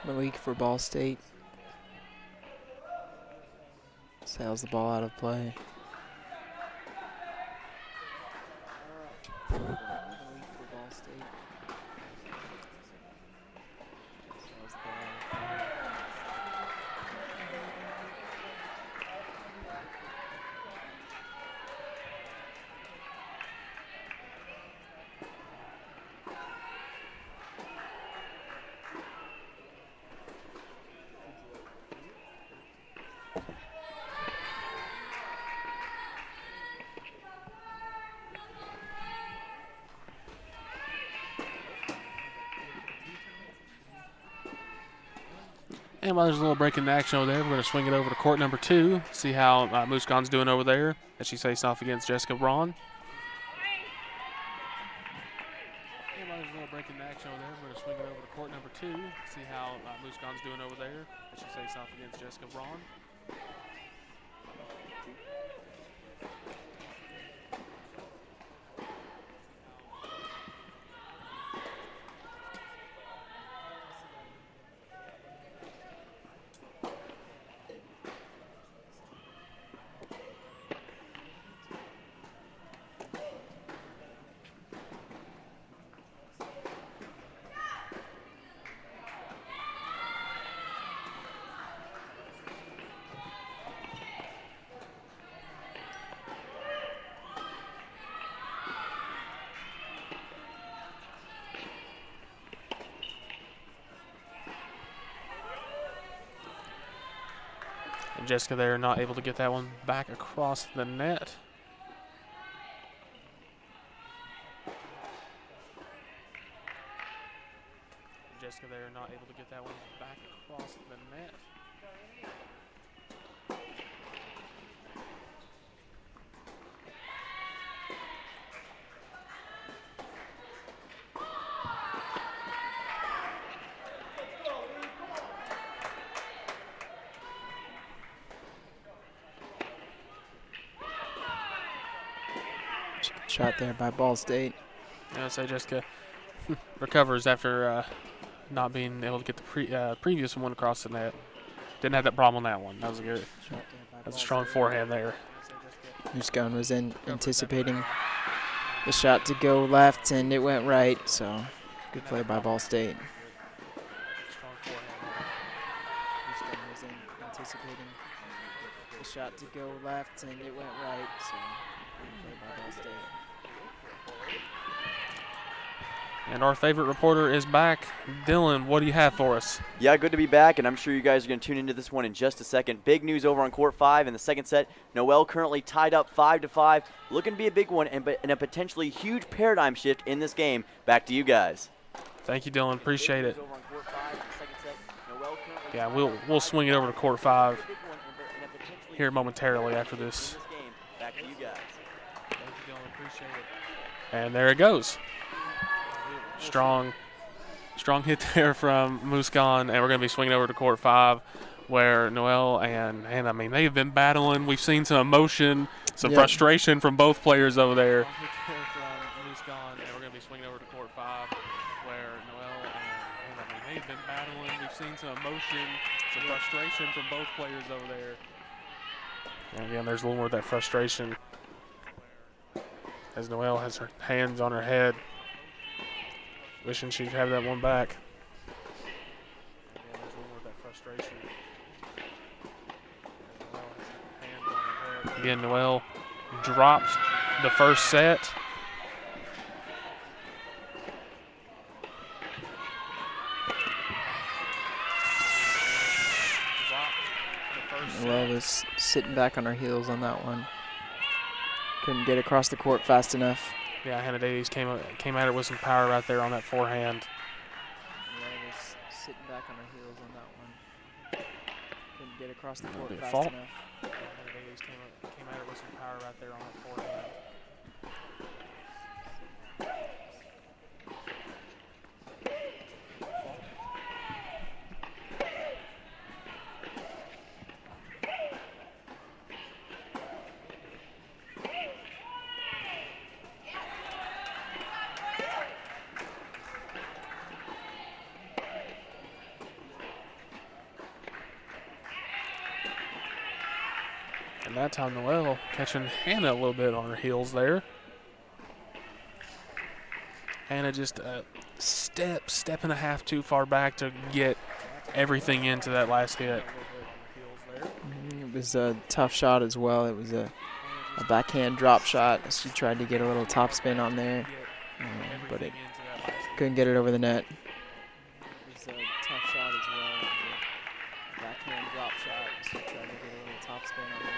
Malik for Ballstate. Sails the ball out of play. Malik for Ballstate. Sails the ball out of play. And while there's a little break in action over there, we're going to swing it over to court number 2, see how Muscon's doing over there as she faces off against Jessica Braun. And while there's a little break in action over there, we're going to swing it over to court number 2, see how Muscon's doing over there as she faces off against Jessica Braun. Jessica there not able to get that one back across the net. Jessica there not able to get that one back across the net. Shot there by Ball State. Yeah, so Jessica recovers after not being able to get the previous one across the net. Didn't have that problem on that one. That was a good. That's a strong forehand there. Muscon was anticipating the shot to go left, and it went right. So good play by Ball State. Muscon was anticipating the shot to go left, and it went right. So good play by Ball State. And our favorite reporter is back. Dylan, what do you have for us? Yeah, good to be back, and I'm sure you guys are going to tune into this one in just a second. Big news over on Court 5 in the second set. Noel currently tied up 5-5. Looking to be a big one and a potentially huge paradigm shift in this game. Back to you guys. Thank you, Dylan. Appreciate it. Yeah, we'll swing it over to Court 5 here momentarily after this. Back to you guys. Thank you, Dylan. Appreciate it. And there it goes. Strong hit there from Muscon, and we're going to be swinging over to Court 5 where Noel and I mean, they've been battling. We've seen some emotion, some frustration from both players over there. Strong hit there from Muscon, and we're going to be swinging over to Court 5 where Noel and I mean, they've been battling. We've seen some emotion, some frustration from both players over there. And again, there's a little more of that frustration as Noel has her hands on her head. Wishing she'd have that one back. Again, there's a little more of that frustration. Again, Noel dropped the first set. Noel was sitting back on her heels on that one. Couldn't get across the court fast enough. Yeah, Hannah Davies came at it with some power right there on that forehand. Noel was sitting back on her heels on that one. Couldn't get across the court fast fault. enough. Yeah, Hannah Davies came at it with some power right there on that forehand. And that time Noel catching Hannah a little bit on her heels there. Hannah just a step and a half too far back to get everything into that last hit. It was a tough shot as well. It was a backhand drop shot. She tried to get a little topspin on there, but it couldn't get it over the net. It was a tough shot as well. It was a backhand drop shot. She tried to get a little topspin on there.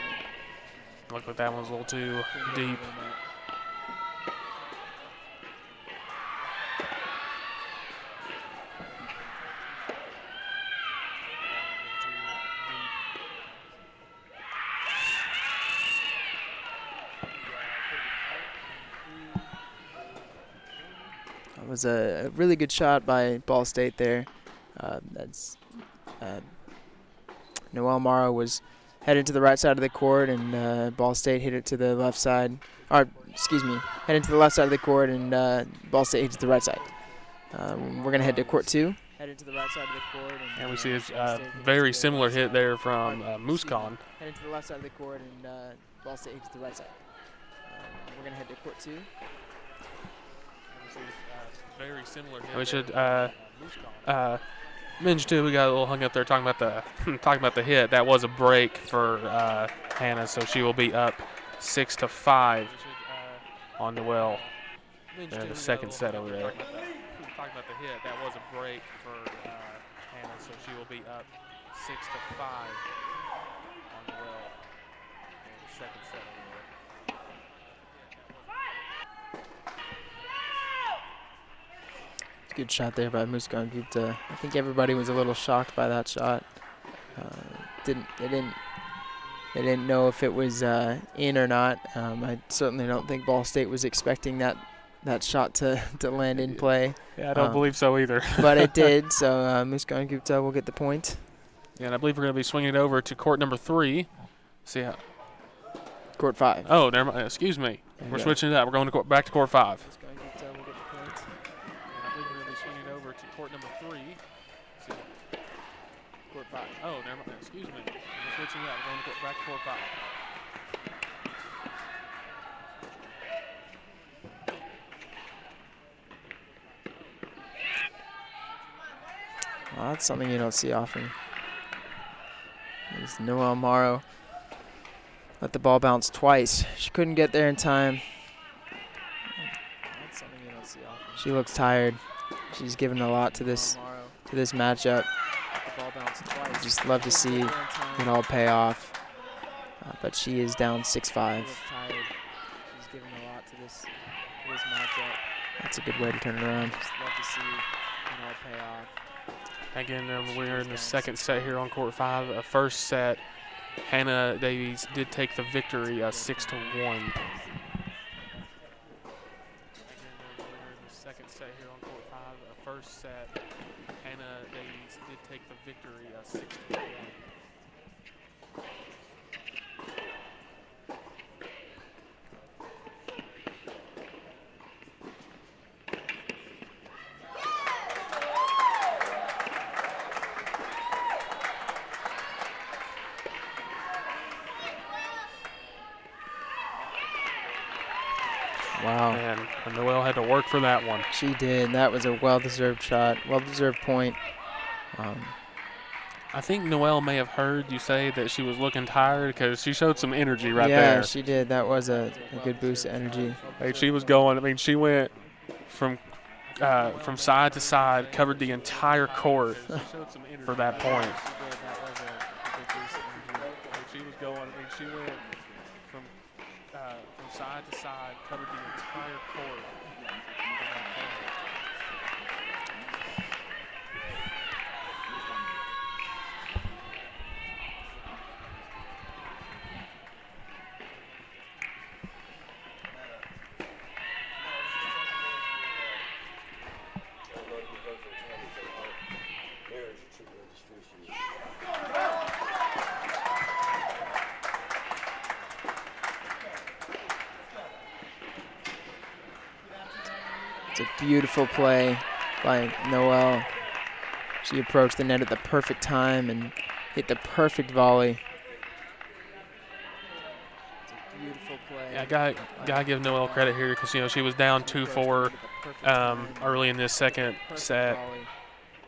Looked like that one's a little too deep. It was a really good shot by Ball State there. Noel Morrow was headed to the right side of the court, and Ball State hit it to the left side. Or, excuse me, headed to the left side of the court, and Ball State hit it to the right side. We're going to head to court 2. Headed to the right side of the court. And we see a very similar hit there from Muscon. Headed to the left side of the court, and Ball State hit to the right side. We're going to head to court 2. Very similar hit. We should mention too, we got a little hung up there talking about the hit. That was a break for Hannah, so she will be up 6-5 on Noel in the second set over there. Talking about the hit, that was a break for Hannah, so she will be up 6-5 on second set over there. Good shot there by Muskan Gupta. I think everybody was a little shocked by that shot. They didn't know if it was in or not. I certainly don't think Ball State was expecting that shot to land in play. Yeah, I don't believe so either. But it did, so Muskan Gupta will get the point. Yeah, and I believe we're going to be swinging it over to court number 3. See how? Court 5. Oh, never mind. Excuse me. We're switching it up. We're going to back to court 5. Muskan Gupta will get the point. And I believe we're going to be swinging it over to court number 3. See, court 5. Oh, never mind. Excuse me. We're switching it up. We're going to back to court 5. Well, that's something you don't see often. There's Noelle Morrow. Let the ball bounce twice. She couldn't get there in time. That's something you don't see often. She looks tired. She's given a lot to this matchup. Just love to see it all pay off. But she is down 6-5. She's given a lot to this matchup. That's a good way to turn it around. Just love to see it all pay off. Again, we're in the second set here on court 5. First set, Hannah Davies did take the victory 6-1. Second set here on court 5. First set, Hannah Davies did take the victory 6-1. Wow. And Noelle had to work for that one. She did. That was a well-deserved shot, well-deserved point. I think Noelle may have heard you say that she was looking tired because she showed some energy right yeah, there. Yeah, she did. That was a good boost of energy. Like she was going. I mean, she went from side to side, covered the entire court for that point. She was going. I mean, she went from side to side, covered the entire court. It's a beautiful play by Noelle. She approached the net at the perfect time and hit the perfect volley. It's a beautiful play. Yeah, gotta give Noelle credit here because she was down 2-4 early in this second set.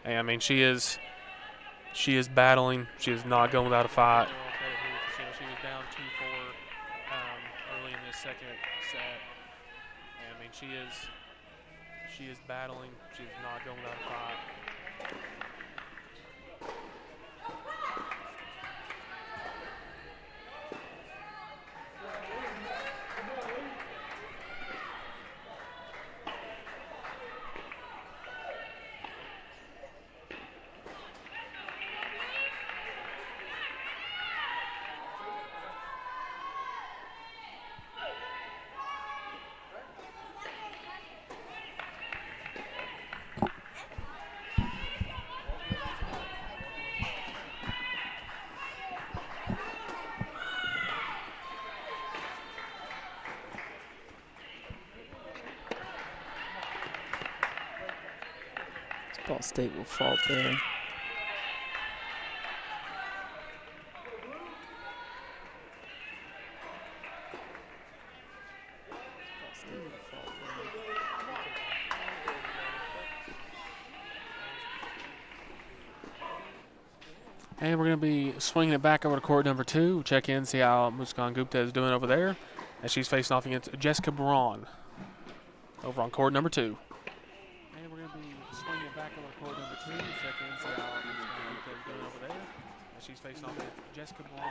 And, I mean, she is battling. She is not going without a fight. She was down 2-4 early in this second set. And, I mean, she is battling. She is not going without a fight. Ball State will fault there. And we're going to be swinging it back over to court number 2. Check in, see how Muskan Gupta is doing over there as she's facing off against Jessica Braun over on court number 2. And we're going to be swinging it back over to court number 2. Check in, see how Muskan Gupta is doing over there She's facing off with Jessica Ball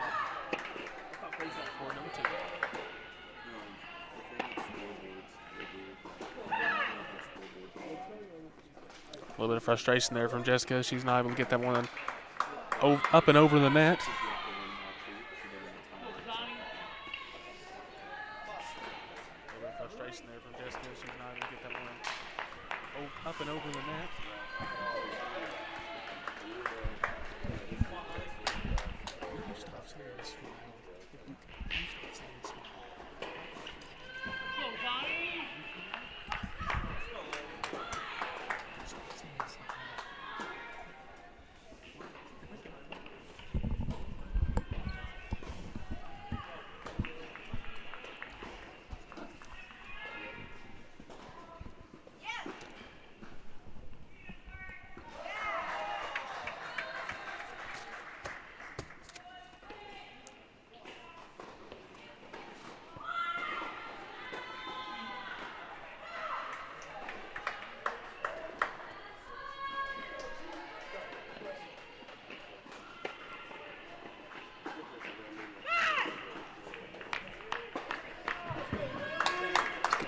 for number 2. A little bit of frustration there from Jessica. She's not able to get that one up and over the net. A little bit of frustration there from Jessica. She's not able to get that one up and over the net.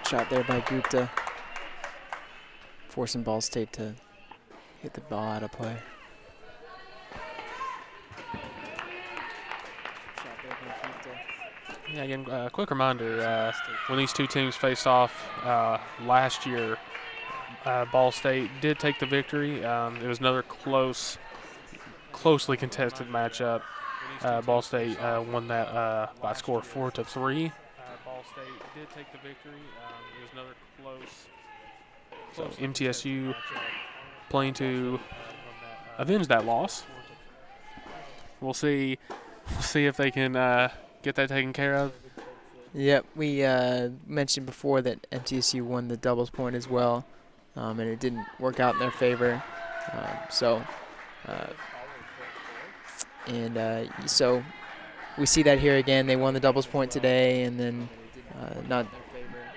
Shot there by Gupta, forcing Ballstate to get the ball out of play. Yeah, again, quick reminder, when these two teams faced off last year, Ballstate did take the victory. It was another closely contested matchup. Ballstate won that by a score of 4-3. Ballstate did take the victory. It was another close MTSU playing to avenge that loss. We'll see if they can get that taken care of. Yep, we mentioned before that MTSU won the doubles point as well, and it didn't work out in their favor. So we see that here again. They won the doubles point today, and then not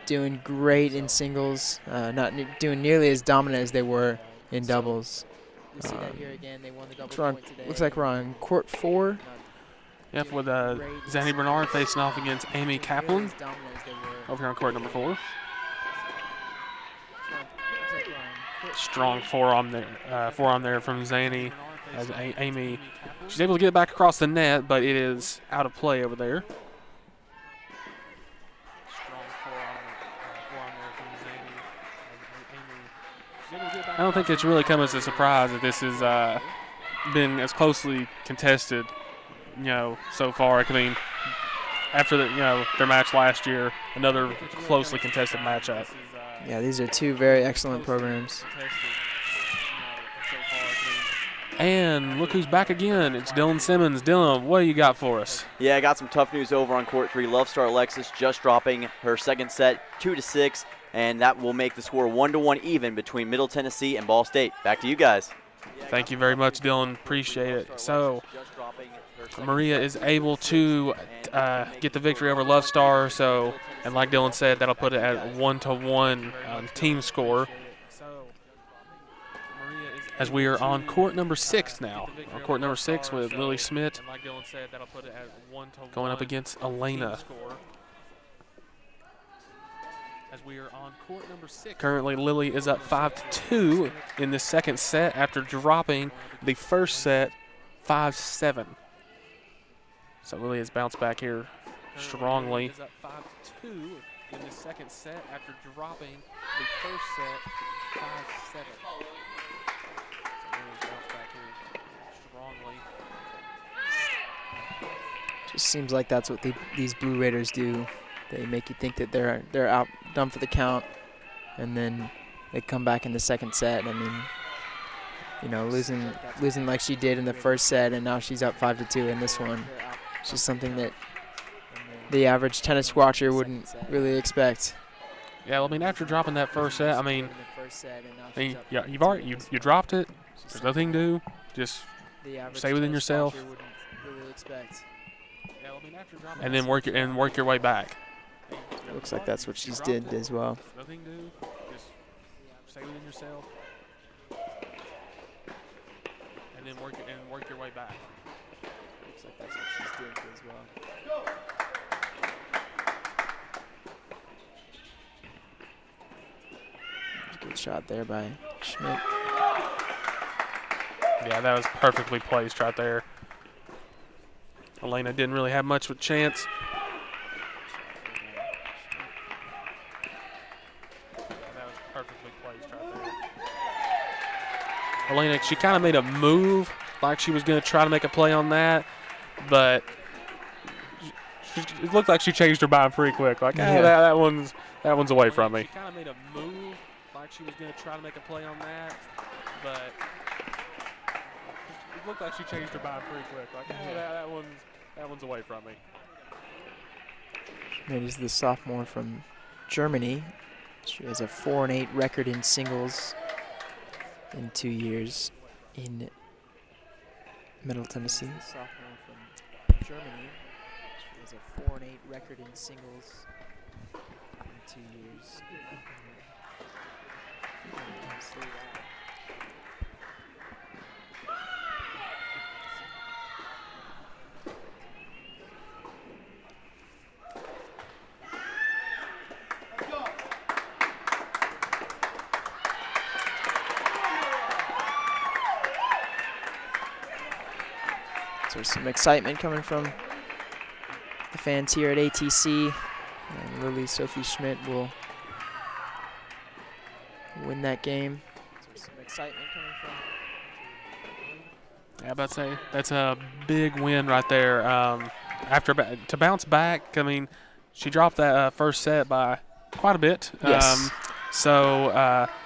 doing great in singles, not doing nearly as dominant as they were in doubles. We see that here again. They won the doubles point today. Looks like we're on court 4. Yep, with Zanny Bernard facing off against Amy Kaplan over here on court number 4. Strong forearm there from Zanny as Amy. She's able to get it back across the net, but it is out of play over there. I don't think it's really come as a surprise that this has been as closely contested, so far. I mean, after their match last year, another closely contested matchup. Yeah, these are two very excellent programs. And look who's back again. It's Dylan Simmons. Dylan, what do you got for us? Yeah, I got some tough news over on court 3. Love Star Alexis just dropping her second set 2-6, and that will make the score 1-1 even between Middle Tennessee and Ball State. Back to you guys. Thank you very much, Dylan. Appreciate it. So Maria is able to get the victory over Love Star. And like Dylan said, that'll put it at 1-1 team score. As we are on court number 6 now. On court number 6 with Lily Smith going up against Elena. As we are on court number 6. Currently, Lily is up 5-2 in the second set after dropping the first set 5-7. So Lily has bounced back here strongly. Is up 5-2 in the second set after dropping the first set 5-7. Just seems like that's what these Blue Raiders do. They make you think that they're out done for the count, and then they come back in the second set. I mean, losing like she did in the first set, and now she's up 5-2 in this one. It's just something that the average tennis watcher wouldn't really expect. Yeah, I mean, after dropping that first set, you dropped it. There's nothing to do. Just stay within yourself. And then work your way back. Looks like that's what she's did as well. Nothing to do. Just stay within yourself. And then work your way back. like that's what she's doing as well. Good shot there by Schmidt. Yeah, that was perfectly placed right there. Elena didn't really have much of a chance. Yeah, that was perfectly placed right there. Elena, she kind of made a move like she was going to try to make a play on that, but it looked like she changed her mind pretty quick. Like, that one's away from me. She kind of made a move like she was going to try to make a play on that, but it looked like she changed her mind pretty quick. Like, that one's away from me. Schmidt is the sophomore from Germany. She has a 4-8 record in singles in 2 years in Middle Tennessee. Sophomore from Germany. She has a 4-8 record in singles in 2 years. So there's some excitement coming from the fans here at ATC, and Lily Sophie Schmidt will win that game. So there's some excitement coming from. Yeah, about to say that's a big win right there. To bounce back, I mean, she dropped that first set by quite a bit. Yes. So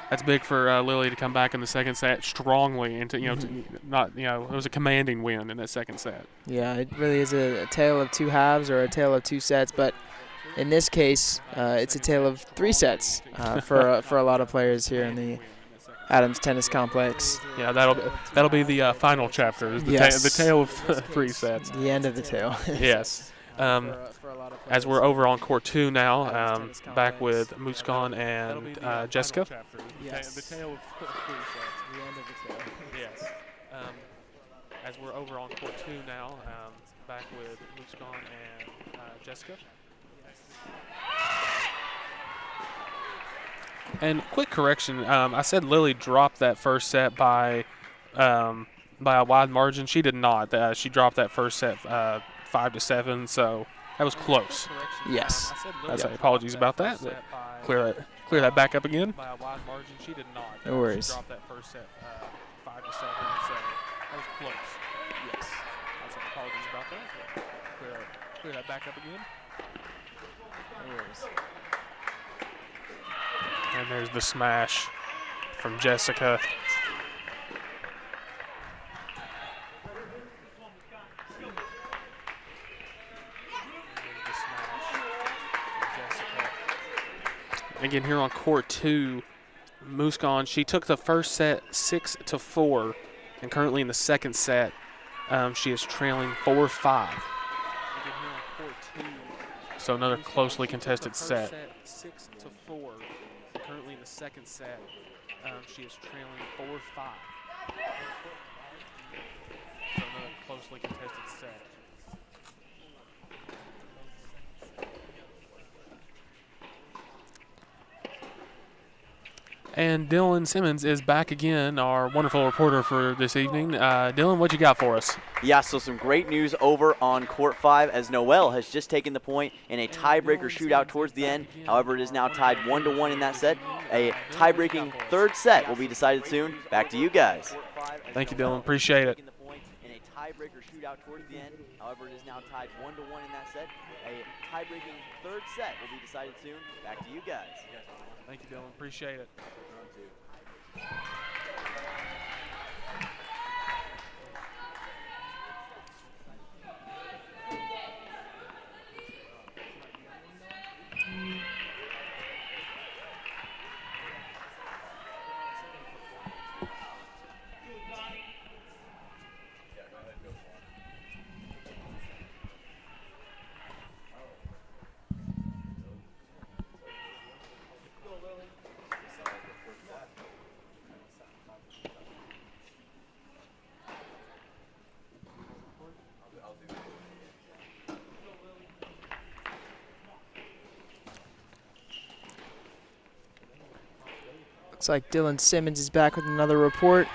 that's big for Lily to come back in the second set strongly, and to, it was a commanding win in that second set. Yeah, it really is a tale of two halves or a tale of two sets, but in this case, it's a tale of 3 sets for a lot of players here in the Adams Tennis Complex. Yeah, that'll be the final chapter. The tale of 3 sets. The end of the tale. Yes. As we're over on court 2 now, back with Muskan and Jessica. Yes. The tale of 3 sets. The end of the tale. Yes. As we're over on court 2 now, back with Muskan and Jessica. And quick correction, I said Lily dropped that first set by a wide margin. She did not. She dropped that first set 5-7, so that was close. Yes. That's apologies about that. Clear that back up again. By a wide margin, she did not. No worries. She dropped that first set 5-7, so that was close. Yes. Apologies about that. Clear that back up again. No worries. And there's the smash from Jessica. Again, here on court 2, Muskan, she took the first set 6-4, and currently in the second set, she is trailing 4-5. So another closely contested set. 6-4. Currently in the second set, she is trailing 4-5. So another closely contested set. And Dylan Simmons is back again, our wonderful reporter for this evening. Dylan, what you got for us? Yeah, so some great news over on court 5 as Noelle has just taken the point in a tiebreaker shootout towards the end. However, it is now tied 1-1 in that set. A tie-breaking third set will be decided soon. Back to you guys. Thank you, Dylan. Appreciate it. In a tiebreaker shootout towards the end. However, it is now tied 1-1 in that set. A tie-breaking third set will be decided soon. Back to you guys. Thank you, Dylan. Appreciate it. Looks like Dylan Simmons is back with another report.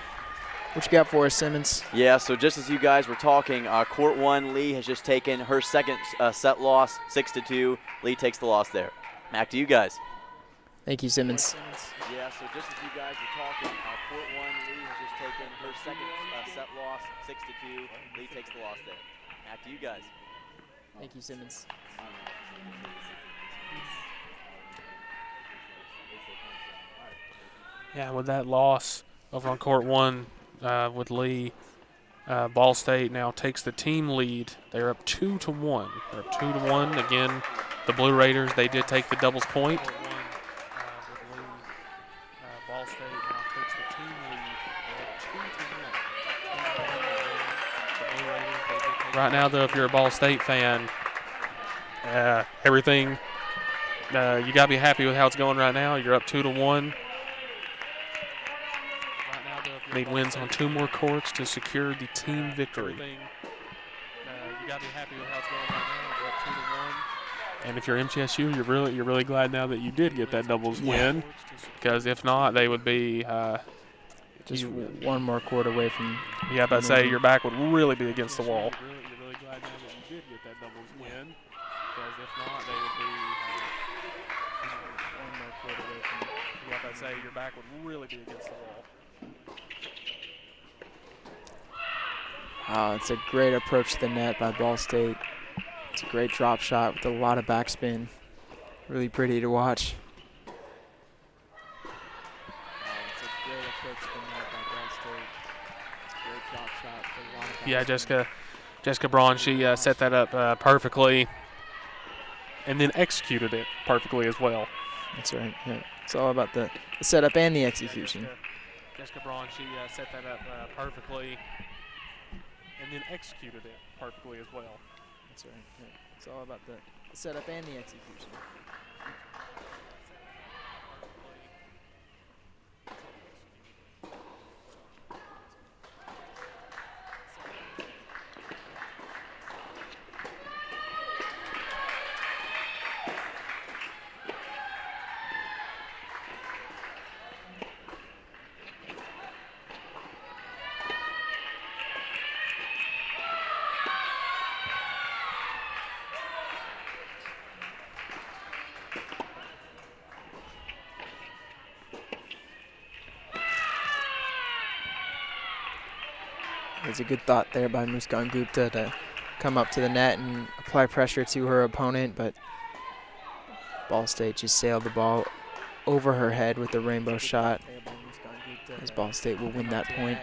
What you got for us, Simmons? Yeah, so just as you guys were talking, Court 1, Lee has just taken her second set loss, 6-2. Lee takes the loss there. Back to you guys. Thank you, Simmons. Yeah, so just as you guys were talking, Court 1, Lee has just taken her second set loss, 6-2. Lee takes the loss there. Back to you guys. Thank you, Simmons. Yeah, with that loss over on Court 1 with Lee, Ball State now takes the team lead. They're up 2-1. They're up 2-1. Again, the Blue Raiders, they did take the doubles point. Ball State now takes the team lead. They're up 2-1. Right now, though, if you're a Ball State fan, everything, you got to be happy with how it's going right now. You're up 2-1. Need wins on 2 more courts to secure the team victory. You got to be happy with how it's going right now. You're up 2-1. And if you're MTSU, you're really glad now that you did get that doubles win, because if not, they would be just 1 more court away from. Yeah, but say your back would really be against the wall. You're really glad now that you did get that doubles win, because if not, they would be 1 more court away from. Yeah, but say your back would really be against the wall. It's a great approach to the net by Ball State. It's a great drop shot with a lot of backspin. Really pretty to watch. It's a great approach to the net by Ball State. It's a great drop shot with a lot of backspin. Yeah, Jessica Braun, she set that up perfectly and then executed it perfectly as well. That's right. Yeah. It's all about the setup and the execution. Jessica Braun, she set that up perfectly and then executed it perfectly as well. That's right. Yeah. It's all about the setup and the execution. It's a good thought there by Muskan Gupta to come up to the net and apply pressure to her opponent, but Ball State just sailed the ball over her head with the rainbow shot, as Ball State will win that point.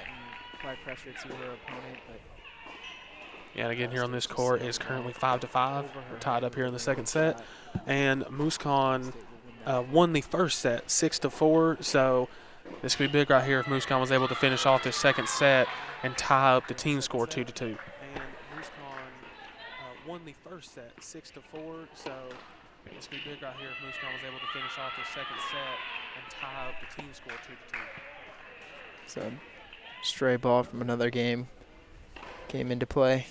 Yeah, and again here on this court is currently 5-5. We're tied up here in the second set, and Muskan won the first set 6-4. So this could be big right here if Muskan was able to finish off this second set and tie up the team score 2-2. And Muskan won the first set 6-4. So this could be big right here if Muskan was able to finish off this second set and tie up the team score 2-2. So stray ball from another game came into play.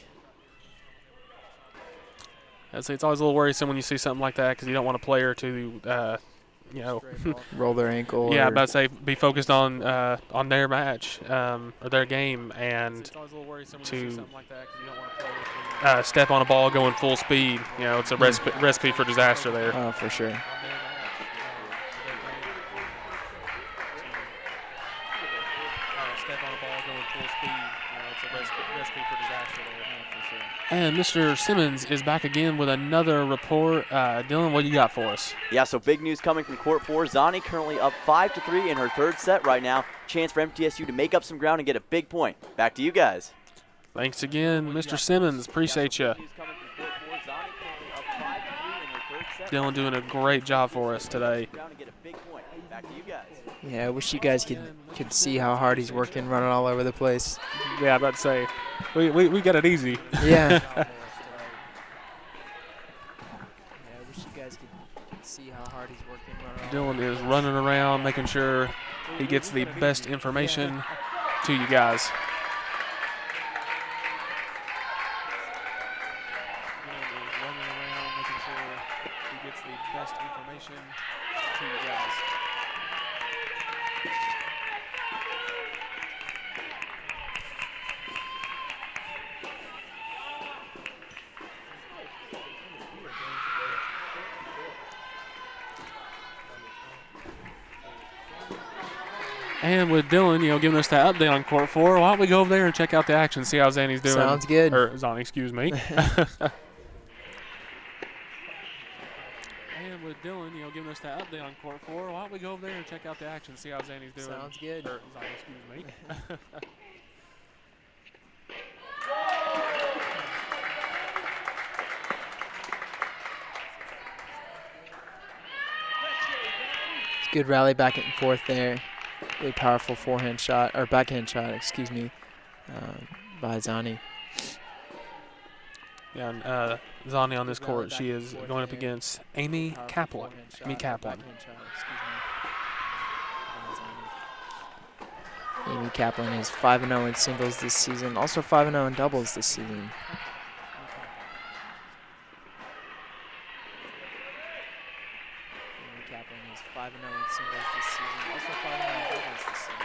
I'd say it's always a little worrisome when you see something like that, because you don't want a player to, roll their ankle. Yeah, about to say be focused on their match or their game, and to step on a ball going full speed. You know, it's a recipe for disaster there. Oh, for sure. Step on a ball going full speed. You know, it's a recipe for disaster there. For sure. And Mr. Simmons is back again with another report. Dylan, what do you got for us? Yeah, so big news coming from Court 4. Zani currently up 5-3 in her third set right now. Chance for MTSU to make up some ground and get a big point. Back to you guys. Thanks again, Mr. Simmons. Appreciate you. Dylan doing a great job for us today. Yeah, I wish you guys could see how hard he's working, running all over the place. Yeah, I'm about to say, we got it easy. Yeah. I wish you guys could see how hard he's working, Dylan is running around, making sure he gets the best information to you guys. And with Dylan, giving us that update on court 4, why don't we go over there and check out the action, see how Zanny's doing. Sounds good. Or Zonny, excuse me. And with Dylan, giving us that update on court 4, why don't we go over there and check out the action, see how Zanny's doing. Sounds good. Or Zonny, excuse me. Good rally back and forth there. Really powerful forehand shot, or backhand shot, excuse me, by Zani. Yeah, and Zani on this court, she is going up against Amy Kaplan. Amy Kaplan. Amy Kaplan is 5-0 in singles this season, also 5-0 in doubles this season. Kaplan is 5-0 in singles this season, also 5-0 in doubles this season.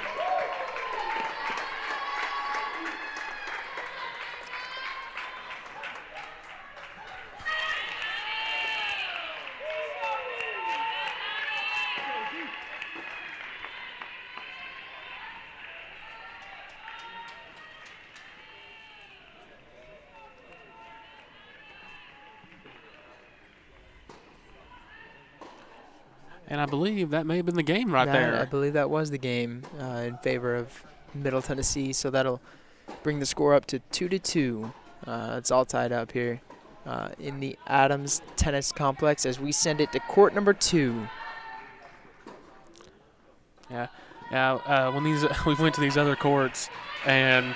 And I believe that may have been the game right there. I believe that was the game in favor of Middle Tennessee, so that'll bring the score up to 2-2. It's all tied up here in the Adams Tennis Complex as we send it to court number 2. Yeah. Now, when we went to these other courts and,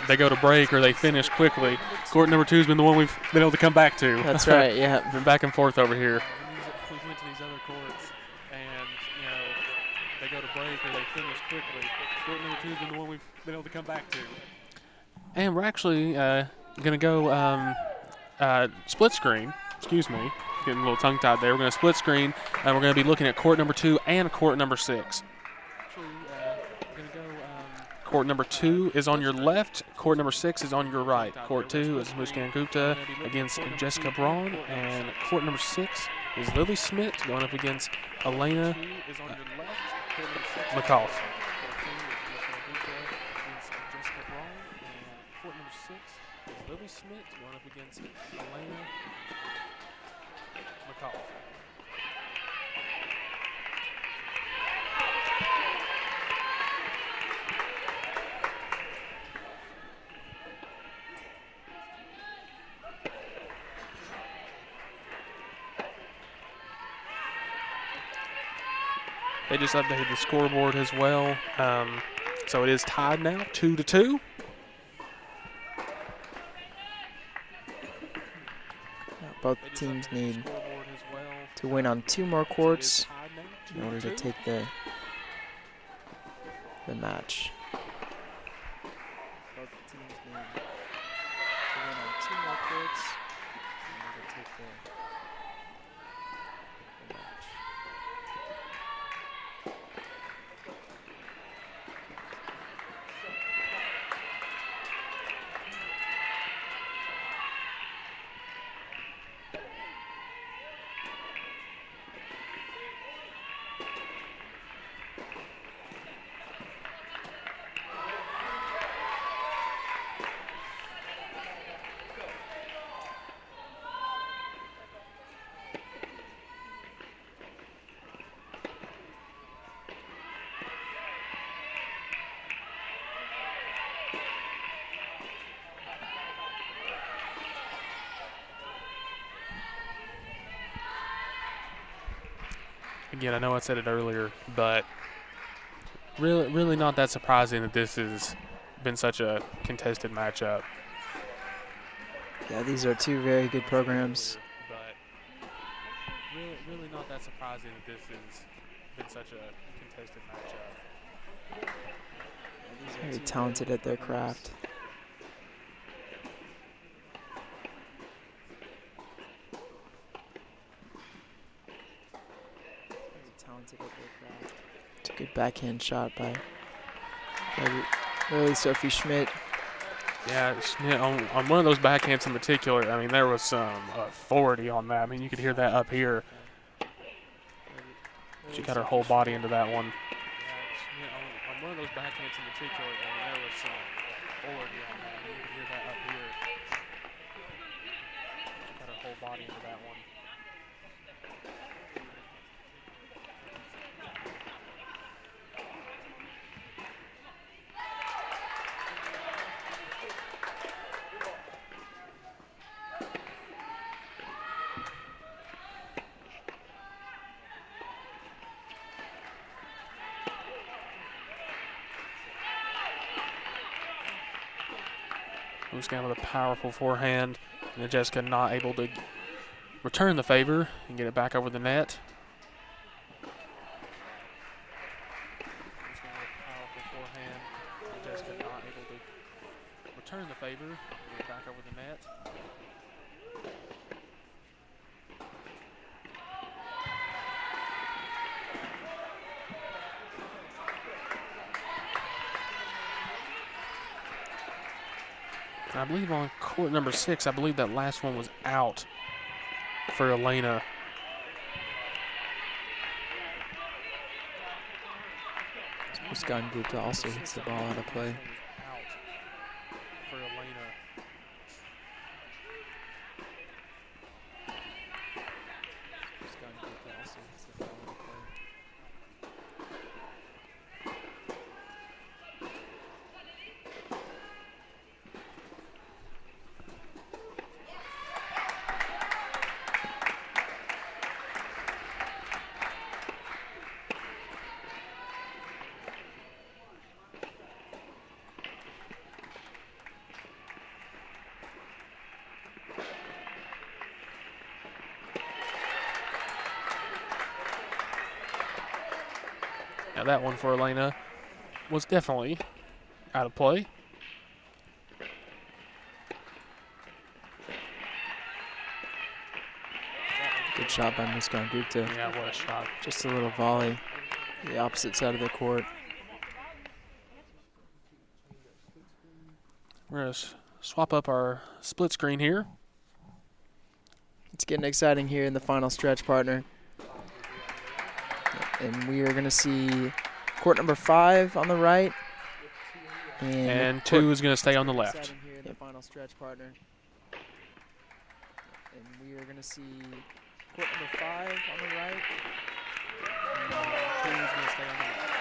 they go to break or they finish quickly, court number 2 has been the one we've been able to come back to. That's right, yeah. Been back and forth over here. We went to these other courts and, they go to break or they finish quickly. Court number 2 has been the one we've been able to come back to. And we're actually going to go split screen. Excuse me. Getting a little tongue-tied there. We're going to split screen, and we're going to be looking at court number 2 and court number 6. Court number 2 is on your left. Court number 6 is on your right. Court 2 is Muskan Gupta against Jessica Braun, and court number 6 is Lily Smith going up against Elena McCall. Court number 6 is Lily Smith going up against Elena McCall. They just updated the scoreboard as well. So it is tied now, 2-2. Both teams need to win on 2 more courts in order to take the match. Both teams need to win on 2 more courts in order to take the match. Again, I know I said it earlier, but really not that surprising that this has been such a contested matchup. Yeah, these are 2 very good programs. But really not that surprising that this has been such a contested matchup. Very talented at their craft. It's a good backhand shot by Lily Sophie Schmidt. Yeah, Schmidt on one of those backhands in particular, I mean, there was some authority on that. I mean, you could hear that up here. She got her whole body into that one. on one of those backhands in the tree court, there was some authority on that. You can hear that up here. Got her whole body into that one. Mooscan with a powerful forehand, and Jessica not able to return the favor and get it back over the net. Mooscan with a powerful forehand, and Jessica not able to return the favor and get it back over the net. I believe on court number 6, I believe that last one was out for Elena. Muskan Gupta also hits the ball out of play. Out for Elena. Muskan Gupta also hits the ball out of play. Now that one for Elena was definitely out of play. Good shot by Muskan Gupta. Yeah, what a shot. Just a little volley. The opposite side of the court. We're going to swap up our split screen here. It's getting exciting here in the final stretch, partner. And we are going to see court number 5 on the right. And 2 is going to stay on the left. Here in the final stretch, partner. And we are going to see court number 5 on the right. And 2 is going to stay on the left.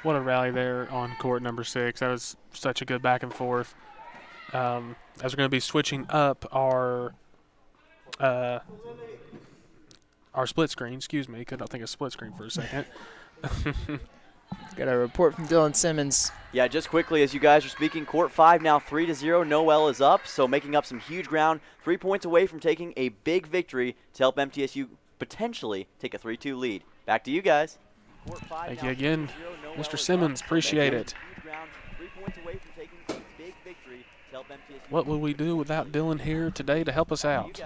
What a rally there on court number 6. That was such a good back and forth. As we're going to be switching up our split screen. Excuse me, could not think of split screen for a second. Got a report from Dylan Simmons. Yeah, just quickly, as you guys are speaking, court 5 now 3-0. Noel is up, so making up some huge ground. 3 points away from taking a big victory to help MTSU potentially take a 3-2 lead. Back to you guys. Thank you again, Mr. Simmons. Appreciate it. What will we do without Dylan here today to help us out?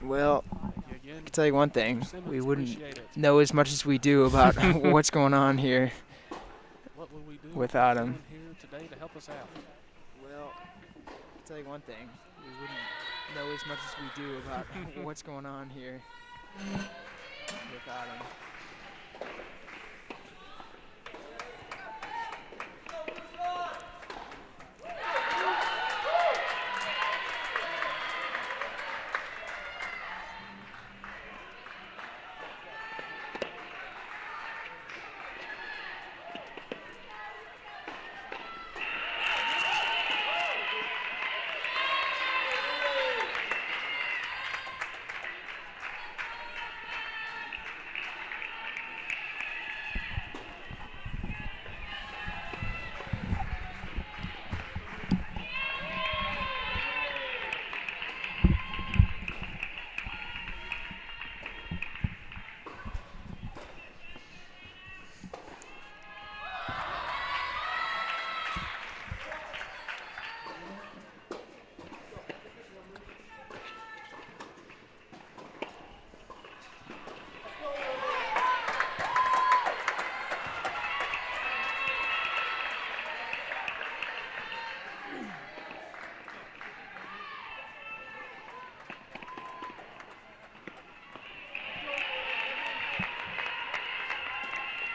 Well, I can tell you one thing. We wouldn't know as much as we do about what's going on here without him. Well, I can tell you one thing. We wouldn't know as much as we do about what's going on here without him.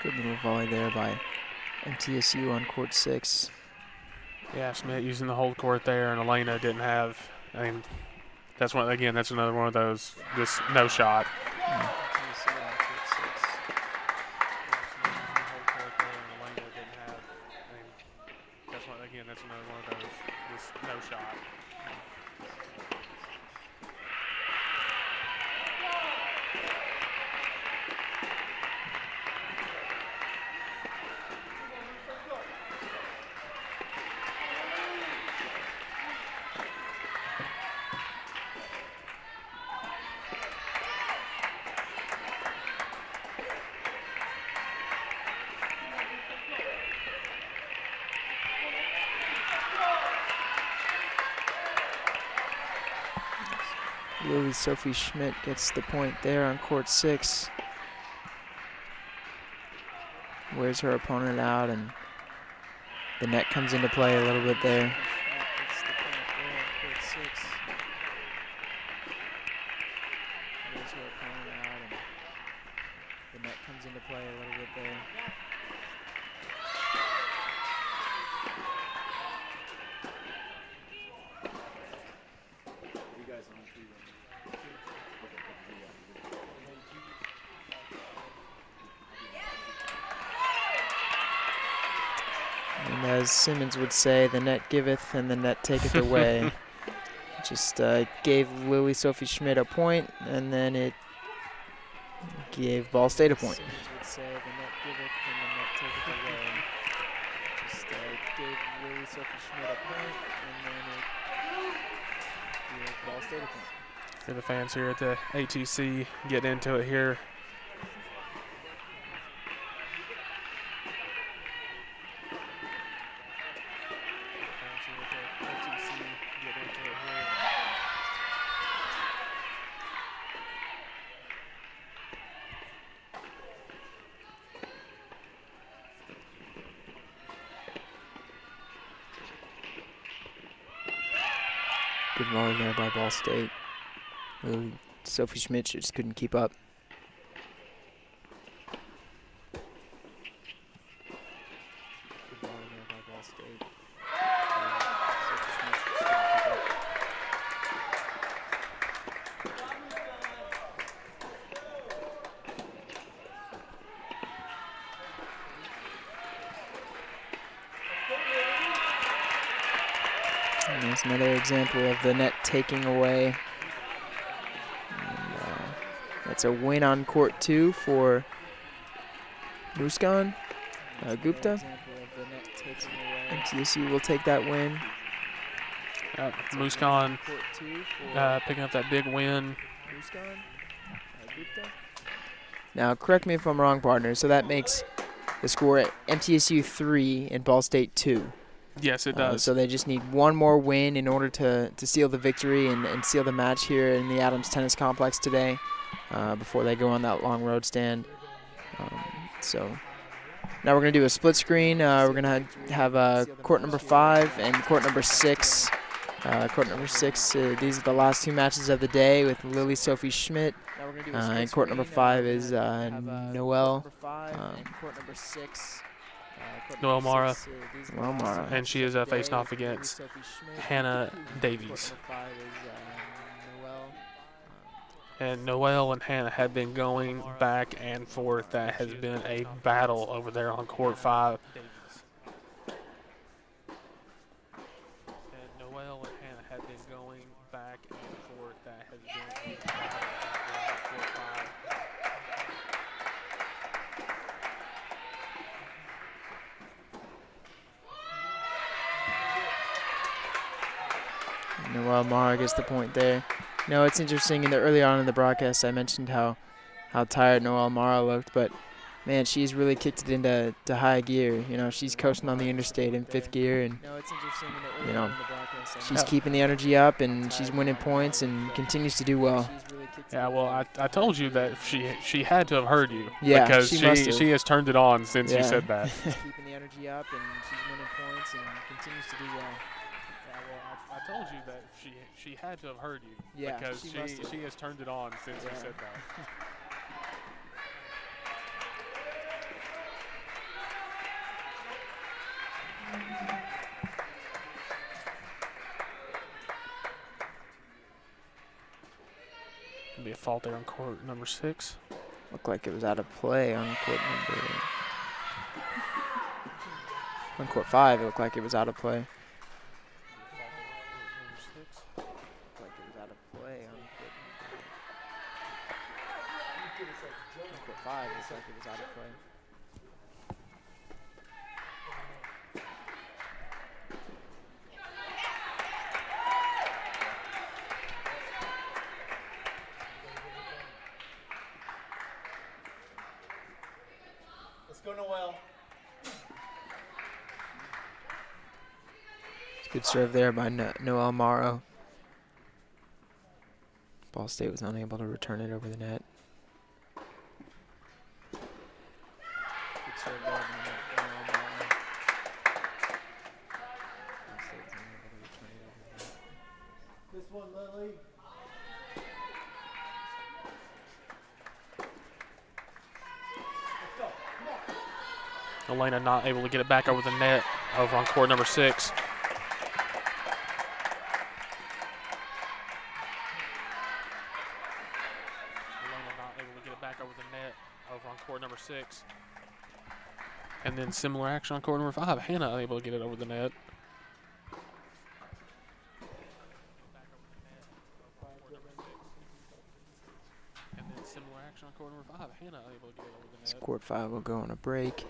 Good little volley there by MTSU on court 6. Yeah, Schmidt using the whole court there, and Elena didn't have. I mean, that's one again. That's another one of those. Just no shot. MTSU on court 6. That's one again. That's another one of those. Just no shot. Lily Sophie Schmidt gets the point there on court 6. Wears her opponent out, and the net comes into play a little bit there. Gets the point there on court 6. Wears her opponent out, and the net comes into play a little bit there. And as Simmons would say, the net giveth and the net taketh away. Just gave Lily Sophie Schmidt a point, and then it gave Ballstate a point. Simmons would say, the net giveth and the net taketh away. Just gave Lily Sophie Schmidt a point, and then it gave Ballstate a point. For the fans here at the ATC, getting into it here. Good volley there by Ballstate. Sophie Schmidt just couldn't keep up. Good volley there by Ballstate. Sophie Schmidt just couldn't keep up. And there's another example of the net taking away. That's a win on court 2 for Muskan Gupta. MTSU will take that win. Muskan picking up that big win. Now, correct me if I'm wrong, partner. So that makes the score at MTSU 3 and Ballstate 2. Yes, it does. So they just need one more win in order to seal the victory and seal the match here in the Adams Tennis Complex today before they go on that long road stand. So now we're going to do a split screen. We're going to have court number 5 and court number 6. Court number 6, these are the last 2 matches of the day with Lily Sophie Schmidt. And court number 5 is Noelle. Court number 6. Noelle Mara. Noelle Mara. And she is facing off against Hannah Davies. And Noelle and Hannah have been going back and forth. That has been a battle over there on court 5. And Noelle and Hannah have been going back and forth. That has been a battle over there on court 5. Noelle Mara gets the point there. No, it's interesting. Earlier on in the broadcast, I mentioned how tired Noelle Mara looked, but man, she's really kicked it into high gear. You know, she's coasting on the interstate in 5th gear, and you know, she's keeping the energy up, and she's winning points, and continues to do well. Yeah, well, I told you that she had to have heard you. Yeah, because she has turned it on since you said that. She's keeping the energy up, and she's winning points, and continues to do well. I told you that she had to have heard you. Yeah, because she has turned it on since you said that. fault there on court number 6. Looked like it was out of play on court number. On court 5, it looked like it was out of play. Looked like it was out of play on court 5, it looked like it was out of play. Let's go, Noel. Good serve there by Noel Morrow. Ball State was unable to return it over the net. Good serve there by Noel Morrow. Ball State was unable to return it over the net. This one, Lily. Let's go. Come on. Elena not able to get it back over the net over on court number 6. Court number 6. And then similar action on court number 5. Hannah unable to get it over the net. And then similar action on court number 5. Hannah unable to get it over the net. Court 5 will go on a break.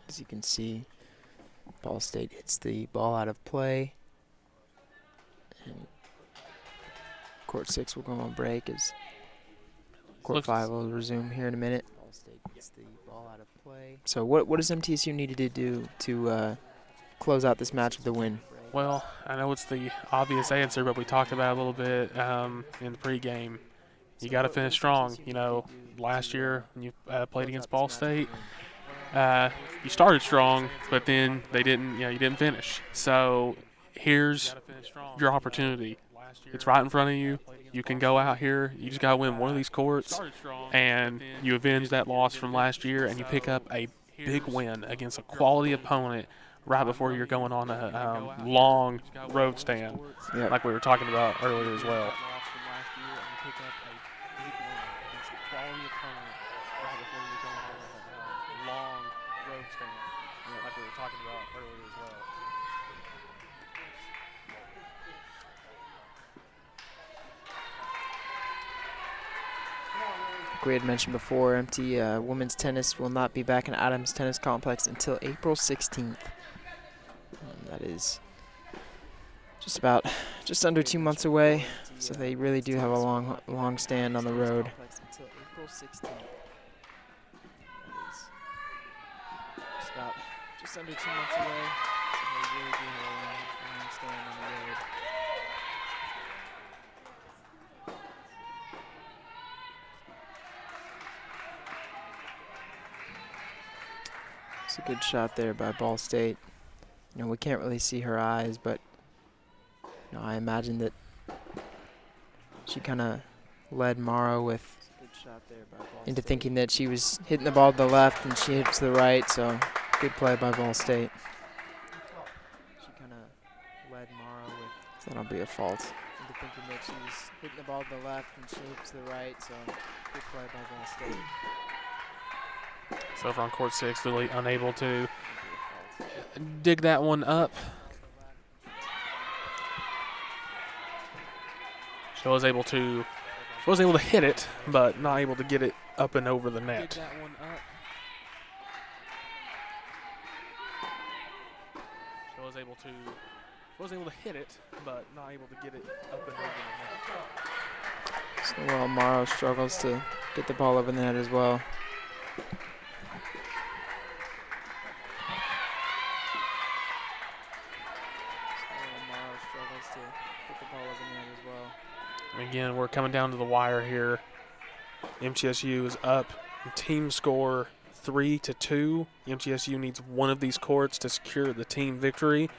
As you can see, Ball State hits the ball out of play. And court 6 will go on break as court 5 will resume here in a minute. Ball State hits the ball out of play. So what does MTSU need to do to close out this match with a win? Well, I know it's the obvious answer, but we talked about it a little bit in the pregame. You got to finish strong. You know, last year when you played against Ball State, you started strong, but then you didn't finish. So here's your opportunity. It's right in front of you. You can go out here. You just got to win one of these courts, and you avenge that loss from last year, and you pick up a big win against a quality opponent right before you're going on a long road stand, like we were talking about earlier as well. We had mentioned before, MT women's tennis will not be back in Adams Tennis Complex until April 16th. That is just under 2 months away, so they really do have a long stand on the road. Until April 16th. That is just under 2 months away, so they really do have a long stand on the road. It's a good shot there by Ball State. You know, we can't really see her eyes, but you know, I imagine that she kind of led Morrow into thinking that she was hitting the ball to the left and she hits to the right, so good play by Ball State. She kind of led Morrow with, that'll be a fault, into thinking that she was hitting the ball to the left and she hits to the right, so good play by Ball State. So over on court 6, Lily unable to dig that one up. She was able to hit it, but not able to get it up and over the net. She was able to hit it, but not able to get it up and over the net. So while Morrow struggles to get the ball over the net as well. Again, we're coming down to the wire here. MTSU is up in team score 3-2. MTSU needs one of these courts to secure the team victory.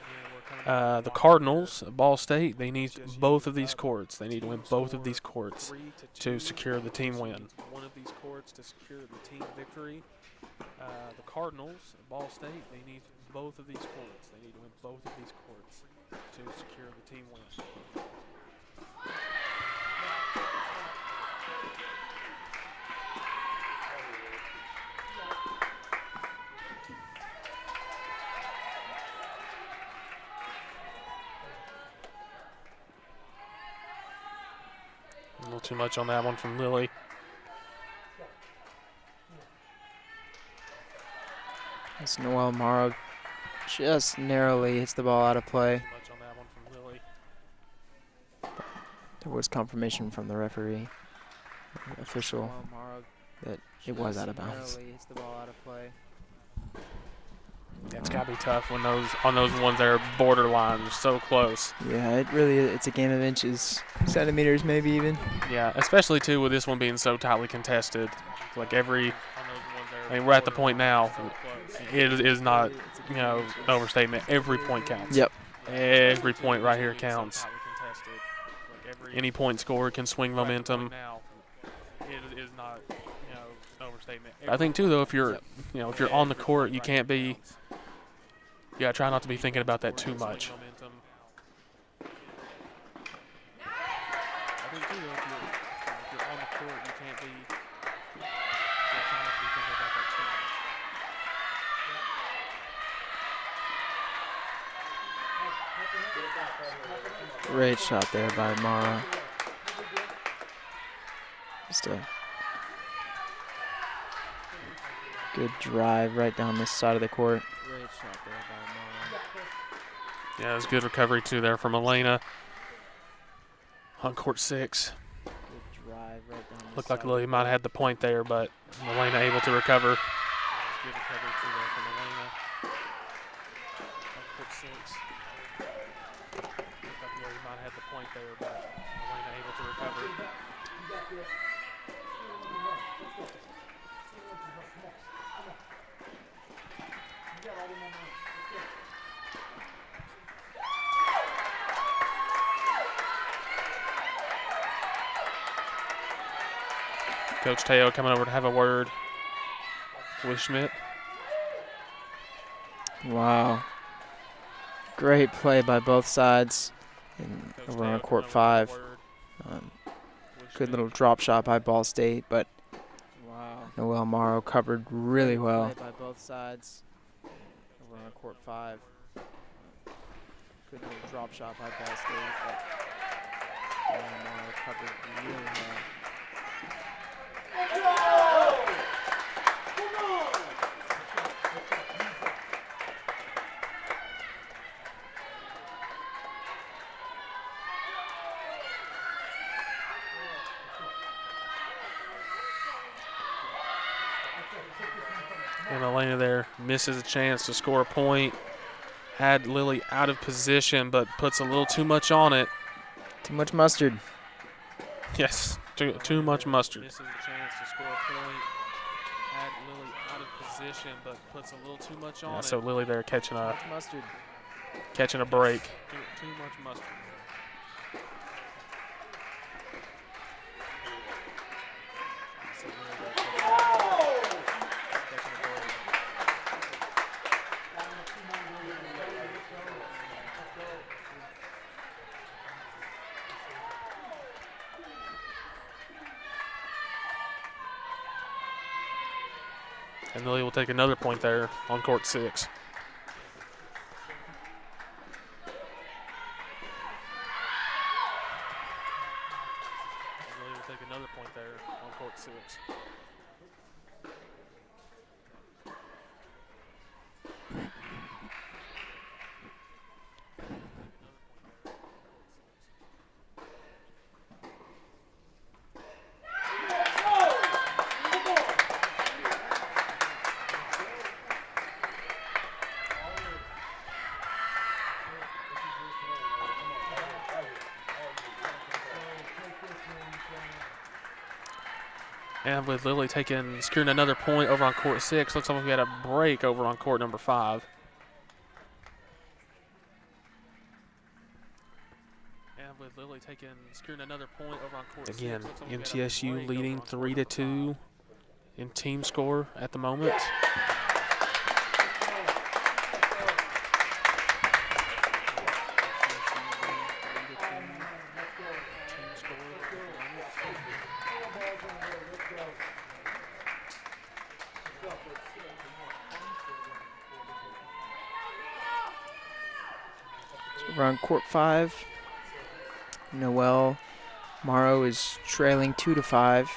The Cardinals, Ball State, they need both of these courts. They need to win both of these courts to secure the team win. One of these courts to secure the team victory. The Cardinals, Ball State, they need both of these courts. They need to win both of these courts to secure the team win. A little too much on that one from Lily. As Noel Morrow just narrowly hits the ball out of play. Much on that one from Lily. There was confirmation from the referee, official, that it was out of bounds. Yeah, it's gotta be tough when on those ones that are borderline, so close. Yeah, it's a game of inches, centimeters maybe even. Yeah, especially too with this one being so tightly contested. Like we're at the point now. It is not, overstatement. Every point counts. Yep. Every point right here counts. Any point scored can swing momentum. It is not, overstatement. I think too though, if you're on the court, you can't be. Yeah, try not to be thinking about that too much. I think too though, if you're on the court, you can't be. Try not to be thinking about that too much. Great shot there by Mara. Just a good drive right down this side of the court. Great shot there by Mara. Yeah, it was good recovery too there from Elena on court 6. Good drive right down this Looked like side. Lily might have had the point there, but Elena able to recover. Good recovery too there from Elena on court 6. Looked like Lily might have had the point there, but Elena able to recover. Coach Teo coming over to have a word with Schmidt. Wow. Great play by both sides. And over on court 5. Good little drop shot by Ball State, but Noel Morrow covered really well. By both sides. Over on court 5. Good little drop shot by Ball State, but Noel Morrow covered really well. And Elena there misses a chance to score a point. Had Lily out of position, but puts a little too much on it. Too much mustard. Yes, too much mustard. Misses a chance to score a point. Had Lily out of position, but puts a little too much on it. So Lily there catching a break. Too much mustard. And Lily will take another point there on court 6. Lily will take another point there on court 6. And with Lily securing another point over on court 6, looks like we had a break over on court number 5. And with Lily securing another point over on court 6. Again, MTSU leading 3-2 in team score at the moment. We're on court 5. Noel Morrow is trailing 2-5.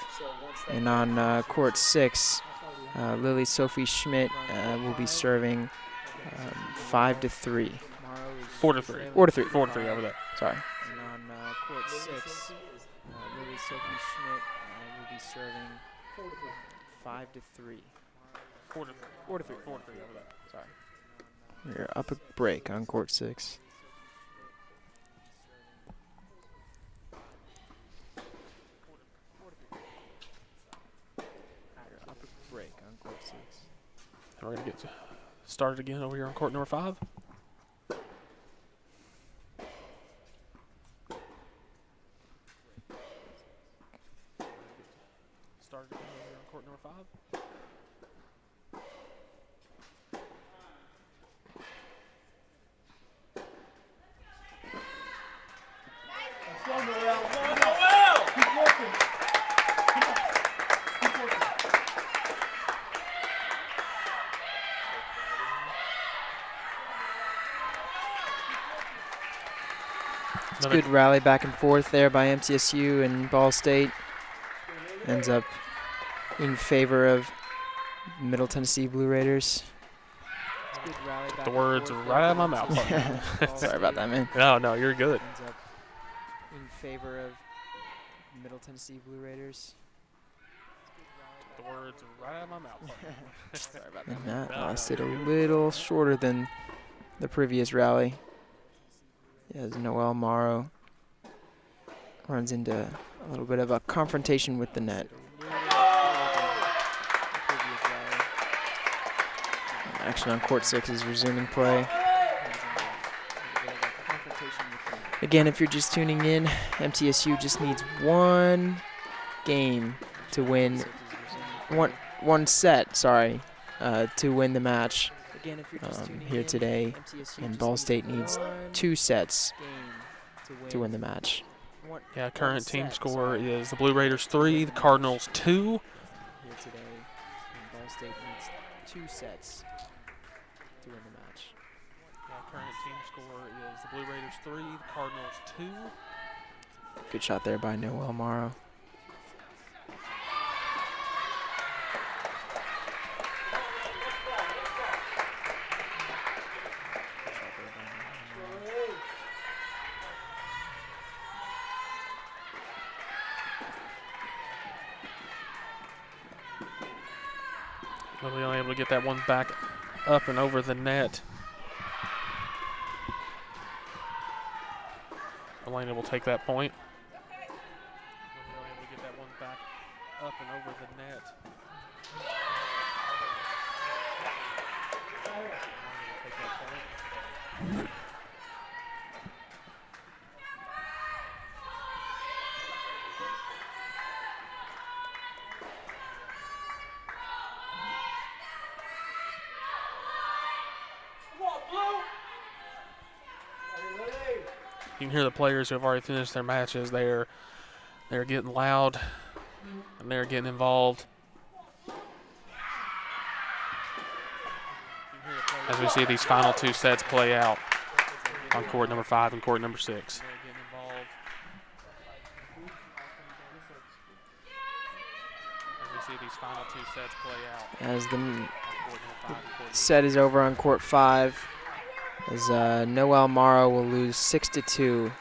And on court 6, Lily Sophie Schmidt will be serving 5-3. 4-3. 4-3. 4-3 over there. Sorry. And on court 6, Lily Sophie Schmidt will be serving 5-3. 4-3. 4-3 over there. Sorry. We're up a break on court 6. And we're going to get started again over here on court number 5. Started again over here on court number 5. Let's go, Noel. Noel! Keep working. Keep working. It's a good rally back and forth there by MTSU and Ballstate. Ends up in favor of Middle Tennessee Blue Raiders. The words right out of my mouth. Sorry about that, man. No, you're good. Ends up in favor of Middle Tennessee Blue Raiders. The words right out of my mouth. Sorry about that. And that lasted a little shorter than the previous rally. As Noel Morrow runs into a little bit of a confrontation with the net. Action on court 6 is resuming play. Again, if you're just tuning in, MTSU just needs one game to win, one set, sorry, to win the match. Here today, and Ballstate needs 2 sets to win the match. Yeah, current team score is the Blue Raiders 3, the Cardinals 2. Here today, and Ballstate needs 2 sets to win the match. Yeah, current team score is the Blue Raiders 3, the Cardinals 2. Good shot there by Noel Morrow. Lily only able to get that one back up and over the net. Elena will take that point. Lily able to get that one back up and over the net. Take that point. You can hear the players who have already finished their matches. They're getting loud and they're getting involved. As we see these final 2 sets play out on court number 5 and court number 6. As we see these final 2 sets play out. As the set is over on court 5. As Noel Morrow will lose 6-2.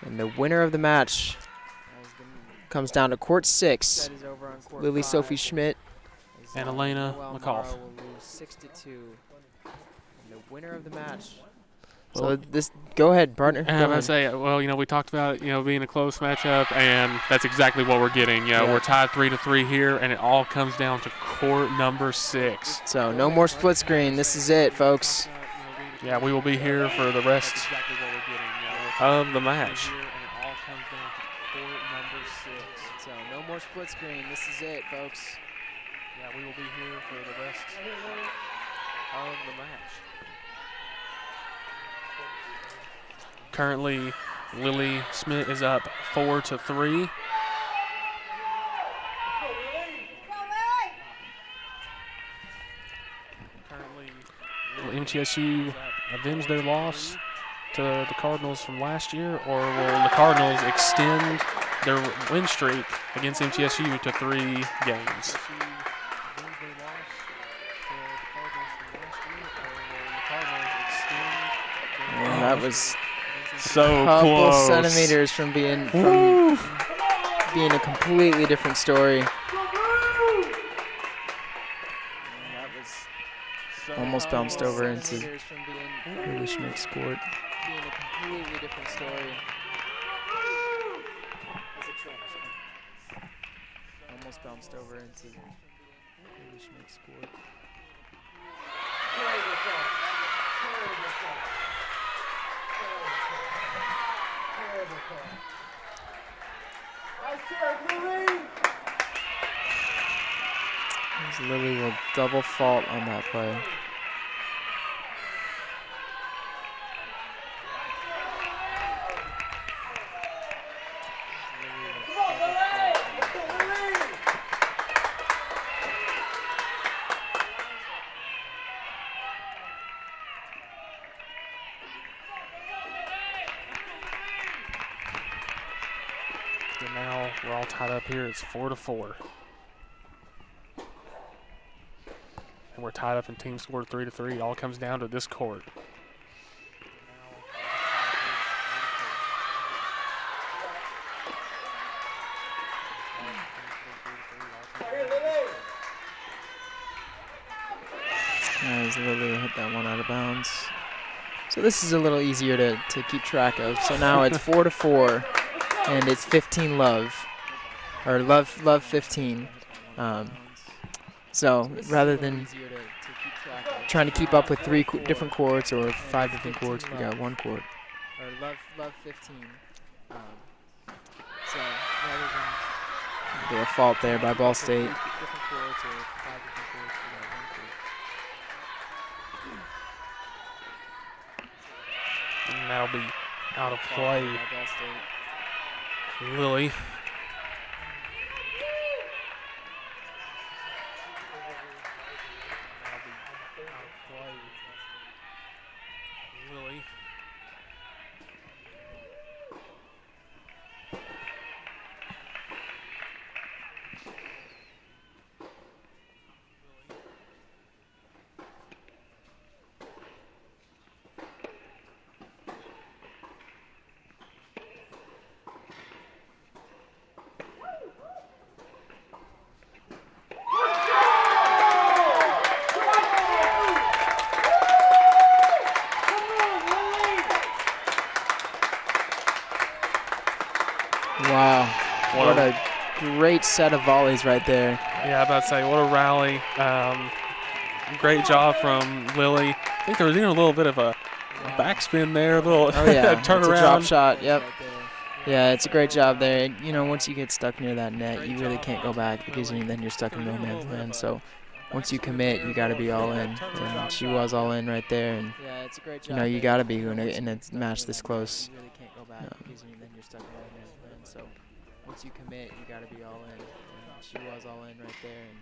And the winner of the match comes down to court 6. Lily Sophie Schmidt and Elena McCall. Will lose 6-2. And the winner of the match So this, go ahead, partner. I'm gonna say, well, we talked about it, being a close matchup, and that's exactly what we're getting. We're tied 3-3 here, and it all comes down to court number 6. So no more split screen. This is it, folks. Yeah, we will be here for the rest of the match. So no more split screen. This is it, folks. Yeah, we will be here for the rest of the match. Currently, Lily Smith is up 4-3. Currently, will MTSU avenge their loss to the Cardinals from last year, or will the Cardinals extend their win streak against MTSU to 3 games? Well, that was so a couple close. Centimeters from being a completely different story. That was almost bounced over into Lily Schmidt's court. Being a completely different story. Almost bounced over into Lily Schmidt's court. Lily will double fault on that play. And now we're all tied up here. It's 4-4. And we're tied up in team score 3-3. It all comes down to this court. As Lily will hit that one out of bounds. So this is a little easier to keep track of. So now it's 4-4, and it's 15 love, or love 15. So rather than trying to keep up with 3 different courts or 5 different courts, we got 1 court. Or love 15. So rather than a fault there by Ballstate. And that'll be out of play. Lily. Lily. Wow, what a great set of volleys right there. Yeah, I'm about to say, what a rally. Great job from Lily. I think there was even a little bit of a backspin there, a little turnaround. It's a drop shot, yep. Yeah, it's a great job there. You know, once you get stuck near that net, you really can't go back because then you're stuck in no man's land. So once you commit, you got to be all in. And she was all in right there. And, you know, you got to be in a match this close. So once you commit, you got to be all in. And she was all in right there. And,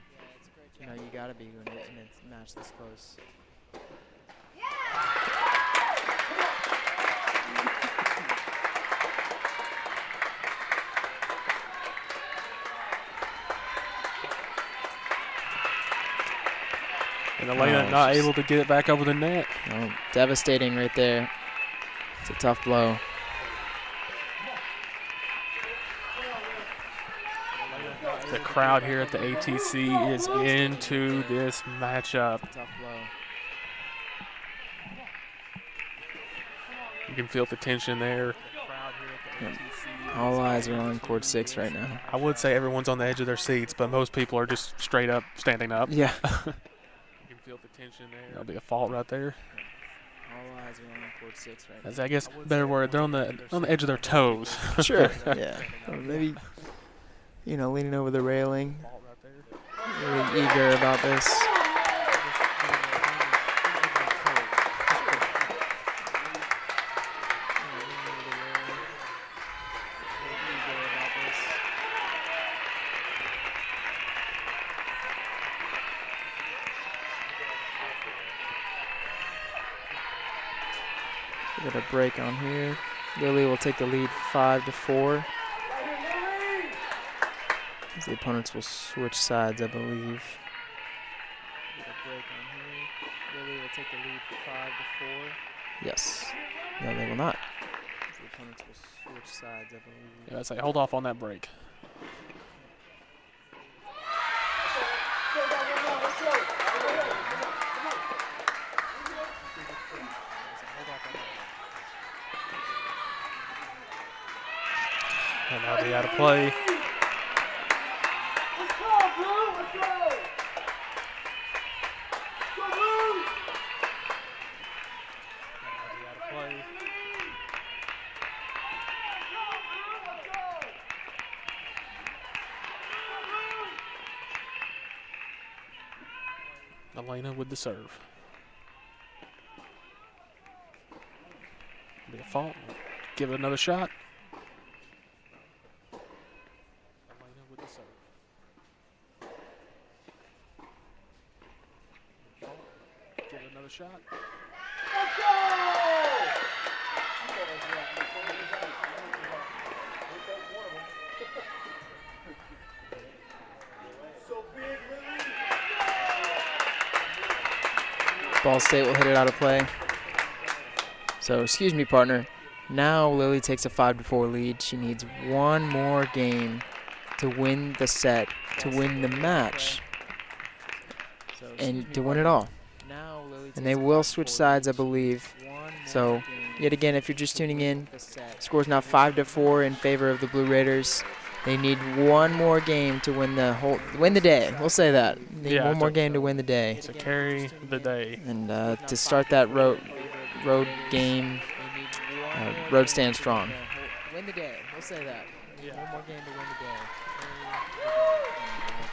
you know, you got to be in a match this close. And Elena not able to get it back over the net. Oh, devastating right there. It's a tough blow. The crowd here at the ATC is into this matchup. Tough blow. You can feel the tension there. All eyes are on court 6 right now. I would say everyone's on the edge of their seats, but most people are just straight up standing up. Yeah. You can feel the tension there. That'll be a fault right there. All eyes are on court 6 right now. That's, I guess, better word. They're on the edge of their toes. Sure. Yeah. Or maybe, leaning over the railing. Really eager about this. Get a break on here. Lily will take the lead 5-4. The opponents will switch sides, I believe. Get a break on here. Lily will take the lead 5-4. Yes. No, they will not. The opponents will switch sides, I believe. Yeah, I'd say hold off on that break. And that'll be out of play. Elena with the serve. Be a fault. Give it another shot. Elena with the serve. Give it another shot. Let's go! Ballstate will hit it out of play. So, excuse me, partner. Now Lily takes a 5-4 lead. She needs one more game to win the set, to win the match, and to win it all. And they will switch sides, I believe. So, yet again, if you're just tuning in, score's now 5-4 in favor of the Blue Raiders. They need one more game to win the day. We'll say that. They need one more game to win the day. To carry the day. And to start that road game, road stand strong. Win the day. We'll say that. Yeah. One more game to win the day.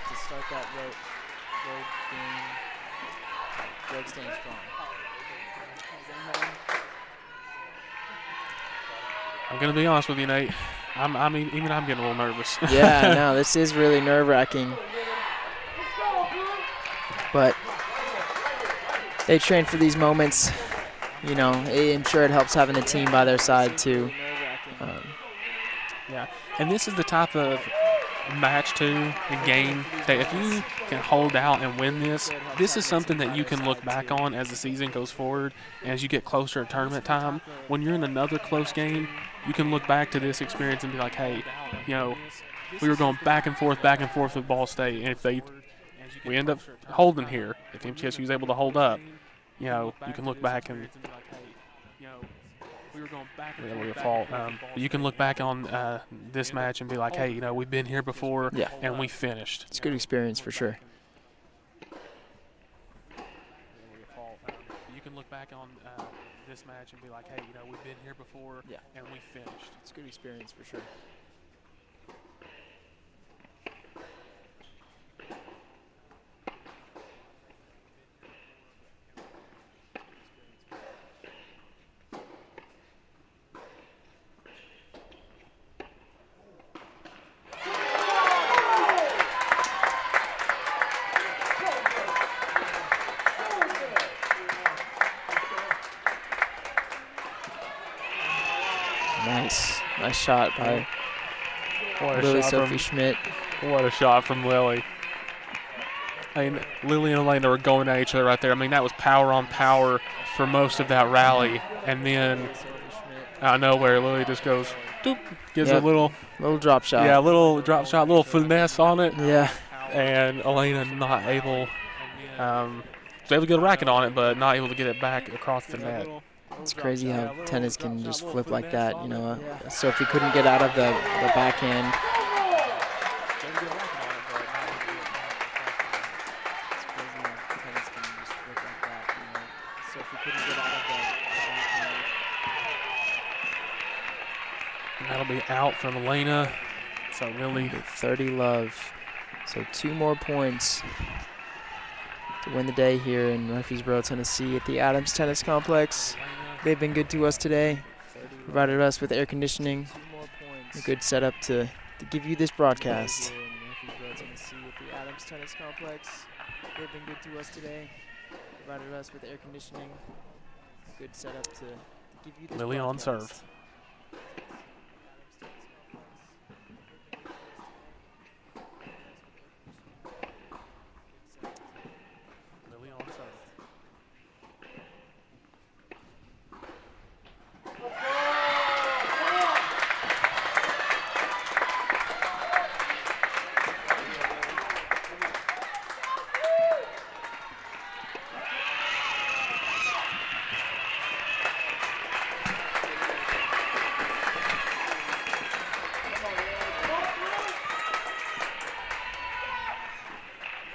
To start that road game, road stand strong. I'm gonna be honest with you, Nate. I'm getting a little nervous. Yeah, no, this is really nerve-wracking. But they train for these moments. I'm sure it helps having a team by their side too. Yeah, and this is the type of match too, the game that if you can hold out and win this is something that you can look back on as the season goes forward, and as you get closer to tournament time. When you're in another close game, you can look back to this experience and be like, hey, we were going back and forth with Ball State, and if we end up holding here, if MTSU is able to hold up, you can look back and you can look back on this match and be like, hey, we've been here before, and we finished. It's a good experience for sure. You can look back on this match and be like, hey, we've been here before, and we finished. It's a good experience for sure. Nice shot by Lily Sophie Schmidt. What a shot from Lily. Lily and Elena were going at each other right there. That was power on power for most of that rally. And then out of nowhere, Lily just goes, doop, gives a little drop shot. Yeah, a little drop shot, little finesse on it. Yeah. And Elena not able, was able to get a racket on it, but not able to get it back across the net. It's crazy how tennis can just flip like that, you know. Sophie couldn't get out of the backhand. And that'll be out from Elena. So really 30 love. So 2 more points to win the day here in Murfreesboro, Tennessee at the Adams Tennis Complex. They've been good to us today, provided us with air conditioning, a good setup to give you this broadcast. Murfreesboro, Tennessee at the Adams Tennis Complex. They've been good to us today, provided us with air conditioning, a good setup to give you this Lily on broadcast. serve.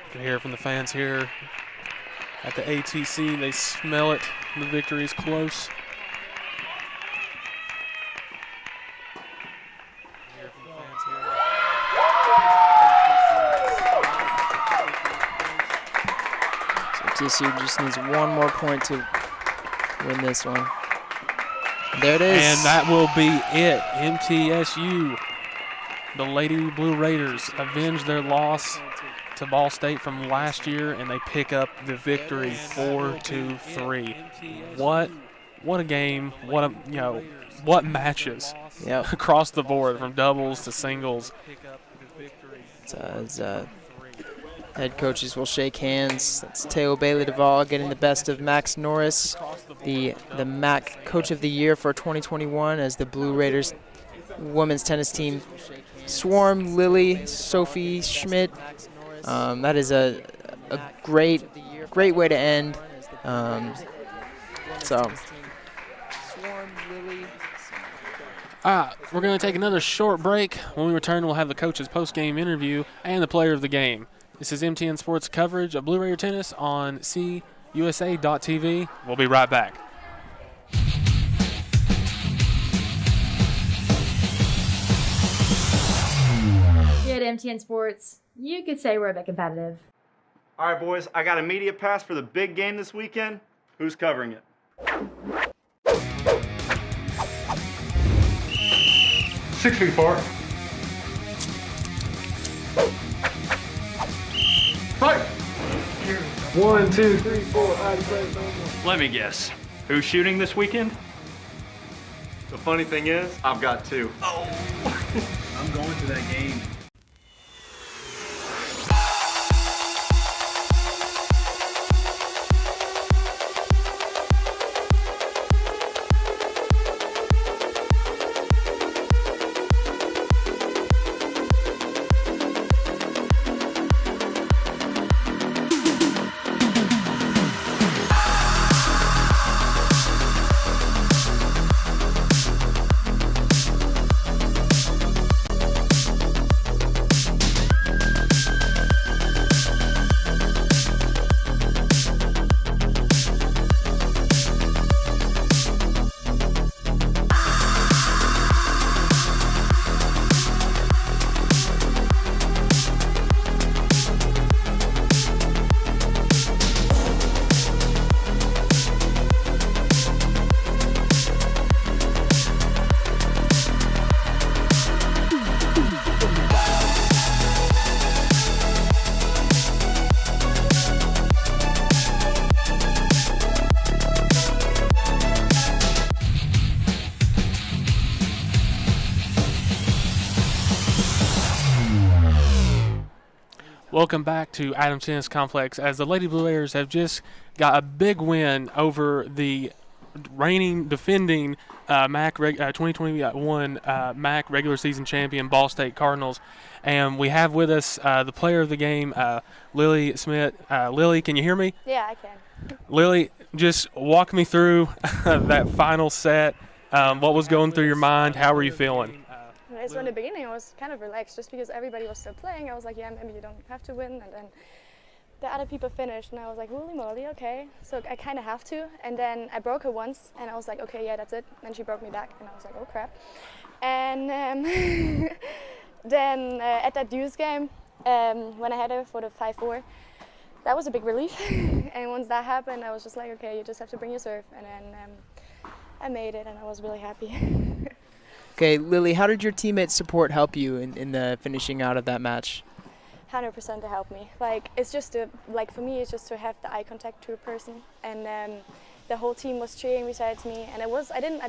You can hear from the fans here at the ATC. They smell it. The victory is close. So MTSU just needs 1 more point to win this one. There it is. And that will be it. MTSU, the Lady Blue Raiders, avenge their loss to Ballstate from last year, and they pick up the victory 4-3. What a game! What matches across the board from doubles to singles. As head coaches will shake hands. That's Teo Bailey Duvall getting the best of Max Norris, the MAC Coach of the Year for 2021, as the Blue Raiders women's tennis team swarm Lily, Sophie Schmidt. That is a great way to end. We're going to take another short break. When we return, we'll have the coach's post-game interview and the player of the game. This is MTN Sports coverage of Blue Raider Tennis on CUSA.TV. We'll be right back. Here at MTN Sports, you could say we're a bit competitive. All right, boys, I got a media pass for the big game this weekend. Who's covering it? 6 feet apart. Fight! 1, 2, 3, 4. Let me guess. Who's shooting this weekend? The funny thing is, I've got 2. Oh! I'm going to that game. Welcome back to Adams Tennis Complex, as the Lady Blue Raiders have just got a big win over the reigning, defending MAC 2021 MAC regular season champion Ballstate Cardinals. And we have with us the player of the game, Lily Smith. Lily, can you hear me? Yeah, I can. Lily, just walk me through that final set. What was going through your mind? How were you feeling? So in the beginning, I was kind of relaxed just because everybody was still playing. I was like, yeah, maybe you don't have to win. And then the other people finished, and I was like, holy moly, okay. So I kind of have to. And then I broke her once, and I was like, okay, yeah, that's it. And then she broke me back, and I was like, oh crap. And then at that deuce game, when I had her for the 5-4, that was a big relief. And once that happened, I was just like, okay, you just have to bring your serve. And then I made it, and I was really happy. Okay, Lily, how did your teammates' support help you in the finishing out of that match? 100% to help me. Like, it's just for me, it's just to have the eye contact to a person, and the whole team was cheering besides me, and I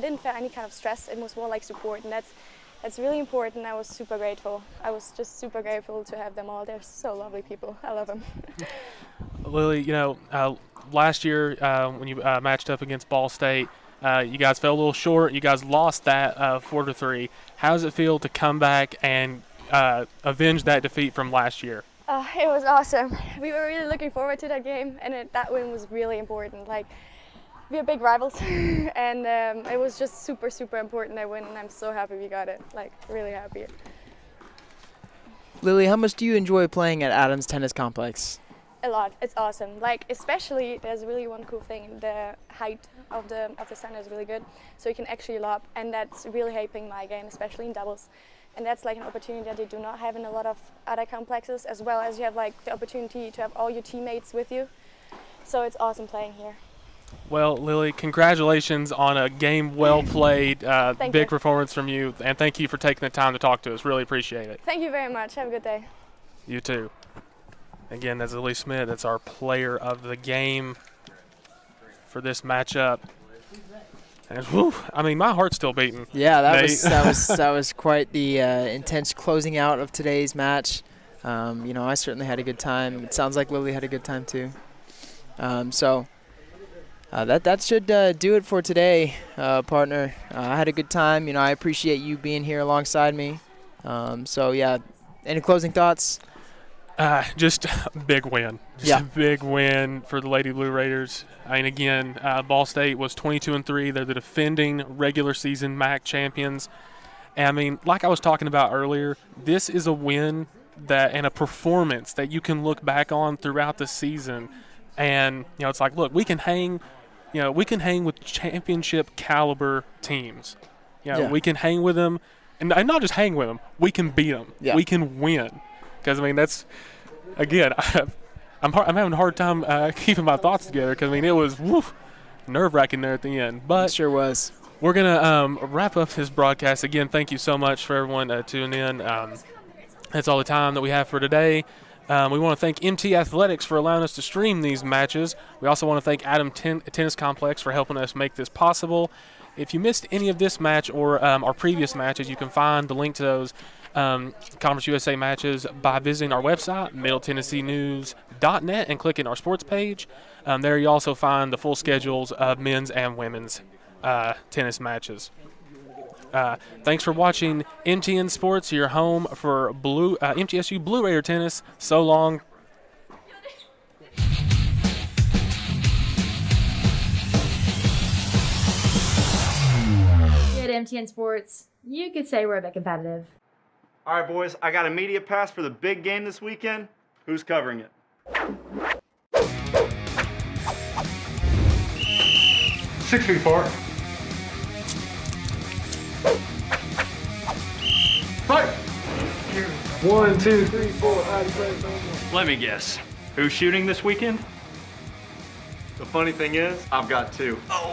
didn't feel any kind of stress. It was more like support, and that's really important. I was super grateful. I was just super grateful to have them all. They're so lovely people. I love them. Lily, last year when you matched up against Ball State, you guys fell a little short. You guys lost that 4-3. How does it feel to come back and avenge that defeat from last year? It was awesome. We were really looking forward to that game, and that win was really important. Like, we are big rivals, and it was just super, super important that win, and I'm so happy we got it. Like, really happy. Lily, how much do you enjoy playing at Adams Tennis Complex? A lot. It's awesome. Like, especially, there's really one cool thing. The height of the center is really good, so you can actually lob, and that's really helping my game, especially in doubles. And that's like an opportunity that you do not have in a lot of other complexes, as well as you have like the opportunity to have all your teammates with you. So it's awesome playing here. Well, Lily, congratulations on a game well played. Big performance from you, and thank you for taking the time to talk to us. Really appreciate it. Thank you very much. Have a good day. You too. Again, that's Lily Smith. That's our player of the game for this matchup. And whew, I mean, my heart's still beating. Yeah, that was quite the intense closing out of today's match. I certainly had a good time. It sounds like Lily had a good time too. That should do it for today, partner. I had a good time. I appreciate you being here alongside me. Any closing thoughts? Just a big win. A big win for the Lady Blue Raiders. I mean, again, Ball State was 22-3. They're the defending regular season MAC champions. And I mean, like I was talking about earlier, this is a win and a performance that you can look back on throughout the season. And, it's like, look, we can hang with championship caliber teams. We can hang with them, and not just hang with them, we can beat them. Yeah. We can win. Because, I mean, that's, again, I'm having a hard time keeping my thoughts together because, I mean, it was nerve-wracking there at the end. But it sure was. We're going to wrap up this broadcast. Again, thank you so much for everyone tuning in. That's all the time that we have for today. We want to thank MT Athletics for allowing us to stream these matches. We also want to thank Adams Tennis Complex for helping us make this possible. If you missed any of this match or our previous matches, you can find the link to those Conference USA matches by visiting our website, middletennesseenews.net, and clicking our sports page. There you also find the full schedules of men's and women's tennis matches. Thanks for watching MTN Sports, your home for MTSU Blue Raider tennis. So long. At MTN Sports, you could say we're a bit competitive. All right, boys, I got a media pass for the big game this weekend. Who's covering it? 6 feet apart. Right. 1, 2, 3, 4. Let me guess. Who's shooting this weekend? The funny thing is, I've got two. Oh!